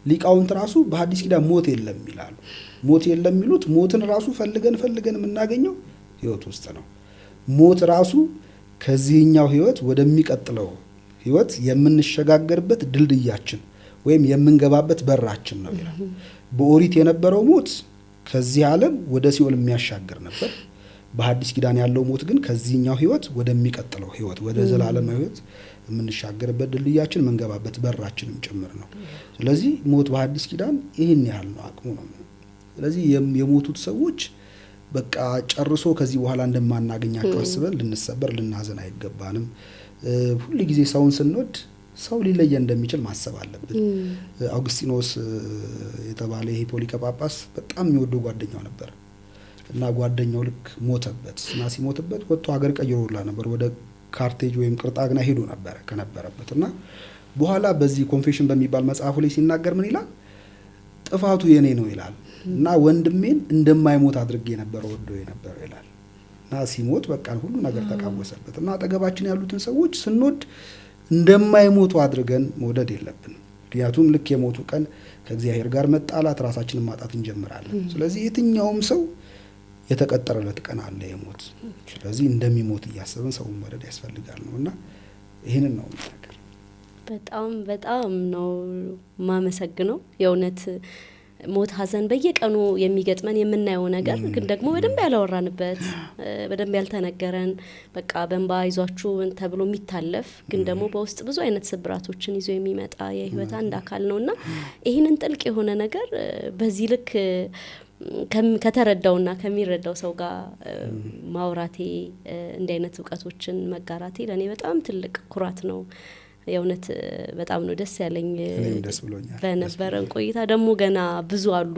Speaker 2: ሊቃውንት ራሱ በሐዲስ ኪዳን ሞት የለም ይላሉ። ሞት የለም የሚሉት ሞትን ራሱ ፈልገን የምናገኘው ህይወት ውስጥ ነው። ሞት ራሱ ከዚህኛው ህይወት ወደሚቀጥለው ህይወት የምንሸጋገርበት ድልድያችን ወይም የምንገባበት በራችን ነው ይላል። በኦሪት የነበረው ሞት ከዚህ ዓለም ወደ ሲኦል የሚያሻግር ነበር። በሐዲስ ኪዳን ያለው ሞት ግን ከዚህኛው ህይወት ወደሚቀጥለው ህይወት ወደ ዘላለማዊ ህይወት የምንሻገርበት ድልድያችን መንገባበት በራችንም ጭምር ነው። ስለዚህ ሞት በሐዲስ ኪዳን ይህን ያህል ነው፣ አቅሙ ነው። ስለዚህ የሞቱት ሰዎች በቃ ጨርሶ ከዚህ በኋላ እንደማናገኛቸው አስበን ልንሰበር ልናዘን አይገባንም። ሁሉ ጊዜ ሰውን ስንወድ ሰው ሊለየ እንደሚችል ማሰብ አለብን። አውግስቲኖስ የተባለ የሂፖ ሊቀ ጳጳስ በጣም የሚወደው ጓደኛው ነበር እና ጓደኛው ልክ ሞተበት እና ሲሞትበት ወጥቶ ሀገር ቀይሮላ ነበር። ወደ ካርቴጅ ወይም ቅርጣግና ሄዶ ነበር ከነበረበት እና በኋላ በዚህ ኮንፌሽን በሚባል መጽሐፉ ላይ ሲናገር ምን ይላል? ጥፋቱ የኔ ነው ይላል እና ወንድሜን እንደማይሞት አድርጌ ነበር ወዶ የነበረው ይላል እና ሲሞት በቃ ሁሉ ነገር ተቃወሰበት። እና አጠገባችን ያሉትን ሰዎች ስንወድ እንደማይሞቱ አድርገን መውደድ የለብን። ምክንያቱም ልክ የሞቱ ቀን ከእግዚአብሔር ጋር መጣላት ራሳችንን ማጣት እንጀምራለን። ስለዚህ የትኛውም ሰው የተቀጠረለት ቀን አለ የሞት። ስለዚህ እንደሚሞት እያሰብን ሰውን መውደድ ያስፈልጋል ነውና ይሄንን ነው ነገር።
Speaker 1: በጣም ነው ማመሰግነው የእውነት ሞት ሀዘን በየቀኑ የሚገጥመን የምናየው ነገር ግን ደግሞ በደንብ ያላወራንበት በደንብ ያልተነገረን በቃ በእንባ ይዟችሁ ተብሎ የሚታለፍ ግን ደግሞ በውስጥ ብዙ አይነት ስብራቶችን ይዞ የሚመጣ የህይወት አንድ አካል ነውና ይህንን ጥልቅ የሆነ ነገር በዚህ ልክ ከተረዳውና ከሚረዳው ሰው ጋር ማውራቴ እንዲህ አይነት እውቀቶችን መጋራቴ ለኔ በጣም ትልቅ ኩራት ነው። የእውነት በጣም ነው ደስ ያለኝ።
Speaker 2: ደስ ብሎኛል።
Speaker 1: በነበረን ቆይታ ደግሞ ገና ብዙ አሉ።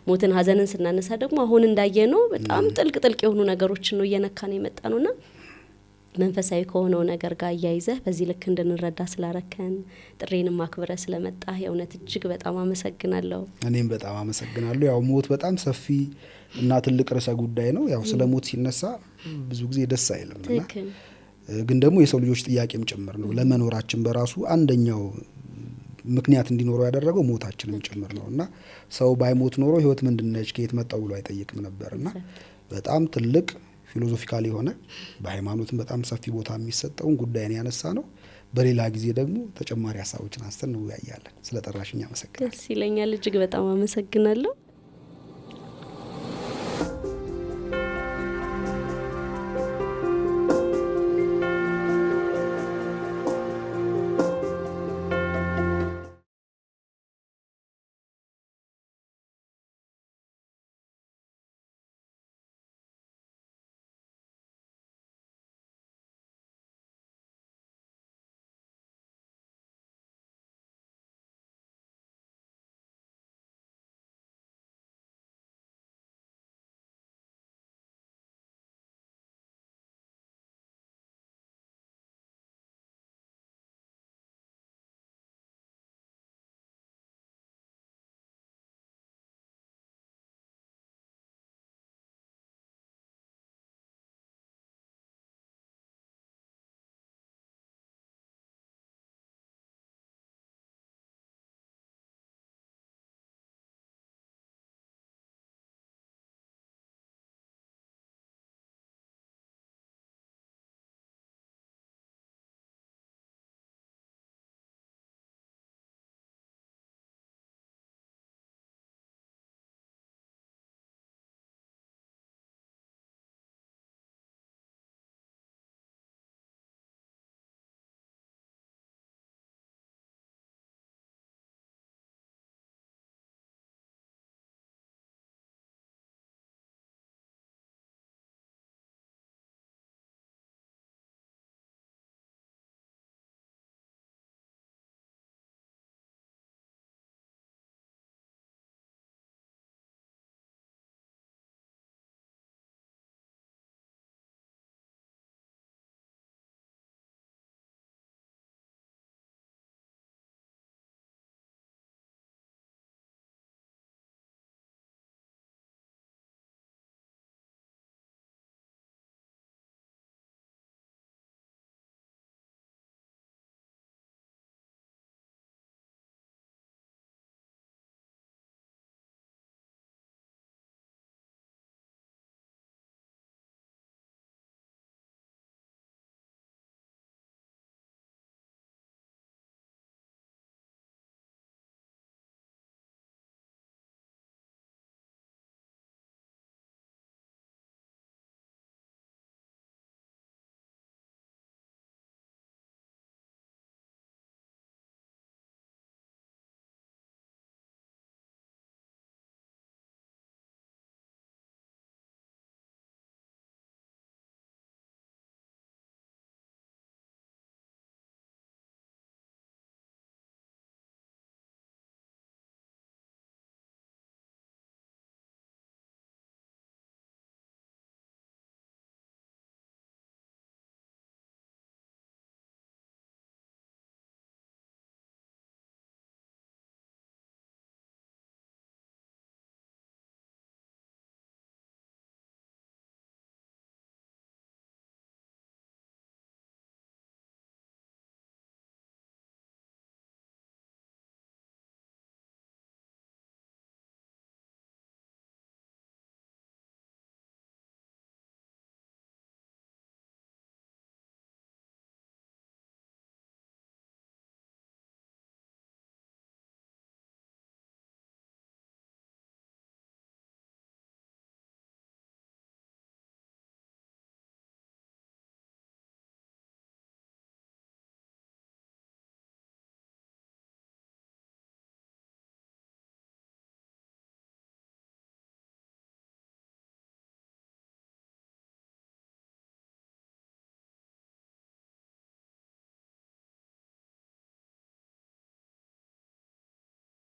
Speaker 1: ሞትን ሀዘንን ስናነሳ ደግሞ አሁን እንዳየነው በጣም ጥልቅ የሆኑ ነገሮችን ነው እየነካን የመጣ ነውና መንፈሳዊ ከሆነው ነገር ጋር ያይዘህ በዚህ ልክ እንድንረዳ ስላረከን ጥሬንም ማክበረ ስለመጣ የእውነት እጅግ በጣም አመሰግናለሁ።
Speaker 2: እኔም በጣም አመሰግናለሁ። ያው ሞት በጣም ሰፊ እና ትልቅ ርዕሰ ጉዳይ ነው። ያው ስለ ሞት ሲነሳ ብዙ ጊዜ ደስ አይልምና ግን ደግሞ የሰው ልጆች ጥያቄም ጭምር ነው። ለመኖራችን በራሱ አንደኛው ምክንያት እንዲኖረው ያደረገው ሞታችንም ጭምር ነውና ሰው ባይሞት ኖሮ ህይወት ምንድነች ከየት መጣው ብሎ አይጠይቅም ነበርና በጣም ትልቅ ፊሎሶፊካሊ የሆነ በሃይማኖትም በጣም ሰፊ ቦታ የሚሰጠውን ጉዳይን ያነሳ ነው። በሌላ ጊዜ ደግሞ ተጨማሪ ሀሳቦችን አንስተን እንወያያለን። ስለጠራሽኝ አመሰግናለሁ።
Speaker 1: ደስ ይለኛል። እጅግ በጣም አመሰግናለሁ።